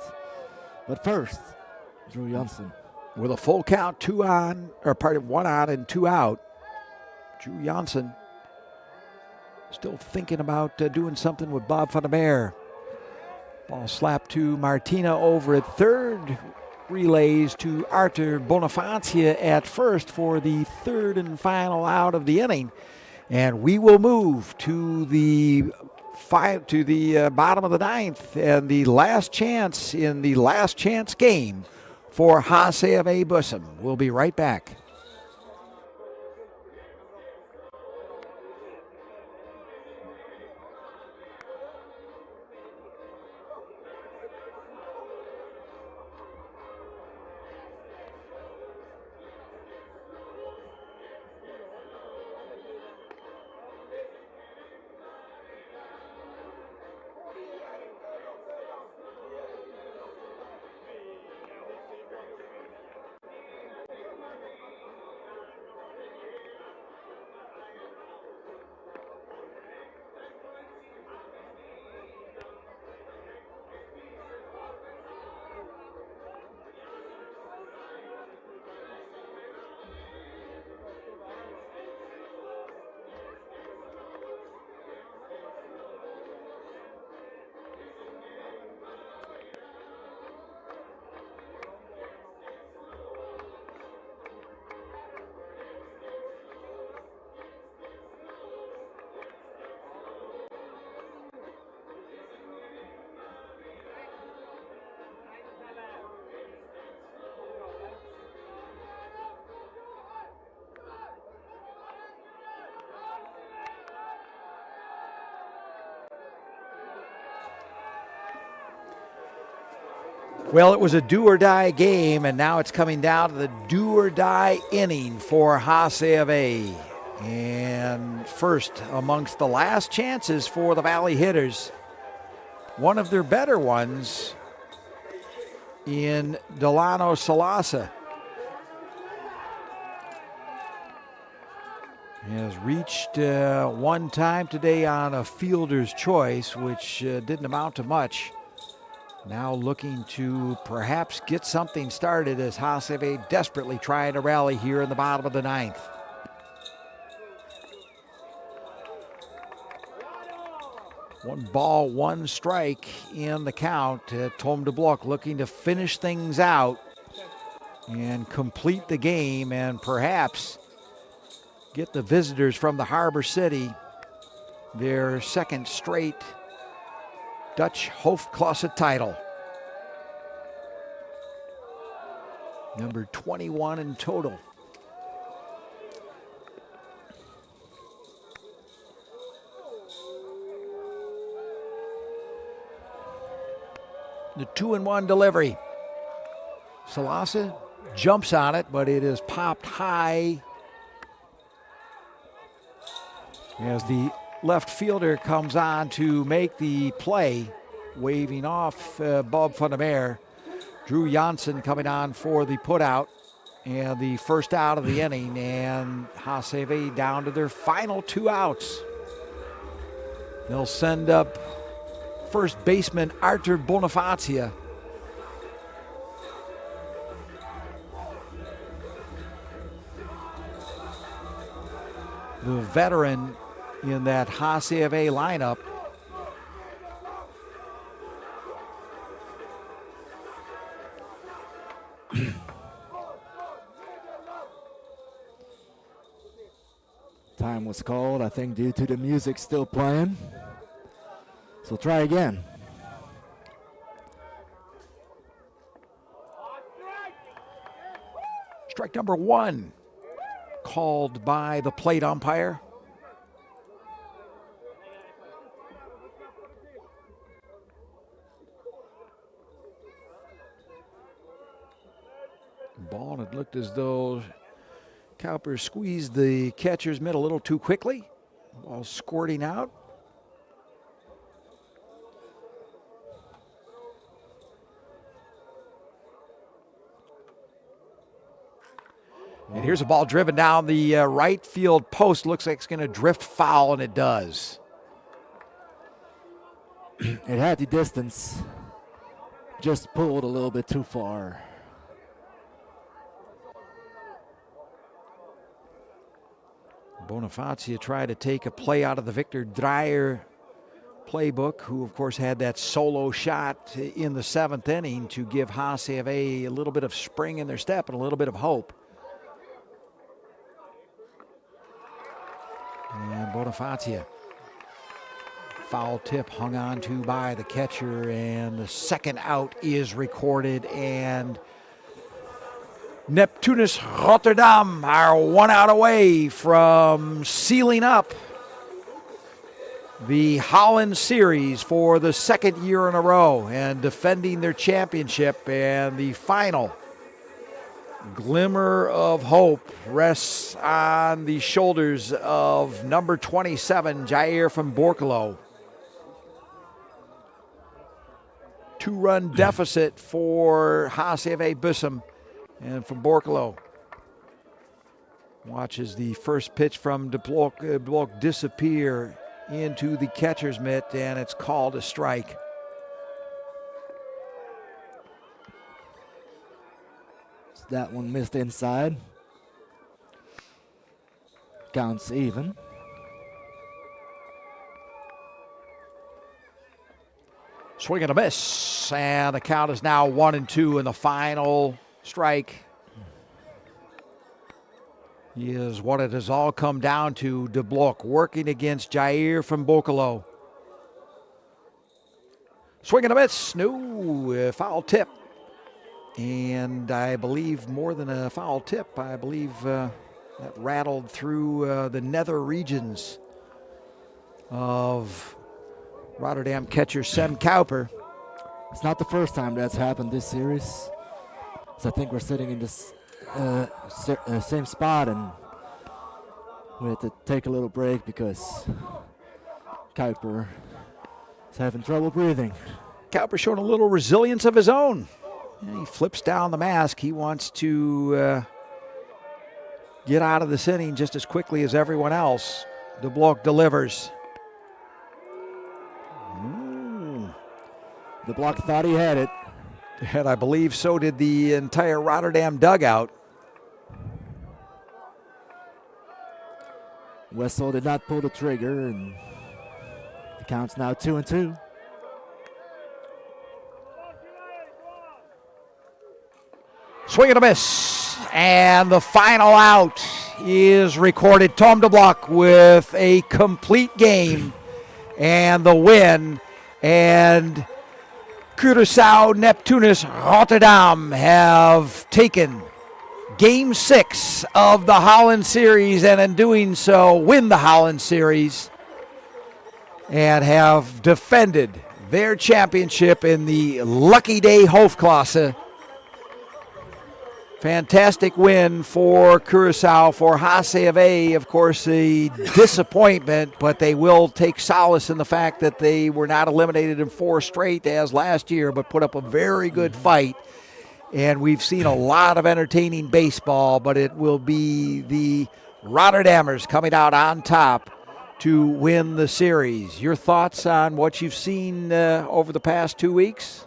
But first, Drew Janssen. With a full count, 1 on and 2 out. Drew Janssen still thinking about doing something with Bob van der Meer. Ball slapped to Martina over at third. Relays to Arthur Bonifacia at first for the third and final out of the inning. And we will move to the bottom of the ninth and the last chance in the last chance game for HCAW Bussum. We'll be right back. Well, it was a do-or-die game, and now it's coming down to the do-or-die inning for HCAW. And first, amongst the last chances for the Valley hitters, one of their better ones in Delano Salasa. He has reached one time today on a fielder's choice, which didn't amount to much. Now looking to perhaps get something started as HCAW desperately trying to rally here in the bottom of the ninth. One ball, one strike in the count. Tom de Blok looking to finish things out and complete the game and perhaps get the visitors from the Harbor City their second straight Dutch Hoofdklasse title. Number 21 in total. The 2-1 delivery. Salasa jumps on it, but it is popped high as the left fielder comes on to make the play, waving off Bob van der Meer. Drew Janssen coming on for the putout and the first out of the inning, and HCAW down to their final 2 outs. They'll send up first baseman Arthur Bonifacia. The veteran in that HCAW lineup. Time was called, I think, due to the music still playing. So try again. Strike number 1, called by the plate umpire. Ball, and it looked as though Cowper squeezed the catcher's mitt a little too quickly. Ball squirting out. And here's a ball driven down the right field post. Looks like it's going to drift foul, and it does. It had the distance, just pulled a little bit too far. Bonifacia tried to take a play out of the Victor Dreyer playbook, who of course had that solo shot in the 7th inning to give HCAW a little bit of spring in their step and a little bit of hope. And Bonifacia, foul tip hung on to by the catcher, and the second out is recorded, and Neptunus Rotterdam are 1 out away from sealing up the Holland Series for the 2nd year in a row and defending their championship. And the final glimmer of hope rests on the shoulders of number 27, Jair from Borkelo. 2-run deficit for HCAW Bussum. And from Borkelo, watches the first pitch from de Blok disappear into the catcher's mitt, and it's called a strike. That one missed inside. Counts even. Swing and a miss, and the count is now 1-2 in the final strike is what it has all come down to. De Blok working against Jair from Borkelo. Swing and a miss. No, foul tip. And I believe more than a foul tip. I believe that rattled through the nether regions of Rotterdam catcher Sem Cowper. It's not the first time that's happened this series. So I think we're sitting in this same spot, and we had to take a little break because Kuiper He's having trouble breathing. Cowper showing a little resilience of his own. And he flips down the mask. He wants to get out of this inning just as quickly as everyone else. DeBloch delivers. DeBloch thought he had it. And I believe so did the entire Rotterdam dugout. Wessel did not pull the trigger, and the count's now 2-2. Swing and a miss. And the final out is recorded. Tom DeBloch with a complete game and the win. And Curaçao, Neptunus, Rotterdam have taken Game 6 of the Holland Series, and in doing so win the Holland Series and have defended their championship in the Lucky Day Hoofdklasse. Fantastic win for Curaçao. For HCAW, of course, a disappointment, but they will take solace in the fact that they were not eliminated in 4 straight as last year, but put up a very good fight. And we've seen a lot of entertaining baseball, but it will be the Rotterdammers coming out on top to win the series. Your thoughts on what you've seen over the past 2 weeks?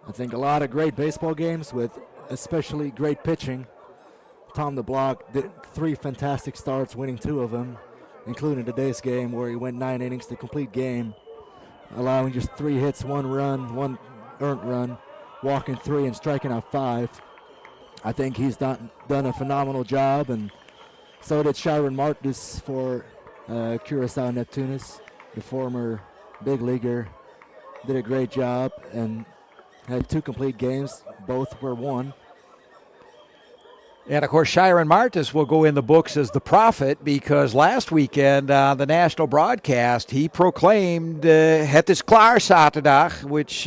I think a lot of great baseball games with especially great pitching. Tom DeBloch did 3 fantastic starts, winning 2 of them, including today's game where he went 9 innings, the complete game, allowing just 3 hits, 1 run, 1 earned run, walking 3 and striking out 5. I think he's done a phenomenal job, and so did Sharon Martus for Curaçao Neptunus, the former big leaguer. Did a great job and had 2 complete games. Both were won. And, of course, Sharon Martus will go in the books as the prophet because last weekend on the national broadcast, he proclaimed Het is klaar zaterdag, which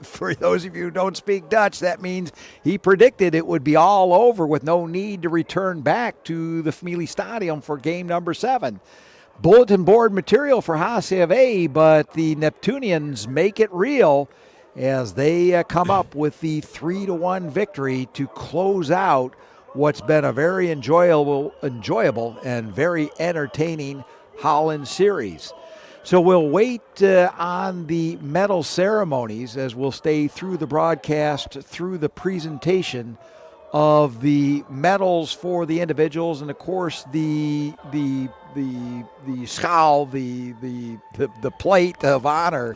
for those of you who don't speak Dutch, that means he predicted it would be all over with no need to return back to the Familiestadion for game number 7. Bulletin board material for HCAW, but the Neptunians make it real as they come up with the 3-1 victory to close out what's been a very enjoyable and very entertaining Holland Series. So we'll wait on the medal ceremonies as we'll stay through the broadcast, through the presentation of the medals for the individuals, and of course the schaal, the plate of honor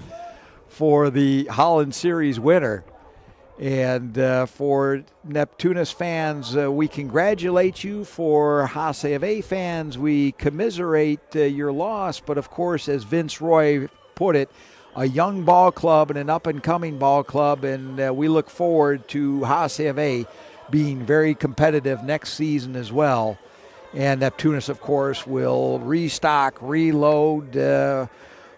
for the Holland Series winner. And for Neptunus fans, we congratulate you. For HCAW fans, we commiserate your loss. But of course, as Vince Roy put it, a young ball club and an up-and-coming ball club, and we look forward to HCAW being very competitive next season as well. And Neptunus, of course, will restock, reload.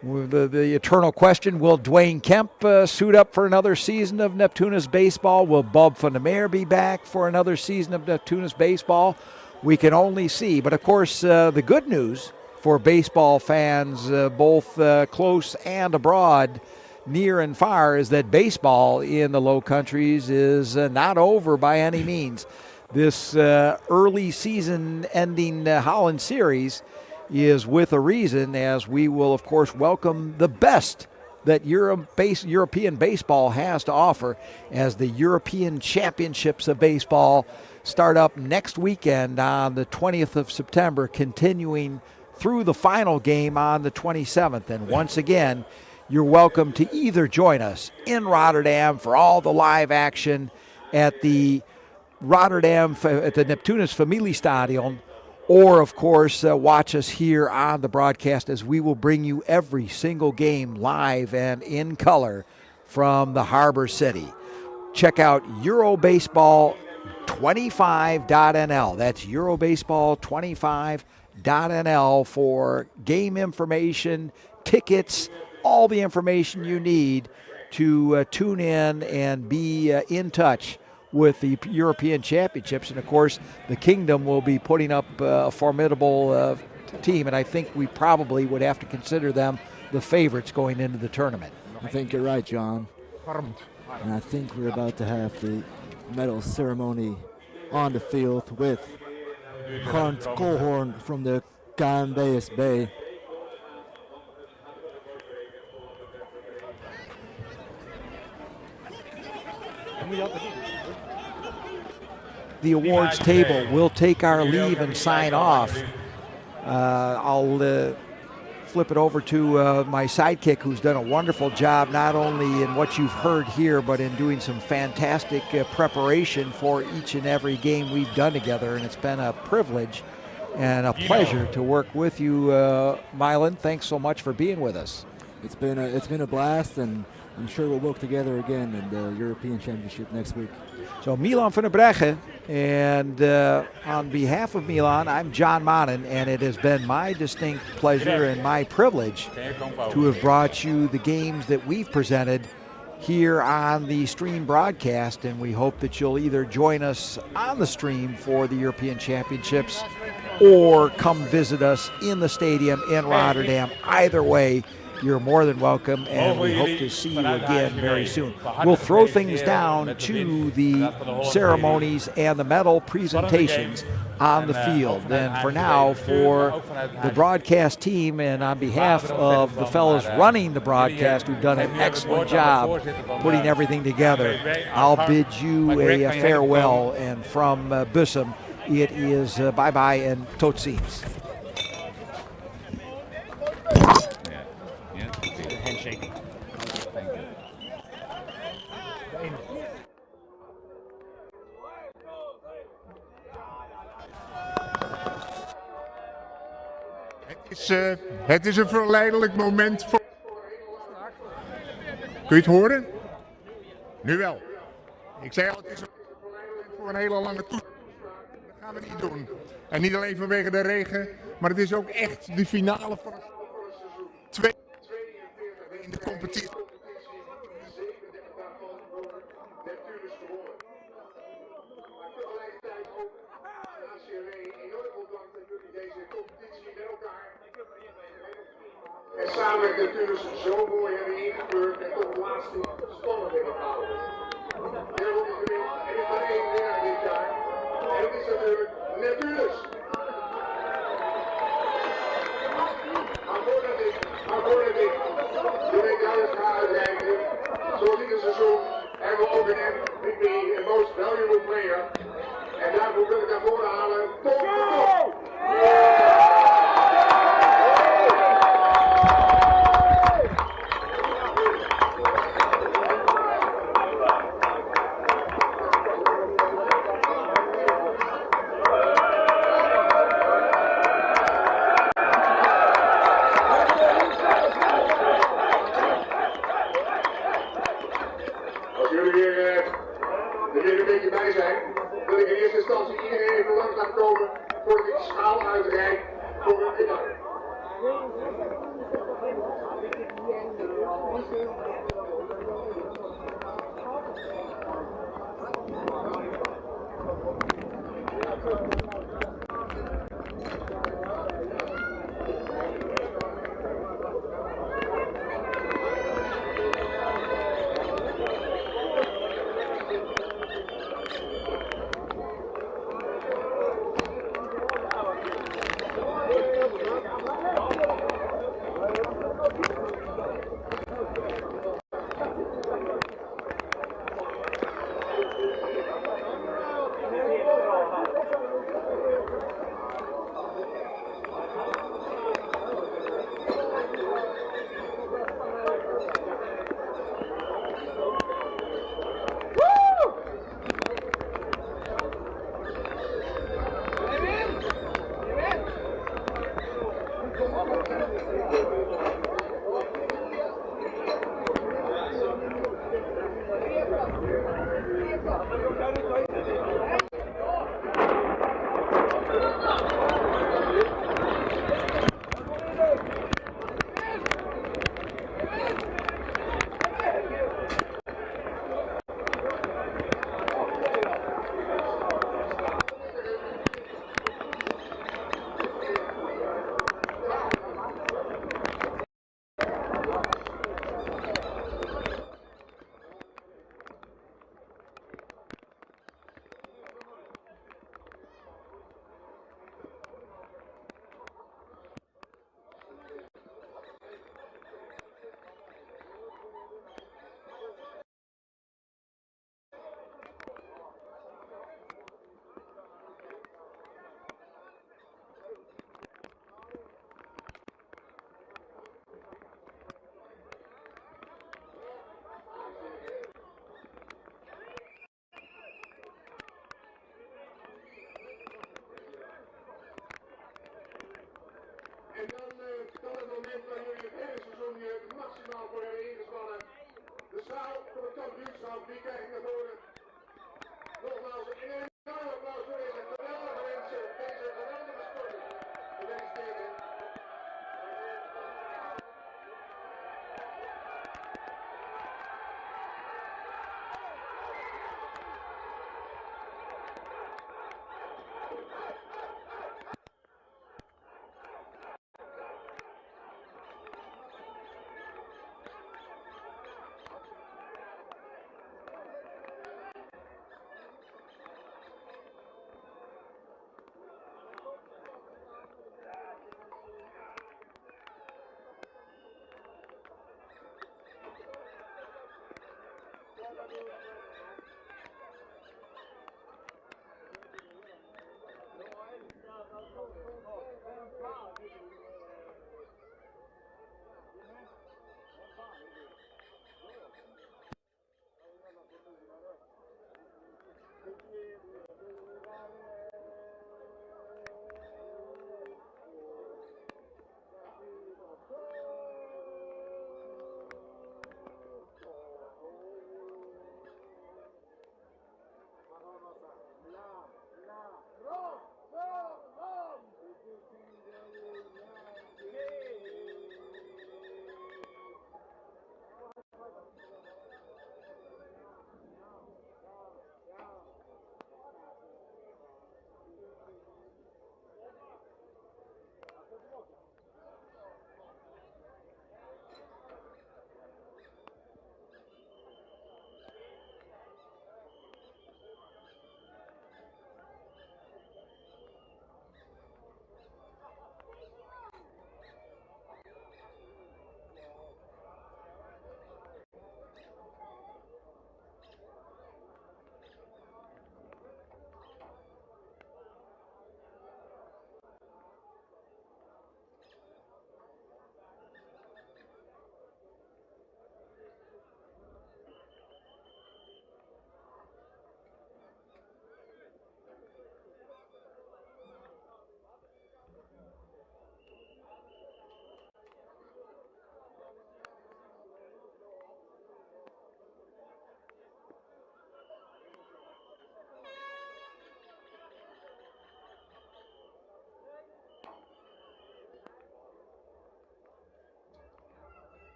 The eternal question, will Dwayne Kemp suit up for another season of Neptunus baseball? Will Bob van der Meer be back for another season of Neptunus baseball? We can only see. But, of course, the good news for baseball fans, both close and abroad, near and far, is that baseball in the Low Countries is not over by any means. This early season ending Holland Series is with a reason, as we will, of course, welcome the best that European baseball has to offer as the European Championships of Baseball start up next weekend on the 20th of September, continuing through the final game on the 27th. And once again, you're welcome to either join us in Rotterdam for all the live action at the Neptunus Familiestadion, or, of course, watch us here on the broadcast as we will bring you every single game live and in color from the Harbor City. Check out Eurobaseball25.nl. That's Eurobaseball25.nl for game information, tickets, all the information you need to tune in and be in touch with the European Championships. And, of course, the Kingdom will be putting up a formidable team, and I think we probably would have to consider them the favorites going into the tournament. I think you're right, John. And I think we're about to have the medal ceremony on the field with Garnt Koolhoorn from the KNBSB. The awards table. We'll take our leave and sign off. I'll flip it over to my sidekick, who's done a wonderful job, not only in what you've heard here, but in doing some fantastic preparation for each and every game we've done together. And it's been a privilege and a pleasure to work with you, Milan. Thanks so much for being with us. It's been a blast, and I'm sure we'll work together again in the European Championship next week. So Milan van der Breggen, and on behalf of Milan, I'm John Monin, and it has been my distinct pleasure and my privilege to have brought you the games that we've presented here on the stream broadcast, and we hope that you'll either join us on the stream for the European Championships or come visit us in the stadium in Rotterdam. Either way, you're more than welcome, and we hope to see you again very soon. We'll throw things down to the ceremonies and the medal presentations on the field. And for now, for the broadcast team and on behalf of the fellows running the broadcast who've done an excellent job putting everything together, I'll bid you a farewell. And from Bussum, it is bye-bye and tot ziens. Handshake. Thank you. Het is een verleidelijk moment voor... Kun je het horen? Nu wel. Ik zei al, het is een verleidelijk voor een hele lange toespraak. Dat gaan we niet doen. En niet alleen vanwege de regen, maar het is ook echt de finale van het seizoen. 42 in de competitie. 37 daarvan door Neptunus gewonnen. Maar tegelijkertijd ook de HCAW enorm bedankt dat jullie deze competitie met elkaar en samen met Neptunus zo mooi hebben ingekeurd en tot de laatste spannend hebben gehouden. Er is maar één winnaar dit jaar en dat is natuurlijk Neptunus. Maar voordat ik de medailles ga uitreiken, zoals ieder seizoen, hebben we ook een MVP, een most valuable player. En daarvoor wil ik naar voren halen, Tom de Blok. Als jullie er weer een beetje bij zijn, wil ik in eerste instantie iedereen even langs laten komen voordat ik de schaal uitreik voor een winnaar. Thank you.